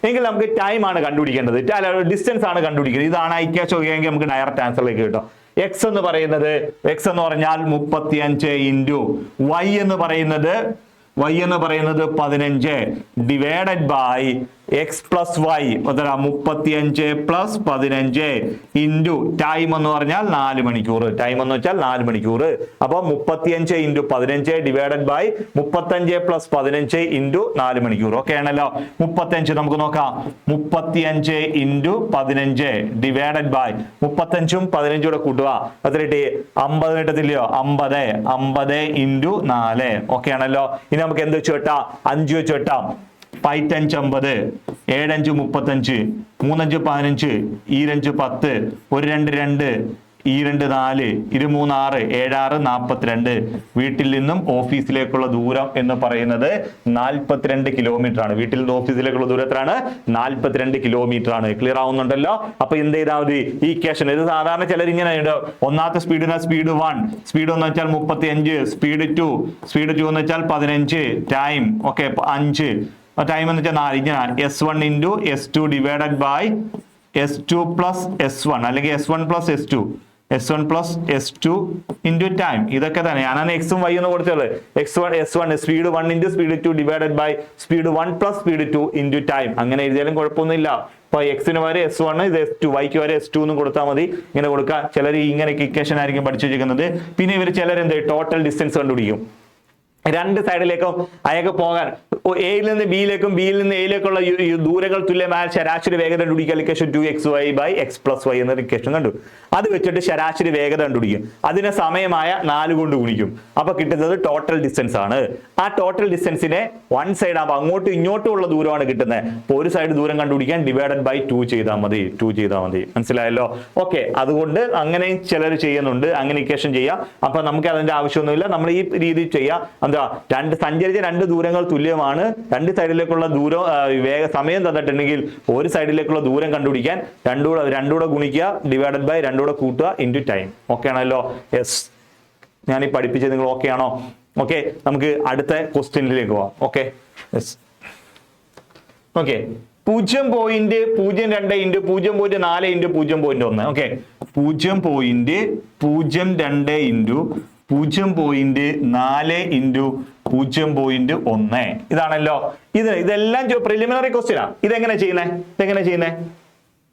എങ്കിൽ നമുക്ക് ടൈം ആണ് കണ്ടുപിടിക്കേണ്ടത്, ഡിസ്റ്റൻസ് ആണ് കണ്ടുപിടിക്കുന്നത്. ഇതാണ് ഐക്യാഷ് നോക്കിയെങ്കിൽ നമുക്ക് ഡയറക്റ്റ് ആൻസറിലേക്ക് കിട്ടും. എക്സ് എന്ന് പറഞ്ഞാൽ 35 ഇൻറ്റു y എന്ന് പറയുന്നത് 15 divided by x+y 35 plus 15 into time എന്ന് പറഞ്ഞാൽ 4 മണിക്കൂർ. അപ്പൊ 35 into 15 divided by 35 plus 15 into 4 മണിക്കൂർ. ഓക്കെ ആണല്ലോ. 35 നമുക്ക് നോക്കാം. 35 ഇൻറ്റു 15 ഡിവൈഡഡ് ബൈ 35ഉം 15ഉം കൂടെ കൂട്ടുക, എത്ര കിട്ടി? 50 കിട്ടത്തില്ലയോ? 50 ഇൻറ്റു 4. ഓക്കെ ആണല്ലോ. ഇനി നമുക്ക് എന്ത് വെച്ച് വെട്ടാം? 5 വെച്ച് വെട്ടാം. 5 5 50, 7 5 35, 3 5 15, 2 10, 1 2 2, 2 4, 2 3 6, 7 6 42. വീട്ടിൽ നിന്നും ഓഫീസിലേക്കുള്ള ദൂരം എന്ന് പറയുന്നത് 42 കിലോമീറ്റർ ആണ്. വീട്ടിൽ നിന്ന് ഓഫീസിലേക്കുള്ള ദൂരം എത്രയാണ്? 42 കിലോമീറ്റർ ആണ്. ക്ലിയർ ആവുന്നുണ്ടല്ലോ. അപ്പൊ എന്ത് ചെയ്താൽ മതി? ഈ ഇക്വേഷൻ ഇത് സാധാരണ ചിലർ ഇങ്ങനെ ഉണ്ട്. ഒന്നാമത്തെ സ്പീഡിന് സ്പീഡ് 1, സ്പീഡ് എന്ന് വെച്ചാൽ 35, സ്പീഡ് 2 എന്ന് വെച്ചാൽ 15, ടൈം ഓക്കെ 5, ടൈം എന്ന് വെച്ചാൽ 4. ഇങ്ങനെ S1 into S2 divided by S2 plus S1 അല്ലെങ്കിൽ S1 plus S2 into time. ഇതൊക്കെ തന്നെ ഞാനാണ് എക്സും വൈ എന്ന് കൊടുത്തത്. S1 speed 1 into speed 2 divided by speed 1 plus speed 2 into time. അങ്ങനെ എഴുതിയാലും കുഴപ്പമൊന്നുമില്ല. അപ്പൊ എക്സിന് വരെ S1, ഇത് S2, വൈക്ക് വരെ S2 എന്ന് കൊടുത്താൽ മതി. ഇങ്ങനെ കൊടുക്കുക. ചിലർ ഇങ്ങനെ ഇക്വേഷൻ ആയിരിക്കും പഠിച്ചു വെച്ചിരിക്കുന്നത്. പിന്നെ ഇവർ ചിലരെന്ത് ടോട്ടൽ ഡിസ്റ്റൻസ് കണ്ടുപിടിക്കും. 2 സൈഡിലേക്കും അയാൾക്ക് പോകാൻ എയിൽ നിന്ന് ബിയിലേക്കും ബിയിൽ നിന്ന് എയിലേക്കുള്ള ദൂരങ്ങൾ തുല്യമായ ശരാശരി വേഗത കണ്ടുപിടിക്കുക. ഇക്വേഷൻ 2xy/x+y എന്ന ഇക്വേഷൻ കണ്ടു. അത് വെച്ചിട്ട് ശരാശരി വേഗത കണ്ടുപിടിക്കും. അതിനെ സമയമായ 4 കൊണ്ട് ഗുണിക്കും. അപ്പൊ കിട്ടുന്നത് ടോട്ടൽ ഡിസ്റ്റൻസ് ആണ്. ആ ടോട്ടൽ ഡിസ്റ്റൻസിനെ വൺ സൈഡ് ആകുമ്പോൾ അങ്ങോട്ടും ഇങ്ങോട്ടും ഉള്ള ദൂരമാണ് കിട്ടുന്നത്. അപ്പൊ ഒരു സൈഡ് ദൂരം കണ്ടുപിടിക്കാൻ ഡിവൈഡഡ് ബൈ 2 ചെയ്താൽ മതി. മനസ്സിലായല്ലോ. ഓക്കെ, അതുകൊണ്ട് അങ്ങനെ ചിലർ ചെയ്യുന്നുണ്ട്. അങ്ങനെ ഇക്വേഷൻ ചെയ്യാം. അപ്പൊ നമുക്ക് അതിന്റെ ആവശ്യമൊന്നുമില്ല. നമ്മൾ ഈ രീതിയിൽ ചെയ്യാം. സഞ്ചരിച്ച 2 ദൂരങ്ങൾ തുല്യമാണ്. 2 സൈഡിലേക്കുള്ള ദൂരം സമയം തന്നിട്ടുണ്ടെങ്കിൽ ഒരു സൈഡിലേക്കുള്ള ദൂരം കണ്ടുപിടിക്കാൻ രണ്ടുകൂടെ ഗുണിക്കുക, ഡിവൈഡഡ് ബൈ 2 കൂടെ കൂട്ടുക ഇൻറ്റു ടൈം. ഓക്കെ ആണല്ലോ. യെസ്, ഞാൻ ഈ പഠിപ്പിച്ചത് നിങ്ങൾ ഓക്കെ ആണോ? ഓക്കെ, നമുക്ക് അടുത്ത ക്വസ്റ്റ്യനിലേക്ക് പോവാം. Okay, yes. Okay, 0.02 into 0.4 into 0.1. Okay, 0.02 into 0.4 into 0.1. ഇതാണല്ലോ. ഇതെല്ലാം പ്രിലിമിനറി ക്വസ്റ്റ്യനാ. ഇതെങ്ങനെ ചെയ്യുന്നേ?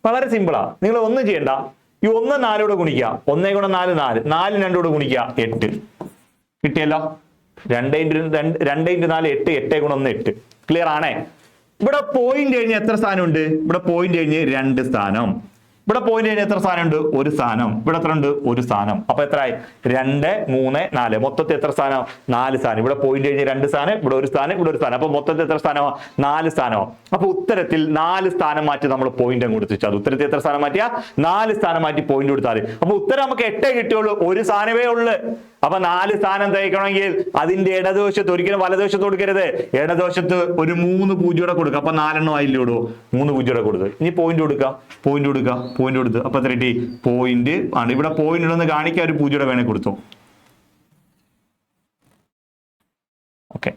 വളരെ സിമ്പിളാ. നിങ്ങൾ ഒന്നും ചെയ്യണ്ട, ഈ 1 4 ഗുണിക്കുക, 1 × 4 4, 4 2 ഗുണിക്കുക 8. കിട്ടിയല്ലോ. 2 × 4 8, 8 × 1 8. ക്ലിയർ ആണേ? ഇവിടെ പോയിന്റ് കഴിഞ്ഞ് എത്ര സ്ഥാനം ഉണ്ട്? ഇവിടെ പോയിന്റ് കഴിഞ്ഞ് 2 സ്ഥാനം. ഇവിടെ പോയിന്റ് കഴിഞ്ഞ് എത്ര സ്ഥാനം ഉണ്ട്? 1 സ്ഥാനം. ഇവിടെ എത്ര ഉണ്ട്? 1 സ്ഥാനം. അപ്പൊ എത്രയായി? 2 3 4. മൊത്തത്തിൽ എത്ര സ്ഥാനം? 4 സ്ഥാനം. ഇവിടെ പോയിന്റ് കഴിഞ്ഞ് 2 സ്ഥാനം, ഇവിടെ 1 സ്ഥാനം, ഇവിടെ 1 സ്ഥാനം. അപ്പൊ മൊത്തത്തിൽ എത്ര സ്ഥാനമോ? 4 സ്ഥാനമോ. അപ്പൊ ഉത്തരത്തിൽ 4 സ്ഥാനം മാറ്റി നമ്മൾ പോയിന്റ് അങ്ങ് കൊടുത്തു. അത് ഉത്തരത്തിൽ എത്ര സ്ഥാനം മാറ്റിയാ? 4 സ്ഥാനം മാറ്റി പോയിന്റ് കൊടുത്താൽ. അപ്പൊ ഉത്തരം നമുക്ക് 8 കിട്ടിയുള്ളൂ. 1 സ്ഥാനമേ ഉള്ളു. അപ്പൊ 4 സ്ഥാനം തയ്ക്കണമെങ്കിൽ അതിന്റെ ഇടതുവശത്ത്, ഒരിക്കലും വലതുവശത്ത് കൊടുക്കരുത്, ഇടതുവശത്ത് ഒരു 3 പൂജ്യം കൊടുക്കുക. അപ്പൊ 4 എണ്ണം ആയില്ലോടൂ, 3 പൂജ്യം കൊടുക്കുക. ഇനി പോയിന്റ് കൊടുക്കുക, പോയിന്റ് കൊടുക്കുക, പോയിന്റ് കൊടുത്ത്. അപ്പൊ എത്ര കിട്ടി? പോയിന്റ് ആണ്. ഇവിടെ പോയിന്റ് ഉണ്ടെന്ന് കാണിക്കാൻ ഒരു പൂജ്യം വേണേ കൊടുത്തു. ഓക്കെ,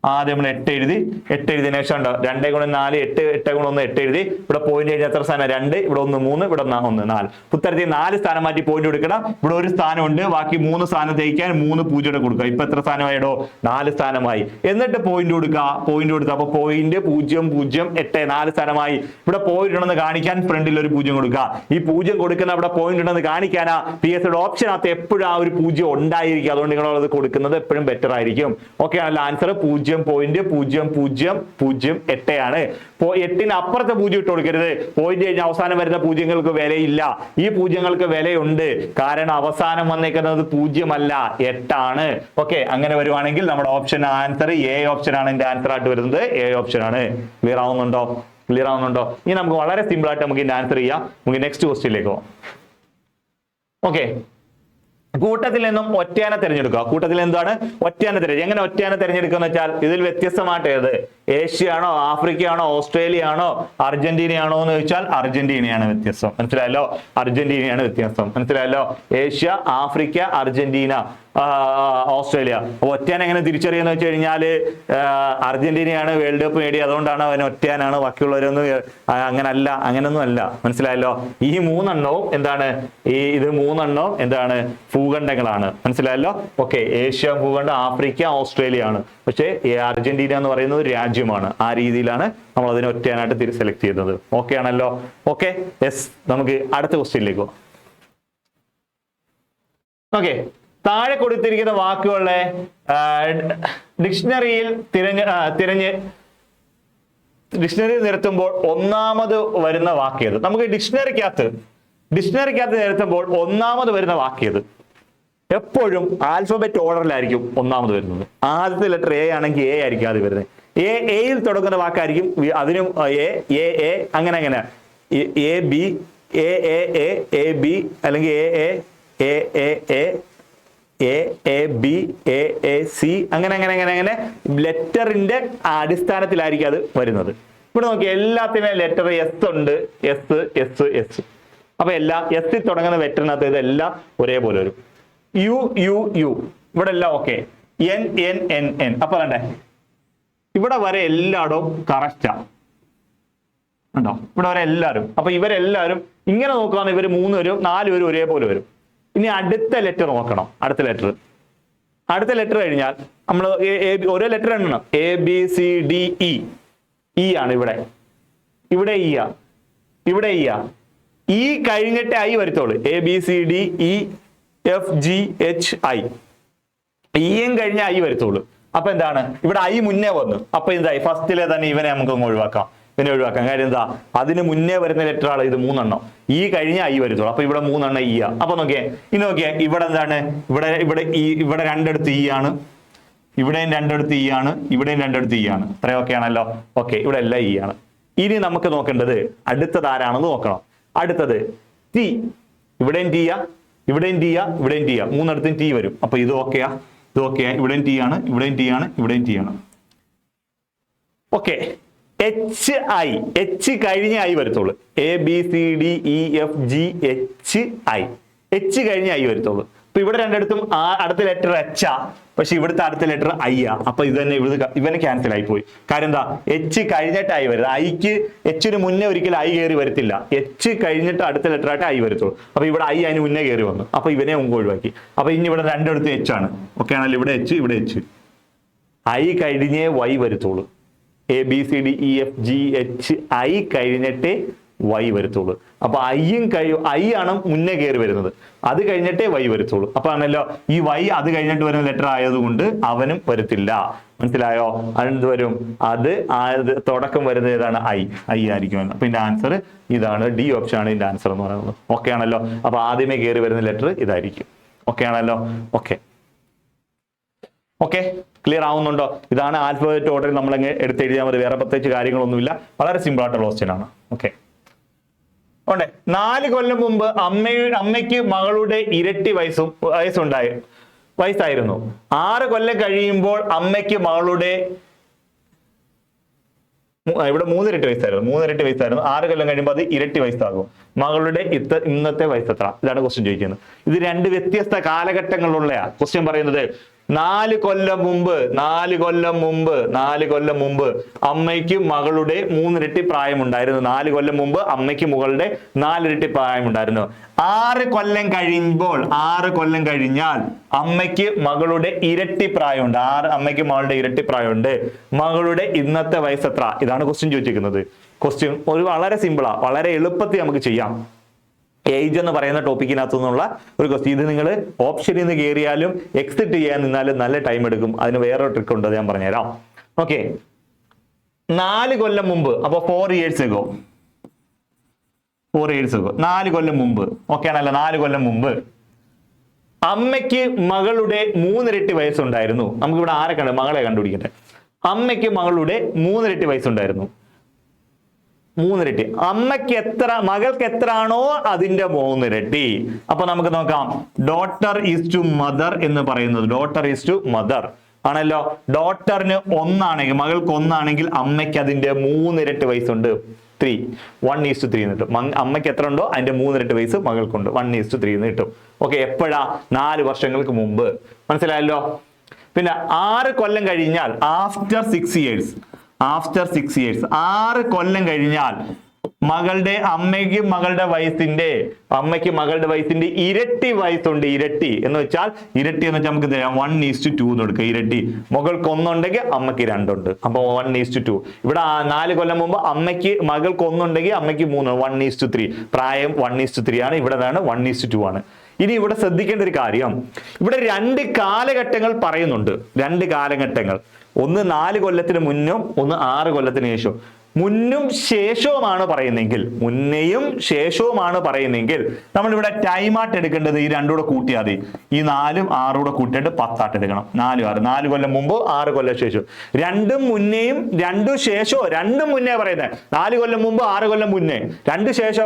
ആദ്യം നമ്മൾ 8 എഴുതി. 8 എഴുതിയതിനു ശേഷം 2 × 4 8, 8 × 1 8 എഴുതി. ഇവിടെ പോയിന്റ് കഴിഞ്ഞാൽ എത്ര സ്ഥാനം? 2. ഇവിടെ 1 3, ഇവിടെ 1 4. ഉത്തരത്തിൽ 4 സ്ഥാനം മാറ്റി പോയിന്റ് കൊടുക്കണം. ഇവിടെ 1 സ്ഥാനം ഉണ്ട്, ബാക്കി 3 സ്ഥാനം തയ്ക്കാൻ 3 പൂജ്യം കൊടുക്കുക. ഇപ്പൊ എത്ര സ്ഥാനമായിടോ? 4 സ്ഥാനമായി. എന്നിട്ട് പോയിന്റ് കൊടുക്കുക, പോയിന്റ് കൊടുക്കുക. അപ്പൊ പോയിന്റ് 0 0 8, 4 സ്ഥാനമായി. ഇവിടെ പോയിന്റ് ഉണ്ടെന്ന് കാണിക്കാൻ ഫ്രണ്ടിൽ ഒരു പൂജ്യം കൊടുക്കുക. ഈ പൂജ്യം കൊടുക്കുന്ന അവിടെ പോയിന്റ് ഉണ്ടെന്ന് കാണിക്കാനാ PSCയുടെ ഓപ്ഷനകത്ത് എപ്പോഴും ആ ഒരു പൂജ്യം ഉണ്ടായിരിക്കും. അതുകൊണ്ട് നിങ്ങൾ അത് കൊടുക്കുന്നത് എപ്പോഴും ബെറ്റർ ആയിരിക്കും. ഓക്കെ ആണല്ലോ? ആൻസർ 0.0008 ആണ്. 8ന് അപ്പുറത്തെ പൂജ്യം ഇട്ട് കൊടുക്കരുത്. പോയിന്റ് കഴിഞ്ഞ് അവസാനം വരുന്ന പൂജ്യങ്ങൾക്ക് വിലയില്ല. ഈ പൂജ്യങ്ങൾക്ക് വിലയുണ്ട്, കാരണം അവസാനം വന്നേക്കുന്നത് 0 അല്ല, 8 ആണ്. ഓക്കെ, അങ്ങനെ വരുവാണെങ്കിൽ നമ്മുടെ ഓപ്ഷൻ ആൻസർ A ഓപ്ഷൻ ആണ് എന്റെ ആൻസർ ആയിട്ട് വരുന്നത്. A ഓപ്ഷൻ ആണ്. ക്ലിയർ ആവുന്നുണ്ടോ? ക്ലിയർ ആവുന്നുണ്ടോ? ഇനി നമുക്ക് വളരെ സിമ്പിൾ ആയിട്ട് നമുക്ക് ഇതിന്റെ ആൻസർ ചെയ്യാം. നമുക്ക് നെക്സ്റ്റ് ക്വസ്റ്റ്യനിലേക്ക് പോകാം. ഓക്കെ, കൂട്ടത്തിൽ നിന്നും ഒറ്റയാനെ തിരഞ്ഞെടുക്കുക. കൂട്ടത്തിൽ എന്താണ്? ഒറ്റയാനെ തിരഞ്ഞെടുക്കുക. എങ്ങനെ ഒറ്റയാനെ തിരഞ്ഞെടുക്കുക എന്ന് വെച്ചാൽ ഇതിൽ വ്യത്യസ്തമായിട്ട് ഏത്? ഏഷ്യ ആണോ, ആഫ്രിക്ക ആണോ, ഓസ്ട്രേലിയ ആണോ, അർജന്റീന ആണോ എന്ന് ചോദിച്ചാൽ അർജന്റീനയാണ് വ്യത്യസ്തം. മനസ്സിലായല്ലോ? അർജന്റീനയാണ് വ്യത്യസ്തം. മനസ്സിലായല്ലോ? Asia, Africa, Argentina, Australia. ഒറ്റയാൻ എങ്ങനെ തിരിച്ചറിയാന്ന് വെച്ച് കഴിഞ്ഞാല് അർജന്റീനയാണ് വേൾഡ് കപ്പ് നേടി, അതുകൊണ്ടാണ് അവൻ ഒറ്റയാനാണ്, ബാക്കിയുള്ളവരൊന്നും അങ്ങനല്ല, അങ്ങനൊന്നും അല്ല. മനസ്സിലായല്ലോ? ഈ 3 എണ്ണവും എന്താണ്? ഇത് 3 എണ്ണവും എന്താണ്? ഭൂഖണ്ഡങ്ങളാണ്. മനസ്സിലായല്ലോ? ഓക്കെ, ഏഷ്യ ഭൂഖണ്ഡം, ആഫ്രിക്ക, ഓസ്ട്രേലിയ ആണ്. പക്ഷേ അർജന്റീന എന്ന് പറയുന്നത് രാജ്യമാണ്. ആ രീതിയിലാണ് നമ്മൾ അതിനെ ഒറ്റയാനായിട്ട് സെലക്ട് ചെയ്യുന്നത്. ഓക്കെ ആണല്ലോ? Okay, yes. നമുക്ക് അടുത്ത ക്വസ്റ്റ്യനിലേക്ക് പോകാം. ഓക്കെ, താഴെ കൊടുത്തിരിക്കുന്ന വാക്കുകളെ ഡിക്ഷണറിയിൽ ഡിക്ഷണറി നിരത്തുമ്പോൾ ഒന്നാമത് വരുന്ന വാക്യത്. നമുക്ക് ഡിക്ഷണറിക്കകത്ത് നിരത്തുമ്പോൾ ഒന്നാമത് വരുന്ന വാക്യത് എപ്പോഴും ആൽഫബറ്റ് ഓർഡറിലായിരിക്കും ഒന്നാമത് വരുന്നത്. ആദ്യത്തെ ലെറ്റർ A ആണെങ്കിൽ A ആയിരിക്കും ആദ്യം വരുന്നത്. എയിൽ തുടങ്ങുന്ന വാക്കായിരിക്കും അതിനും A അങ്ങനെ AB, AB അല്ലെങ്കിൽ AAB, AAC അങ്ങനെ ലെറ്ററിന്റെ അടിസ്ഥാനത്തിലായിരിക്കും അത് വരുന്നത്. ഇവിടെ നോക്കി, എല്ലാത്തിനും ലെറ്റർ S ഉണ്ട്. S. അപ്പൊ എല്ലാം S ൽ തുടങ്ങുന്ന ലെറ്ററിനകത്ത് ഇതെല്ലാം ഒരേപോലെ വരും. U ഇവിടെ എല്ലാം ഓക്കെ. N. അപ്പൊ കണ്ടേ, ഇവിടെ വരെ എല്ലായിടവും കറക്റ്റാ ഉണ്ടോ? ഇവിടെ വരെ എല്ലാവരും. അപ്പൊ ഇവരെല്ലാവരും ഇങ്ങനെ നോക്കുകയാണെങ്കിൽ ഇവർ 3 പേരും 4 പേരും ഒരേപോലെ വരും. ഇനി അടുത്ത ലെറ്റർ നോക്കണം. അടുത്ത ലെറ്റർ കഴിഞ്ഞാൽ നമ്മൾ ഓരോ ലെറ്റർ എണ്ണണം. ABCDE. E ആണ് ഇവിടെ E ആ, ഇവിടെ E ആ. E കഴിഞ്ഞിട്ട് I വരുത്തോളൂ. ABCDEFGHI. E കഴിഞ്ഞ I വരുത്തോളൂ. അപ്പൊ എന്താണ്? ഇവിടെ I മുന്നേ വന്നു. അപ്പൊ എന്തായി? ഫസ്റ്റിലെ തന്നെ ഇവനെ നമുക്ക് ഒഴിവാക്കാം. കാര്യം എന്താ? അതിന് മുന്നേ വരുന്ന ലെറ്റർ ആണ് ഇത് 3 എണ്ണം. E കഴിഞ്ഞ I വരുത്തോളൂ. അപ്പൊ ഇവിടെ 3 എണ്ണം E ആ. അപ്പൊ നോക്കിയേ, ഇനി നോക്കിയേ, ഇവിടെ എന്താണ്? ഇവിടെ 2 ഇടത്ത് E ആണ്, ഇവിടെയും 2 ഇടത്ത് E ആണ്, ഇവിടെയും 2 ഇടത്ത് E ആണ്. ഇത്രയൊക്കെ ആണല്ലോ? ഓക്കെ, ഇവിടെ എല്ലാം E ആണ്. ഇനി നമുക്ക് നോക്കേണ്ടത് അടുത്തത് ആരാണെന്ന് നോക്കണം. അടുത്തത് T. ഇവിടെയും T ആ, ഇവിടെയും T ആ, ഇവിടെയും T ആ. 3 ഇടത്തും T വരും. അപ്പൊ ഇത് ഓക്കെയാ, ഇവിടെയും T ആണ്, ഇവിടെയും T ആണ്, ഇവിടെയും T ആണ്. ഓക്കെ, H കഴിഞ്ഞ I വരുത്തുള്ളൂ. ABCDEFGHI. H കഴിഞ്ഞ I വരുത്തുള്ളൂ. അപ്പൊ ഇവിടെ 2 ഇടത്തും അടുത്ത ലെറ്റർ H ആ, പക്ഷെ ഇവിടുത്തെ അടുത്ത ലെറ്റർ I ആ. അപ്പൊ ഇത് തന്നെ ഇവന് ക്യാൻസൽ ആയി പോയി. കാര്യം എന്താ? H കഴിഞ്ഞിട്ട് I വരുന്നത്. Hന് മുന്നേ ഒരിക്കലും I കയറി വരത്തില്ല. H കഴിഞ്ഞിട്ട് അടുത്ത ലെറ്റർ ആയിട്ട് I വരുത്തുള്ളൂ. അപ്പൊ ഇവിടെ I അതിന് മുന്നേ കയറി വന്നു. അപ്പൊ ഇവനെ മുമ്പ് ഒഴിവാക്കി. അപ്പൊ ഇനി ഇവിടെ 2 ഇടത്ത് H ആണ്. ഓക്കെ ആണല്ലോ? ഇവിടെ H, ഇവിടെ H. I കഴിഞ്ഞേ Y വരുത്തുള്ളൂ. ABCDEFGHI കഴിഞ്ഞിട്ട് വൈ വരത്തുള്ളൂ. അപ്പൊ ഐ ആണ് മുന്നേ കയറി വരുന്നത്, അത് കഴിഞ്ഞിട്ടേ വൈ വരത്തുള്ളൂ. അപ്പൊ ആണല്ലോ ഈ വൈ അത് കഴിഞ്ഞിട്ട് വരുന്ന ലെറ്റർ ആയതുകൊണ്ട് അവനും വരത്തില്ല. മനസ്സിലായോ? അതെന്ത് വരും? അത് തുടക്കം വരുന്നത് ഏതാണ്? ഐ ആയിരിക്കും. അപ്പൊ ഇതിന്റെ ആൻസർ ഇതാണ്. ഡി ഓപ്ഷൻ ആണ് ഇതിന്റെ ആൻസർ എന്ന് പറയുന്നത്. ഓക്കെ ആണല്ലോ? അപ്പൊ ആദ്യമേ കയറി വരുന്ന ലെറ്റർ ഇതായിരിക്കും. ഓക്കെ ആണല്ലോ? ഓക്കെ ഓക്കെ ക്ലിയർ ആവുന്നുണ്ടോ? ഇതാണ് ആൽഫബറ്റ് ഓർഡറിൽ നമ്മൾ എടുത്തെഴുതിയാൽ മതി. വേറെ പ്രത്യേകിച്ച് കാര്യങ്ങളൊന്നുമില്ല. വളരെ സിമ്പിൾ ആയിട്ടുള്ള ക്വസ്റ്റ്യൻ ആണ്. ഓക്കെ. 4 കൊല്ലം മുമ്പ് അമ്മയ്ക്ക് മകളുടെ ഇരട്ടി വയസ്സായിരുന്നു. 6 കൊല്ലം കഴിയുമ്പോൾ അമ്മയ്ക്ക് മകളുടെ ഇവിടെ 3 ഇരട്ടി വയസ്സായിരുന്നു. 6 കൊല്ലം കഴിയുമ്പോൾ അത് ഇരട്ടി വയസ്സാകും. മകളുടെ ഇന്നത്തെ വയസ്സ് എത്ര? ഇതാണ് ക്വസ്റ്റ്യൻ ചോദിക്കുന്നത്. ഇത് 2 വ്യത്യസ്ത കാലഘട്ടങ്ങളിലുള്ള ക്വസ്റ്റ്യൻ പറയുന്നത്. 4 കൊല്ലം മുമ്പ് അമ്മയ്ക്ക് മകളുടെ 3 ഇരട്ടി പ്രായമുണ്ടായിരുന്നു. 4 കൊല്ലം മുമ്പ് അമ്മയ്ക്ക് മകളുടെ 4 ഇരട്ടി പ്രായമുണ്ടായിരുന്നു. 6 കൊല്ലം കഴിഞ്ഞാൽ അമ്മയ്ക്ക് മകളുടെ ഇരട്ടി പ്രായമുണ്ട്. അമ്മയ്ക്ക് മകളുടെ ഇരട്ടി പ്രായമുണ്ട്. മകളുടെ ഇന്നത്തെ വയസ്സ് എത്ര? ഇതാണ് ക്വസ്റ്റ്യൻ ചോദിച്ചിരിക്കുന്നത്. ക്വസ്റ്റ്യൻ ഒരു വളരെ സിമ്പിളാ, വളരെ എളുപ്പത്തിൽ നമുക്ക് ചെയ്യാം. ഏജ് എന്ന് പറയുന്ന ടോപ്പിക്കിനകത്തു നിന്നുള്ള ഒരു ക്വസ്റ്റ്യൻ. ഇത് നിങ്ങൾ ഓപ്ഷനിൽ നിന്ന് കയറിയാലും എക്സിറ്റ് ചെയ്യാൻ നിന്നാലും നല്ല ടൈം എടുക്കും. അതിന് വേറൊരു ട്രിക്ക് ഉണ്ട്, ഞാൻ പറഞ്ഞുതരാം. ഓക്കെ. 4 കൊല്ലം മുമ്പ്, അപ്പൊ 4 years ago. 4 കൊല്ലം മുമ്പ്. ഓക്കെ ആണല്ലോ? 4 കൊല്ലം മുമ്പ് അമ്മയ്ക്ക് മകളുടെ 3 ഇരട്ടി വയസ്സുണ്ടായിരുന്നു. നമുക്കിവിടെ ആരെ മകളെ കണ്ടുപിടിക്കട്ടെ. അമ്മയ്ക്ക് മകളുടെ 3 ഇരട്ടി വയസ്സുണ്ടായിരുന്നു. 3 ഇരട്ടി. മകൾക്ക് എത്ര ആണോ അതിന്റെ 3 ഇരട്ടി. അപ്പൊ നമുക്ക് നോക്കാം. ഡോട്ടർ ഈസ് ടു മദർ എന്ന് പറയുന്നത്. ഡോട്ടർ ഈസ് ടു മദർ ആണല്ലോ. ഡോട്ടറിന് 1 ആണെങ്കിൽ, മകൾക്ക് 1 ആണെങ്കിൽ അമ്മയ്ക്ക് അതിന്റെ 3 ഇരട്ടി വയസ്സുണ്ട്. 3 1:3 എന്ന് കിട്ടും. അമ്മയ്ക്ക് എത്ര ഉണ്ടോ അതിന്റെ 3 ഇരട്ടി വയസ്സ് മകൾക്കുണ്ട്. 1:3 എന്ന് കിട്ടും. ഓക്കെ. എപ്പോഴാ? 4 വർഷങ്ങൾക്ക് മുമ്പ്. മനസ്സിലായല്ലോ? പിന്നെ 6 കൊല്ലം കഴിഞ്ഞാൽ, ആഫ്റ്റർ 6 years, 6 കൊല്ലം കഴിഞ്ഞാൽ അമ്മയ്ക്ക് മകളുടെ വയസ്സിന്റെ ഇരട്ടി വയസ്സുണ്ട്. ഇരട്ടി എന്ന് വെച്ചാൽ നമുക്ക് 1:2 എന്ന് കൊടുക്കുക. ഇരട്ടി. മകൾക്ക് 1 ഉണ്ടെങ്കിൽ അമ്മയ്ക്ക് 2 ഉണ്ട്. അപ്പൊ 1:2. ഇവിടെ 4 കൊല്ലം മുമ്പ് മകൾക്ക് 1 ഉണ്ടെങ്കിൽ അമ്മയ്ക്ക് 3. 1:3. പ്രായം 1:3 ആണ്. ഇവിടെ 1:2 ആണ്. ഇനി ഇവിടെ ശ്രദ്ധിക്കേണ്ട ഒരു കാര്യം, ഇവിടെ 2 കാലഘട്ടങ്ങൾ പറയുന്നുണ്ട്. 2 കാലഘട്ടങ്ങൾ. ഒന്ന് 4 കൊല്ലത്തിന് മുന്നും, ഒന്ന് 6 കൊല്ലത്തിന് ശേഷം. മുന്നും ശേഷവുമാണ് പറയുന്നെങ്കിൽ നമ്മളിവിടെ ടൈം ആയിട്ട് എടുക്കേണ്ടത് ഈ 2 കൂടെ കൂട്ടിയാൽ മതി. ഈ 4ഉം 6ഉം കൂടെ കൂട്ടിയിട്ട് 10 ആയിട്ട് എടുക്കണം. 4 6. 4 കൊല്ലം മുമ്പ്, 6 കൊല്ലം ശേഷം. 2 മുന്നേയും 2 ശേഷവും. 2 മുന്നേ പറയുന്നത്. 4 കൊല്ലം മുമ്പ്, 6 കൊല്ലം മുന്നേ. 2 ശേഷം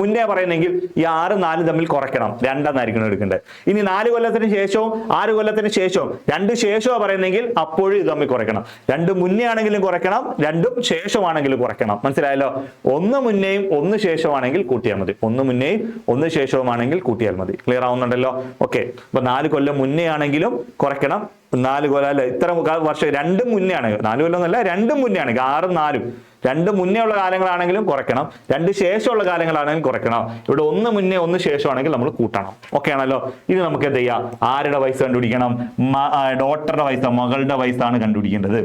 മുന്നേ പറയുന്നെങ്കിൽ ഈ 6 4 തമ്മിൽ കുറയ്ക്കണം. 2 എന്നായിരിക്കണം എടുക്കേണ്ടത്. ഇനി 4 കൊല്ലത്തിന് ശേഷവും 6 കൊല്ലത്തിന് ശേഷവും 2 ശേഷവും പറയുന്നെങ്കിൽ അപ്പോഴും ഇത് തമ്മിൽ കുറയ്ക്കണം. 2 മുന്നേ ആണെങ്കിലും കുറയ്ക്കണം, 2 ശേഷമാണെങ്കിലും കുറയ്ക്കണം. മനസ്സിലായല്ലോ? 1 മുന്നേയും 1 ശേഷമാണെങ്കിൽ കൂട്ടിയാൽ മതി. 1 മുന്നേയും 1 ശേഷവുമാണെങ്കിൽ കൂട്ടിയാൽ മതി. ക്ലിയർ ആവുന്നുണ്ടല്ലോ? ഓക്കെ. അപ്പൊ 4 കൊല്ലം മുന്നേ ആണെങ്കിലും കുറയ്ക്കണം. 4 കൊല്ലം അല്ല, ഇത്ര വർഷം 2 മുന്നേ ആണെങ്കിൽ, 4 കൊല്ലം എന്നല്ല, 2 മുന്നേ ആണെങ്കിൽ, 6ഉം 4ഉം 2 മുന്നേ ഉള്ള കാലങ്ങളാണെങ്കിലും കുറയ്ക്കണം, 2 ശേഷമുള്ള കാലങ്ങളാണെങ്കിലും കുറയ്ക്കണം. ഇവിടെ 1 മുന്നേ 1 ശേഷമാണെങ്കിൽ നമ്മൾ കൂട്ടണം. ഓക്കെ ആണല്ലോ? ഇനി നമുക്ക് എന്ത് ചെയ്യാം? ആരുടെ വയസ്സ് കണ്ടുപിടിക്കണം? ഡോട്ടറുടെ വയസ്സ്, മകളുടെ വയസ്സാണ് കണ്ടുപിടിക്കേണ്ടത്.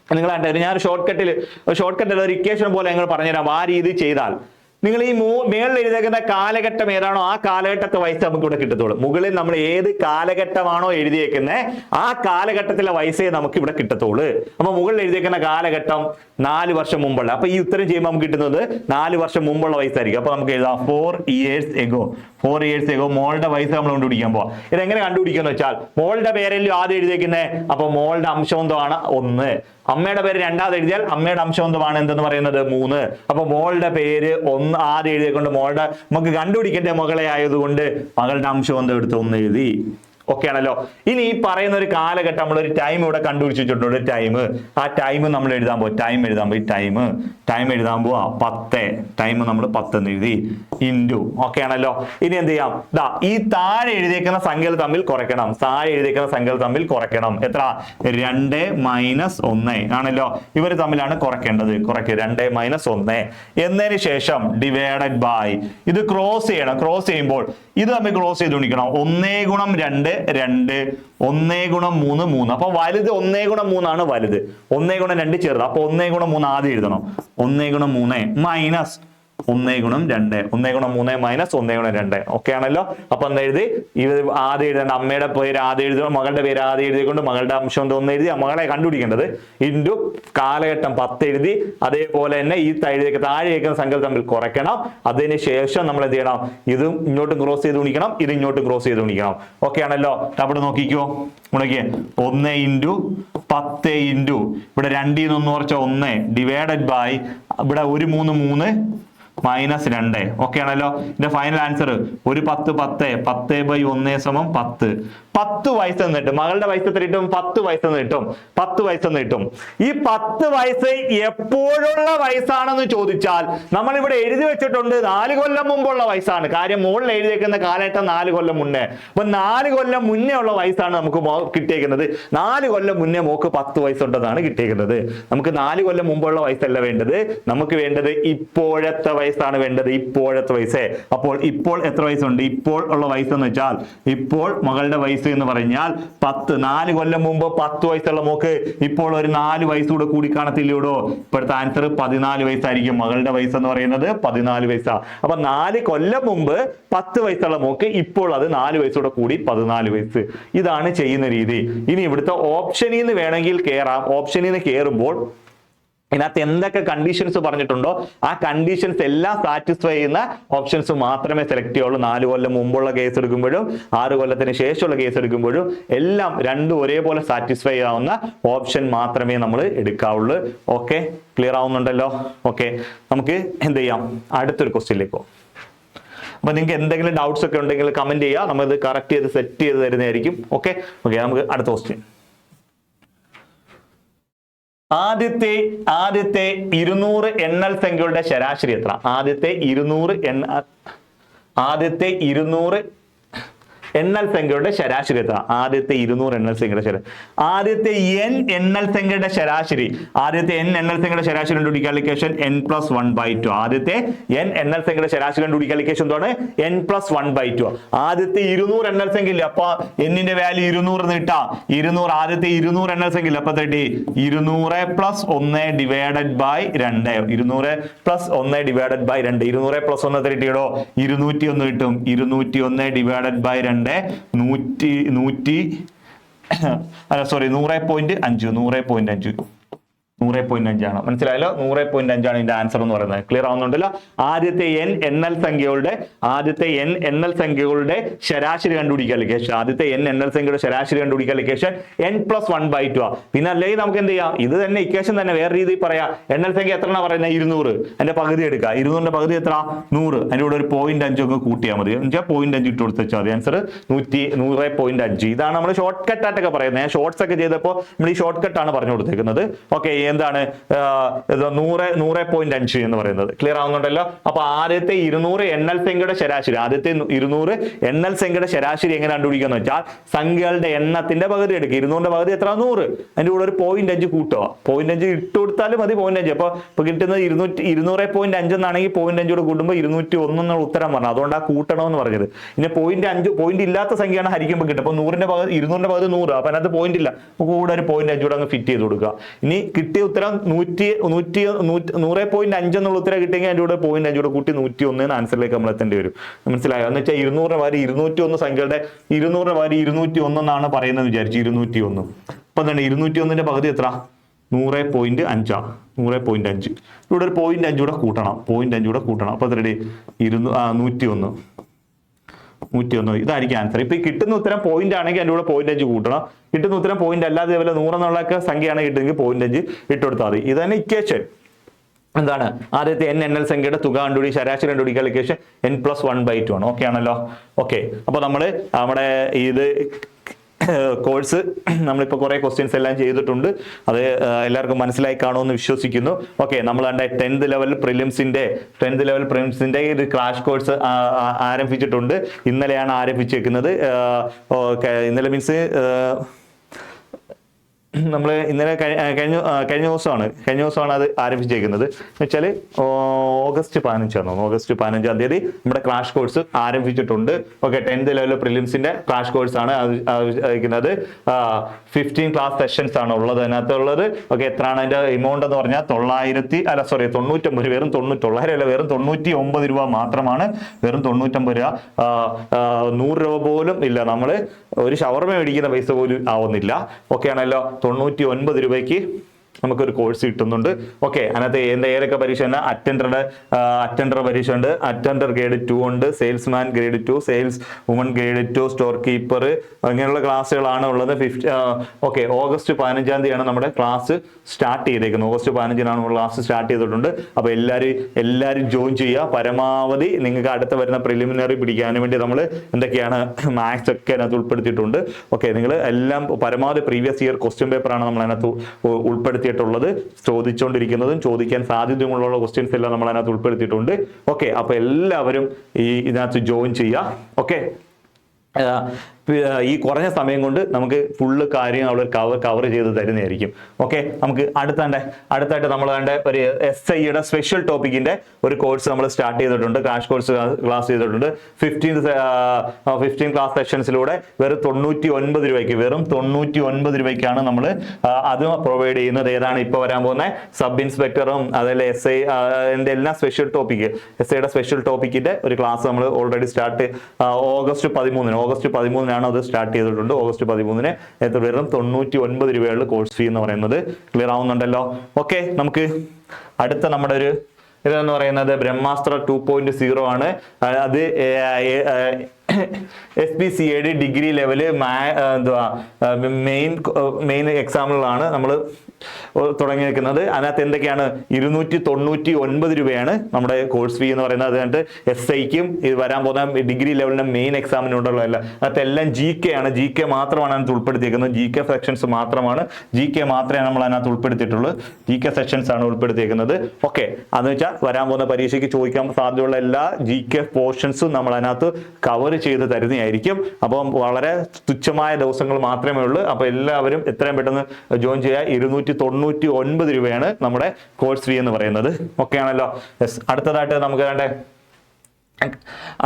നിങ്ങൾ കണ്ടത് ഞാൻ ഷോർട്ട് കട്ടിൽ ഒരു ഇക്വേഷൻ പോലെ ഞങ്ങൾ പറഞ്ഞുതരാം. ആ രീതി ചെയ്താൽ നിങ്ങൾ ഈ മേളിൽ എഴുതിയേക്കുന്ന കാലഘട്ടം ഏതാണോ ആ കാലഘട്ടത്തെ വയസ്സ് നമുക്ക് ഇവിടെ കിട്ടത്തുള്ളൂ. മുകളിൽ നമ്മൾ ഏത് കാലഘട്ടമാണോ എഴുതിയേക്കുന്നത് ആ കാലഘട്ടത്തിലെ വയസ്സേ നമുക്ക് ഇവിടെ കിട്ടത്തുള്ളൂ. അപ്പൊ മുകളിൽ എഴുതിയേക്കുന്ന കാലഘട്ടം 4 വർഷം മുമ്പുള്ള, അപ്പൊ ഈ ഉത്തരം ചെയ്യുമ്പോൾ നമുക്ക് കിട്ടുന്നത് 4 വർഷം മുമ്പുള്ള വയസ്സായിരിക്കും. അപ്പൊ നമുക്ക് എഴുതാം 4 years ago. 4 years ago മോളുടെ വയസ്സ് നമ്മൾ കണ്ടുപിടിക്കാൻ പോവാം. ഇതെങ്ങനെ കണ്ടുപിടിക്കാന്ന് വെച്ചാൽ, മോളുടെ പേരല്ലോ ആദ്യം എഴുതിയേക്കുന്നത്, അപ്പൊ മോളുടെ അംശബന്ധമാണ് 1. അമ്മയുടെ പേര് 2ാമത് എഴുതിയാൽ അമ്മയുടെ അംശബന്ധമാണ് എന്തെന്ന് പറയുന്നത് 3. അപ്പൊ മോളുടെ പേര് 1 ആദ്യം എഴുതിക്കൊണ്ട് നമുക്ക് കണ്ടുപിടിക്കേണ്ട മകളെ ആയതുകൊണ്ട് മകളുടെ അംശബന്ധം എടുത്ത് 1 എഴുതി. ഓക്കെ ആണല്ലോ? ഇനി ഈ പറയുന്ന ഒരു കാലഘട്ടം നമ്മളൊരു ടൈം ഇവിടെ കണ്ടുപിടിച്ചിട്ടുണ്ട്. ആ ടൈം നമ്മൾ എഴുതാൻ പോകും. ടൈം എഴുതാൻ പോവാ 10. ടൈം നമ്മൾ 10 എന്ന് എഴുതി. ഇൻറ്റു. ഓക്കെ ആണല്ലോ? ഇനി എന്ത് ചെയ്യാം? ഈ താഴെ എഴുതിയേക്കുന്ന സംഖ്യകൾ തമ്മിൽ കുറയ്ക്കണം. എത്ര? 2 - 1 ആണല്ലോ. ഇവർ തമ്മിലാണ് കുറയ്ക്കേണ്ടത്. 2 - 1 എന്നതിന് ശേഷം ഡിവൈഡഡ് ബൈ. ഇത് ക്രോസ് ചെയ്യണം. ക്രോസ് ചെയ്യുമ്പോൾ ഇത് തമ്മിൽ ക്രോസ് ചെയ്ത് ഗുണിക്കണം. 1 - 2 2, 1 - 3 3. അപ്പൊ വലുത് 1 - 3 ആണ് വലുത്. 1 - 2 ചെറുത്. അപ്പൊ 1 - 3 ആദ്യം എഴുതണം. 1 - 3 മൈനസ് 1 ഗുണം 2, 1 ഗുണം 3 മൈനസ് 1 ഗുണം 2. ഓക്കെ ആണല്ലോ. അപ്പൊ എന്താ എഴുതി? ഇത് ആദ്യം എഴുതേണ്ട അമ്മയുടെ പേര് ആദ്യം എഴുതുക, മകളുടെ പേര് ആദ്യം എഴുതിക്കൊണ്ട് മകളുടെ അംശം ഒന്ന് എഴുതി മകളെ കണ്ടുപിടിക്കേണ്ടത് ഇൻറ്റു കാലഘട്ടം 10 എഴുതി. അതേപോലെ തന്നെ ഈ താഴെയേക്കുന്ന സംഖ്യകൾ തമ്മിൽ കുറയ്ക്കണം. അതിന് ശേഷം നമ്മൾ എന്ത് ചെയ്യണം? ഇതും ഇങ്ങോട്ടും ക്രോസ് ചെയ്ത് ഗുണിക്കണം, ഇത് ഇങ്ങോട്ടും ക്രോസ് ചെയ്ത് ഗുണിക്കണം. ഓക്കെ ആണല്ലോ. അവിടെ നോക്കിക്കോ, ഗുണിക്കേ 1 ഇൻറ്റു 10 ഇൻറ്റു ഇവിടെ 2 1 കുറച്ച 1 ഡിവൈഡഡ് ബൈ ഇവിടെ 1 3 3 മൈനസ് 2. ഓക്കെ ആണല്ലോ. ഇതിന്റെ ഫൈനൽ ആൻസർ 1 10 10 10 ബൈ 1 സമം 10. 10 വയസ്സെന്ന് കിട്ടും. മകളുടെ വയസ്സ് എത്ര കിട്ടും? 10 വയസ്സെന്ന് കിട്ടും. 10 വയസ്സെന്ന് കിട്ടും. ഈ 10 വയസ്സ് എപ്പോഴുള്ള വയസ്സാണെന്ന് ചോദിച്ചാൽ നമ്മൾ ഇവിടെ എഴുതി വെച്ചിട്ടുണ്ട് 4 കൊല്ലം മുമ്പുള്ള വയസ്സാണ്. കാര്യം മുകളിൽ എഴുതിയേക്കുന്ന കാലഘട്ടം 4 കൊല്ലം മുന്നേ. അപ്പൊ 4 കൊല്ലം മുന്നേ ഉള്ള വയസ്സാണ് നമുക്ക് കിട്ടിയേക്കുന്നത്. 4 കൊല്ലം മുന്നേ മോക്ക് 10 വയസ്സുണ്ടെന്നാണ് കിട്ടിയേക്കുന്നത്. നമുക്ക് 4 കൊല്ലം മുമ്പുള്ള വയസ്സല്ല വേണ്ടത്, നമുക്ക് വേണ്ടത് ഇപ്പോഴത്തെ വയസ്സാണ് വേണ്ടത്. ഇപ്പോഴത്തെ വയസ്സ്. അപ്പോൾ ഇപ്പോൾ എത്ര വയസ്സുണ്ട്? ഇപ്പോൾ ഉള്ള വയസ്സെന്ന് വെച്ചാൽ ഇപ്പോൾ മകളുടെ വയസ്സ് എന്ന് പറഞ്ഞാൽ 10. 4 കൊല്ലം മുമ്പ് 10 വയസ്സുള്ള മോക്ക് ഇപ്പോൾ ഒരു 4 വയസ്സുകൂടെ കൂടി കാണത്തില്ലൂടോ. ഇപ്പോഴത്തെ ആൻസർ 14 വയസ്സായിരിക്കും. മകളുടെ വയസ്സ് എന്ന് പറയുന്നത് 14 വയസ്സാണ്. അപ്പൊ 4 കൊല്ലം മുമ്പ് 10 വയസ്സുള്ള മോക്ക് ഇപ്പോൾ അത് 4 വയസ്സൂടെ കൂടി 14 വയസ്സ്. ഇതാണ് ചെയ്യുന്ന രീതി. ഇനി ഇവിടുത്തെ ഓപ്ഷനിൽ നിന്ന് വേണമെങ്കിൽ കയറാം. ഓപ്ഷനിൽ നിന്ന് കയറുമ്പോൾ ഇതിനകത്ത് എന്തൊക്കെ കണ്ടീഷൻസ് പറഞ്ഞിട്ടുണ്ടോ ആ കണ്ടീഷൻസ് എല്ലാം സാറ്റിസ്ഫൈ ചെയ്യുന്ന ഓപ്ഷൻസ് മാത്രമേ സെലക്ട് ചെയ്യുള്ളൂ. 4 കൊല്ലം മുമ്പുള്ള കേസ് എടുക്കുമ്പോഴും 6 കൊല്ലത്തിന് ശേഷമുള്ള കേസ് എടുക്കുമ്പോഴും എല്ലാം രണ്ടും ഒരേപോലെ സാറ്റിസ്ഫൈ ആവുന്ന ഓപ്ഷൻ മാത്രമേ നമ്മൾ എടുക്കാവുള്ളൂ. ഓക്കെ, ക്ലിയർ ആവുന്നുണ്ടല്ലോ? ഓക്കെ, നമുക്ക് എന്ത് ചെയ്യാം? അടുത്തൊരു ക്വസ്റ്റ്യനിലേക്ക് പോകും. അപ്പൊ നിങ്ങൾക്ക് എന്തെങ്കിലും ഡൗട്ട്സ് ഒക്കെ ഉണ്ടെങ്കിൽ കമന്റ് ചെയ്യുക, നമ്മൾ ഇത് കറക്റ്റ് ചെയ്ത് സെറ്റ് ചെയ്ത് തരുന്നതായിരിക്കും. ഓക്കെ, നമുക്ക് അടുത്ത ക്വസ്റ്റ്യൻ. ആദ്യത്തെ 200 എണ്ണൽ സംഖ്യകളുടെ ശരാശരി എത്ര? ആദ്യത്തെ 200 എണ്ണൽ സംഖ്യയുടെ ശരാശരി എത്ര? ആദ്യത്തെ 200 എണ്ണൽ സംഖ്യയുടെ ശരാശരി. ആദ്യത്തെ n എണ്ണൽ സംഖ്യയുടെ ശരാശരി. ആദ്യത്തെ n എണ്ണൽ സംഖ്യയുടെ ശരാശരി കണ്ടുപിടിക്കാൻ ഇക്വേഷൻ n+1/2. ആദ്യത്തെ n എണ്ണൽ സംഖ്യയുടെ ശരാശരി കണ്ടുപിടിക്കാൻ ഇക്വേഷൻ എന്താണ്? n+1/2. ആദ്യത്തെ 200 എണ്ണൽ സംഖ്യ ഇല്ല, അപ്പൊ n-ന്റെ വാല്യൂ 200 നീട്ടാ. 200 ആദ്യത്തെ 200 എണ്ണൽ സംഖ്യ ഇല്ല, അപ്പൊ 200 + 1 ഡിവൈഡഡ് ബൈ 2. 200 + 1 divided by 2. 200 + 1 എത്ര കിട്ടിയോ? 201 കിട്ടും. 201 ഡിവൈഡഡ് ബൈ 2 100.5 ആണ്. മനസ്സിലായല്ലോ? 100.5 ആണ് ഇതിന്റെ ആൻസർ എന്ന് പറയുന്നത്. ക്ലിയർ ആവുന്നുണ്ടല്ലോ? ആദ്യത്തെ n എണ്ണൽ സംഖ്യകളുടെ ശരാശരി കണ്ടുപിടിക്കാൻ ഇക്വേഷൻ. ആദ്യത്തെ n എണ്ണൽ സംഖ്യയുടെ ശരാശരി കണ്ടുപിടിക്കാൻ ഇക്വേഷൻ n+1/2 ആ. പിന്നെ അല്ലെങ്കിൽ നമുക്ക് എന്ത് ചെയ്യാം? ഇത് തന്നെ ഇക്വേഷൻ തന്നെ വേറെ രീതിയിൽ പറയാം. എണ്ണൽ സംഖ്യ എത്ര പറയുന്നത്? 200. അതിന്റെ പകുതി എടുക്കുക. 200ന്റെ പകുതി എത്ര? 100. അതിന്റെ കൂടെ ഒരു 0.5 ഒക്കെ കൂട്ടിയാൽ മതി. എന്നുവെച്ചാൽ 0.5 ഇട്ട് കൊടുത്താൽ മതി. ആൻസർ 100.5. ഇതാണ് നമ്മൾ ഷോർട്ട് കട്ട് ആയിട്ടൊക്കെ പറയുന്നത്. ഞാൻ ഷോർട്ട്സ് ഒക്കെ ചെയ്തപ്പോൾ നമ്മൾ ഈ ഷോർട്ട് കട്ട് ആണ് പറഞ്ഞു കൊടുത്തേക്കുന്നത്. ഓക്കെ, എന്താണ് 100.5 എന്ന് പറയുന്നത്? ക്ലിയർ ആവുന്നുണ്ടല്ലോ? അപ്പൊ ആദ്യത്തെ 200 എണ്ണൽ സംഖ്യയുടെ ശരാശരി, ആദ്യത്തെ 200 എണ്ണൽ സംഖ്യയുടെ ശരാശരി എങ്ങനെ കണ്ടുപിടിക്കാന്ന് വെച്ചാൽ സംഖ്യകളുടെ എണ്ണത്തിന്റെ പകുതി എടുക്കുക. 200ന്റെ പകുതി എത്ര? 100. അതിന്റെ കൂടെ ഒരു 0.5 കൂട്ടുക. 0.5 ഇട്ട് കൊടുത്താലും മതി. 0.5 അപ്പൊ കിട്ടുന്നത് 200.5 എന്നാണെങ്കിൽ 0.5 കൂടെ കൂട്ടുമ്പോൾ 201 എന്നുള്ള ഉത്തരം പറഞ്ഞു. അതുകൊണ്ട് ആ കൂട്ടണമെന്ന് പറഞ്ഞത്. ഇനി 0.5 ഇല്ലാത്ത സംഖ്യയാണ് ഹരിക്കുമ്പോൾ കിട്ടും. അപ്പൊ 200ന്റെ പകുതി 100. അപ്പൊ അതിനകത്ത് പോയിന്റ് ഇല്ല, കൂടെ ഒരു 0.5 കൂടെ അങ്ങ് ഫിറ്റ് ചെയ്ത് കൊടുക്കുക. ഇനി കിട്ടിയ ഉത്തരം 100.5 എന്നുള്ള ഉത്തരം കിട്ടിയെങ്കിൽ അതിന്റെ കൂടെ 0.5 കൂടെ കൂട്ടി 101 ആൻസറിലേക്ക് നമ്മൾ എത്തേണ്ടി വരും. മനസ്സിലായോ? എന്ന് വെച്ചാൽ 200ന്റെ പകരം 201 സംഖ്യകളുടെ 200ന്റെ പകരം 201 എന്നാണ് പറയുന്നത് വിചാരിച്ചു. 201. അപ്പൊ എന്താണ് 201ന്റെ പകുതി എത്ര? 100.5. 100.5 ഇവിടെ ഒരു 0.5 കൂടെ കൂട്ടണം. 0.5 കൂടെ കൂട്ടണം. അപ്പൊ എത്ര? 101. ഇതായിരിക്കും ആൻസർ. ഇപ്പൊ കിട്ടുന്ന ഉത്തരം പോയിന്റ് ആണെങ്കിൽ അതിന്റെ കൂടെ 0.5 കൂട്ടണം. കിട്ടുന്ന ഉത്തരം പോയിന്റ് അല്ലാതെ ഇതേപോലെ 100 എന്നുള്ള സംഖ്യയാണ് കിട്ടുമെങ്കിൽ 0.5 ഇട്ടുകൊടുത്താൽ മതി. ഇതാണ് ഇക്വേഷൻ. എന്താണ്? ആദ്യത്തെ n എണ്ണൽ സംഖ്യയുടെ തുക കണ്ടുപിടിക്കുക, ശരാശരി കണ്ടുപിടിക്കാൻ ഇക്വേഷൻ n+1/2 ആണ്. ഓക്കെ ആണല്ലോ? ഓക്കെ, അപ്പൊ നമ്മുടെ ഇത് കോഴ്സ് നമ്മളിപ്പോൾ കുറേ ക്വസ്റ്റ്യൻസ് എല്ലാം ചെയ്തിട്ടുണ്ട്. അത് എല്ലാവർക്കും മനസ്സിലായി കാണുമെന്ന് വിശ്വസിക്കുന്നു. ഓക്കെ, നമ്മൾ കണ്ട 10th ലെവൽ പ്രിലിംസിന്റെ ഒരു ക്രാഷ് കോഴ്സ് ആരംഭിച്ചിട്ടുണ്ട്. ഇന്നലെയാണ് ആരംഭിച്ചേക്കുന്നത്. ഇന്നലെ മീൻസ് നമ്മൾ ഇന്നലെ കഴിഞ്ഞ ദിവസമാണ് അത് ആരംഭിച്ചേക്കുന്നത് എന്ന് വെച്ചാൽ ഓഗസ്റ്റ് 15 തീയതി നമ്മുടെ ക്രാഷ് കോഴ്സ് ആരംഭിച്ചിട്ടുണ്ട്. ഓക്കെ, 10th ലെവൽ പ്രിലിംസിന്റെ ക്രാഷ് കോഴ്സ് ആണ് അയക്കുന്നത്. 15 ക്ലാസ് സെഷൻസ് ആണ് ഉള്ളത് അതിനകത്തുള്ളത്. ഓക്കെ, എത്രയാണ് അതിന്റെ എമൗണ്ട് എന്ന് പറഞ്ഞാൽ 99 വെറും 99 രൂപ മാത്രമാണ്. വെറും 99 രൂപ, 100 രൂപ പോലും ഇല്ല. നമ്മൾ ഒരു ഷവർമ മേടിക്കുന്ന പൈസ പോലും ആവുന്നില്ല. ഓക്കെ ആണല്ലോ, 99 രൂപയ്ക്ക് നമുക്കൊരു കോഴ്സ് കിട്ടുന്നുണ്ട്. ഓക്കെ, അതിനകത്ത് ഏതൊക്കെ പരീക്ഷ ഉണ്ട്? അറ്റൻഡർ പരീക്ഷ ഉണ്ട്, അറ്റൻഡർ ഗ്രേഡ് 2 ഉണ്ട്, salesman grade 2, sales woman grade 2, store keeper, അങ്ങനെയുള്ള ക്ലാസ്സുകളാണ് ഉള്ളത്. ഓക്കെ, ഓഗസ്റ്റ് 15 തീയതിയാണ് നമ്മുടെ ക്ലാസ് സ്റ്റാർട്ട് ചെയ്തേക്കുന്നത്. ഓഗസ്റ്റ് 15-നാണ് നമ്മൾ ക്ലാസ് സ്റ്റാർട്ട് ചെയ്തിട്ടുണ്ട്. അപ്പോൾ എല്ലാവരും ജോയിൻ ചെയ്യുക. പരമാവധി നിങ്ങൾക്ക് അടുത്ത വരുന്ന പ്രിലിമിനറി പിടിക്കാൻ വേണ്ടി നമ്മൾ എന്തൊക്കെയാണ് മാത്സ് ഒക്കെ അതിനകത്ത് ഉൾപ്പെടുത്തിയിട്ടുണ്ട്. ഓക്കെ, നിങ്ങൾ എല്ലാം പരമാവധി പ്രീവിയസ് ഇയർ ക്വസ്റ്റ്യൻ പേപ്പറാണ് നമ്മൾ അതിനകത്ത് ഉൾപ്പെടുത്തിയിട്ടുള്ളത്. ചോദിച്ചുകൊണ്ടിരിക്കുന്നതും ചോദിക്കാൻ സാധ്യതയുള്ള ക്വസ്റ്റ്യൻസ് എല്ലാം നമ്മൾ അതിനകത്ത് ഉൾപ്പെടുത്തിയിട്ടുണ്ട്. ഓക്കെ, അപ്പൊ എല്ലാവരും ഇതിനകത്ത് ജോയിൻ ചെയ്യുക. ഓക്കെ, ഈ കുറഞ്ഞ സമയം കൊണ്ട് നമുക്ക് ഫുള്ള് കാര്യം അവർ കവർ ചെയ്ത് തരുന്നതായിരിക്കും. ഓക്കെ, നമുക്ക് അടുത്തായിട്ട് നമ്മൾ ഒരു SIയുടെ സ്പെഷ്യൽ ടോപ്പിക്കിന്റെ ഒരു കോഴ്സ് നമ്മൾ സ്റ്റാർട്ട് ചെയ്തിട്ടുണ്ട്. ക്രാഷ് കോഴ്സ് ക്ലാസ് ചെയ്തിട്ടുണ്ട്. 15 ക്ലാസ് സെഷൻസിലൂടെ വെറും 99 രൂപയ്ക്ക്, വെറും 99 രൂപയ്ക്കാണ് നമ്മൾ അത് പ്രൊവൈഡ് ചെയ്യുന്നത്. ഏതാണ് ഇപ്പോൾ വരാൻ പോകുന്ന സബ് ഇൻസ്പെക്ടറും അതല്ല SI എല്ലാം സ്പെഷ്യൽ ടോപ്പിക്ക്, SIയുടെ സ്പെഷ്യൽ ടോപ്പിക്കിന്റെ ഒരു ക്ലാസ് നമ്മൾ ഓൾറെഡി സ്റ്റാർട്ട് ഓഗസ്റ്റ് 13 അത് സ്റ്റാർട്ട് ചെയ്തിട്ടുണ്ട്. ഓഗസ്റ്റ് 13 വെറും 99 രൂപയുള്ള കോഴ്സ് ഫീ എന്ന് പറയുന്നത്. ക്ലിയർ ആവുന്നുണ്ടല്ലോ? ഓക്കെ, നമുക്ക് അടുത്ത നമ്മുടെ ഒരു ഇതെന്ന് പറയുന്നത് ബ്രഹ്മാസ്ത്ര 2.0 ആണ്. അത് SPCAD ഡിഗ്രി ലെവല് മെയിൻ എക്സാമുകളാണ് നമ്മൾ തുടങ്ങി നിൽക്കുന്നത്. അതിനകത്ത് എന്തൊക്കെയാണ്? 299 രൂപയാണ് നമ്മുടെ കോഴ്സ് ഫീ എന്ന് പറയുന്നത്. അതുകൊണ്ട് SIക്കും ഇത് വരാൻ പോകുന്ന ഡിഗ്രി ലെവലിന്റെ മെയിൻ എക്സാമിനുണ്ടല്ലോ. അതിനകത്ത് എല്ലാം GK ആണ്. GK മാത്രമാണ് അതിനകത്ത് ഉൾപ്പെടുത്തിയിരിക്കുന്നത്. GK സെക്ഷൻസ് മാത്രമാണ്. GK മാത്രമേ നമ്മൾ അതിനകത്ത് ഉൾപ്പെടുത്തിയിട്ടുള്ളൂ. GK സെക്ഷൻസ് ആണ് ഉൾപ്പെടുത്തിയിരിക്കുന്നത്. ഓക്കെ, അതെന്ന് വെച്ചാൽ വരാൻ പോകുന്ന പരീക്ഷയ്ക്ക് ചോദിക്കാൻ സാധ്യതയുള്ള എല്ലാ GK പോർഷൻസും നമ്മൾ അതിനകത്ത് കവർ ചെയ്ത് തരുന്നതായിരിക്കും. അപ്പം വളരെ തുച്ഛമായ ദിവസങ്ങൾ മാത്രമേ ഉള്ളൂ. അപ്പൊ എല്ലാവരും എത്രയും പെട്ടെന്ന് ജോയിൻ ചെയ്യുക. 299 രൂപയാണ് നമ്മുടെ കോഴ്സ് ഫീ എന്ന് പറയുന്നത്. ഓക്കെ ആണല്ലോ? യെസ്. അടുത്തതായിട്ട് നമുക്ക്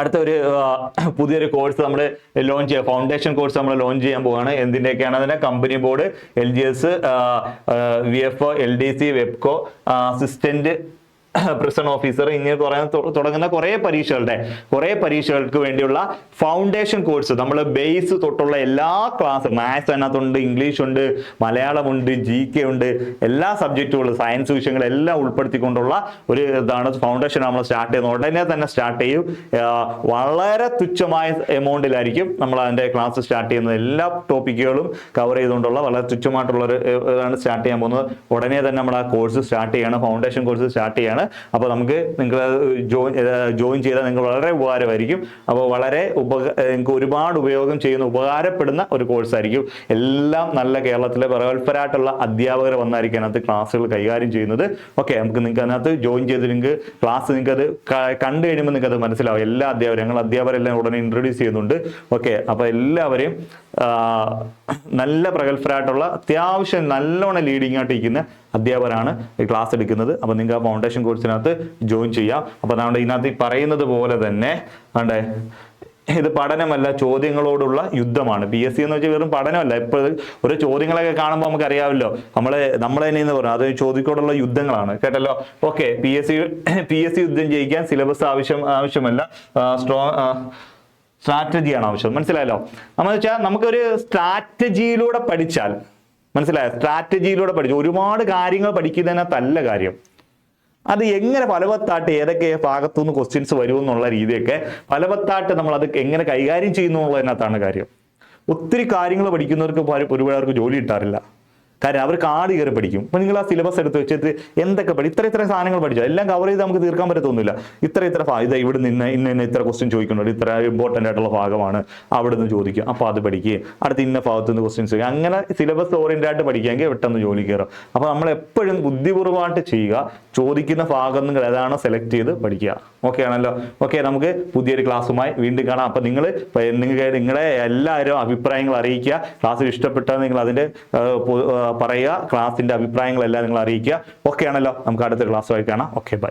അടുത്ത ഒരു പുതിയൊരു കോഴ്സ് നമ്മൾ ലോഞ്ച് ചെയ്യുക, ഫൗണ്ടേഷൻ കോഴ്സ് നമ്മൾ ലോഞ്ച് ചെയ്യാൻ പോവുകയാണ്. എന്തിൻ്റെയൊക്കെയാണ്? അതിന്റെ company board, LGS, VFO, LDC, വെബ്കോ, assistant prison officer, ഇങ്ങനെ തുടങ്ങുന്ന കുറേ പരീക്ഷകൾക്ക് വേണ്ടിയുള്ള ഫൗണ്ടേഷൻ കോഴ്സ് നമ്മൾ ബേസ് തൊട്ടുള്ള എല്ലാ ക്ലാസ്, മാത്സ് അതിനകത്തുണ്ട്, ഇംഗ്ലീഷ് ഉണ്ട്, മലയാളമുണ്ട്, GK ഉണ്ട്, എല്ലാ സബ്ജക്റ്റുകളും സയൻസ് വിഷയങ്ങളെല്ലാം ഉൾപ്പെടുത്തിക്കൊണ്ടുള്ള ഒരു ഇതാണ് ഫൗണ്ടേഷൻ നമ്മൾ സ്റ്റാർട്ട് ചെയ്യുന്നത്. ഉടനെ തന്നെ സ്റ്റാർട്ട് ചെയ്യും. വളരെ തുച്ഛമായ എമൗണ്ടിലായിരിക്കും നമ്മൾ അതിന്റെ ക്ലാസ് സ്റ്റാർട്ട് ചെയ്യുന്നത്. എല്ലാ ടോപ്പിക്കുകളും കവർ ചെയ്തുകൊണ്ടുള്ള വളരെ തുച്ഛമായിട്ടുള്ള ഒരു ഇതാണ് സ്റ്റാർട്ട് ചെയ്യാൻ പോകുന്നത്. ഉടനെ തന്നെ നമ്മൾ ആ കോഴ്സ് സ്റ്റാർട്ട് ചെയ്യണം, ഫൗണ്ടേഷൻ കോഴ്സ് സ്റ്റാർട്ട് ചെയ്യണം. അപ്പോൾ നമുക്ക് നിങ്ങൾ ജോയിൻ ചെയ്താൽ നിങ്ങൾക്ക് വളരെ ഉപകാരമായിരിക്കും. അപ്പോൾ നിങ്ങൾക്ക് ഒരുപാട് ഉപയോഗം ചെയ്യുന്ന ഉപകാരപ്പെടുന്ന ഒരു കോഴ്സ് ആയിരിക്കും. എല്ലാം നല്ല കേരളത്തിലെ പ്രഗത്ഭരായിട്ടുള്ള അധ്യാപകർ വന്നായിരിക്കും അതിനകത്ത് ക്ലാസ്സുകൾ കൈകാര്യം ചെയ്യുന്നത്. ഓക്കെ, നിങ്ങൾക്ക് അതിനകത്ത് ജോയിൻ ചെയ്ത് നിങ്ങൾക്ക് ക്ലാസ് നിങ്ങൾക്ക് അത് കണ്ടു കഴിയുമ്പോൾ നിങ്ങൾക്ക് അത് മനസ്സിലാവും. എല്ലാ അധ്യാപകരും, ഞങ്ങൾ അധ്യാപകരെല്ലാം ഉടനെ ഇൻട്രൊഡ്യൂസ് ചെയ്യുന്നുണ്ട്. ഓക്കെ, അപ്പോൾ എല്ലാവരെയും നല്ല പ്രഗത്ഭരായിട്ടുള്ള അത്യാവശ്യം നല്ലോണം ലീഡിംഗ് ആയിട്ട് ഇരിക്കുന്ന അധ്യാപകരാണ് ക്ലാസ് എടുക്കുന്നത്. അപ്പോൾ നിങ്ങൾക്ക് ആ ഫൗണ്ടേഷൻ കോഴ്സിനകത്ത് ജോയിൻ ചെയ്യാം. അപ്പോൾ നമ്മുടെ ഇതിനകത്ത് പറയുന്നത് പോലെ തന്നെ ഇത് പഠനമല്ല, ചോദ്യങ്ങളോടുള്ള യുദ്ധമാണ്. PSC എന്ന് വെച്ചാൽ വെറും പഠനമല്ല. ഇപ്പോൾ ഒരു ചോദ്യങ്ങളൊക്കെ കാണുമ്പോൾ നമുക്ക് അറിയാമല്ലോ, നമ്മൾ തന്നെയെന്ന് പറഞ്ഞു അത് ചോദ്യങ്ങളോടുള്ള യുദ്ധങ്ങളാണ്. കേട്ടല്ലോ? ഓക്കെ, PSC യുദ്ധം ജയിക്കാൻ സിലബസ് ആവശ്യമല്ല, സ്ട്രാറ്റജിയാണ് ആവശ്യം. മനസ്സിലായല്ലോ? നമ്മൾ വെച്ചാൽ നമുക്കൊരു സ്ട്രാറ്റജിയിലൂടെ പഠിച്ചാൽ മനസ്സിലായോ? സ്ട്രാറ്റജിയിലൂടെ പഠിച്ചു ഒരുപാട് കാര്യങ്ങൾ പഠിക്കുന്നതിനകത്തല്ല കാര്യം. അത് എങ്ങനെ ഫലവത്തായിട്ട് ഏതൊക്കെ ഭാഗത്തുനിന്ന് ക്വസ്റ്റ്യൻസ് വരുമെന്നുള്ള രീതിയൊക്കെ ഫലവത്തായിട്ട് നമ്മൾ അത് എങ്ങനെ കൈകാര്യം ചെയ്യുന്നു എന്നുള്ളതിനകത്താണ് കാര്യം. ഒത്തിരി കാര്യങ്ങൾ പഠിക്കുന്നവർക്ക് ഒരുപാട് ജോലി കിട്ടാറില്ല. കാര്യം അവർ കാട് കയറി പഠിക്കും. അപ്പൊ നിങ്ങൾ ആ സിലബസ് എടുത്ത് വെച്ചിട്ട് എന്തൊക്കെ ഇത്ര സാധനങ്ങൾ പഠിച്ചോ എല്ലാം കവർ ചെയ്ത് നമുക്ക് തീർക്കാൻ പറ്റത്തൊന്നുമില്ല. ഇത്ര ഇത് ഇവിടെ നിന്ന് ഇന്ന ഇത്ര ക്വസ്റ്റ്യൻ ചോദിക്കുന്നുണ്ട്, ഇത്ര ഇമ്പോർട്ടൻ്റ് ആയിട്ടുള്ള ഭാഗമാണ്, അവിടെ നിന്ന് ചോദിക്കും. അപ്പോൾ അത് പഠിക്കുകയും അടുത്ത് ഇന്ന ഭാഗത്ത് നിന്ന് ക്വസ്റ്റ്യൻസ് ചോദിക്കുക. അങ്ങനെ സിലബസ് ഓറിയൻ്റ് ആയിട്ട് പഠിക്കാമെങ്കിൽ പെട്ടെന്ന് ജോലി കയറും. അപ്പോൾ നമ്മൾ എപ്പോഴും ബുദ്ധിപൂർവ്വമായിട്ട് ചെയ്യുക. ചോദിക്കുന്ന ഭാഗം നിങ്ങൾ ഏതാണോ സെലക്ട് ചെയ്ത് പഠിക്കുക. ഓക്കെ ആണല്ലോ? ഓക്കെ, നമുക്ക് പുതിയൊരു ക്ലാസ്സുമായി വീണ്ടും കാണാം. അപ്പം നിങ്ങളുടെ എല്ലാവരും അഭിപ്രായങ്ങൾ അറിയിക്കുക. ക്ലാസ്സിൽ ഇഷ്ടപ്പെട്ടാൽ നിങ്ങൾ അതിൻ്റെ പറയുക. ക്ലാസിന്റെ അഭിപ്രായങ്ങളെല്ലാം നിങ്ങൾ അറിയിക്കുക. ഓക്കെ ആണല്ലോ? നമുക്ക് അടുത്ത ക്ലാസ്സുമായി കാണാം. Okay, by.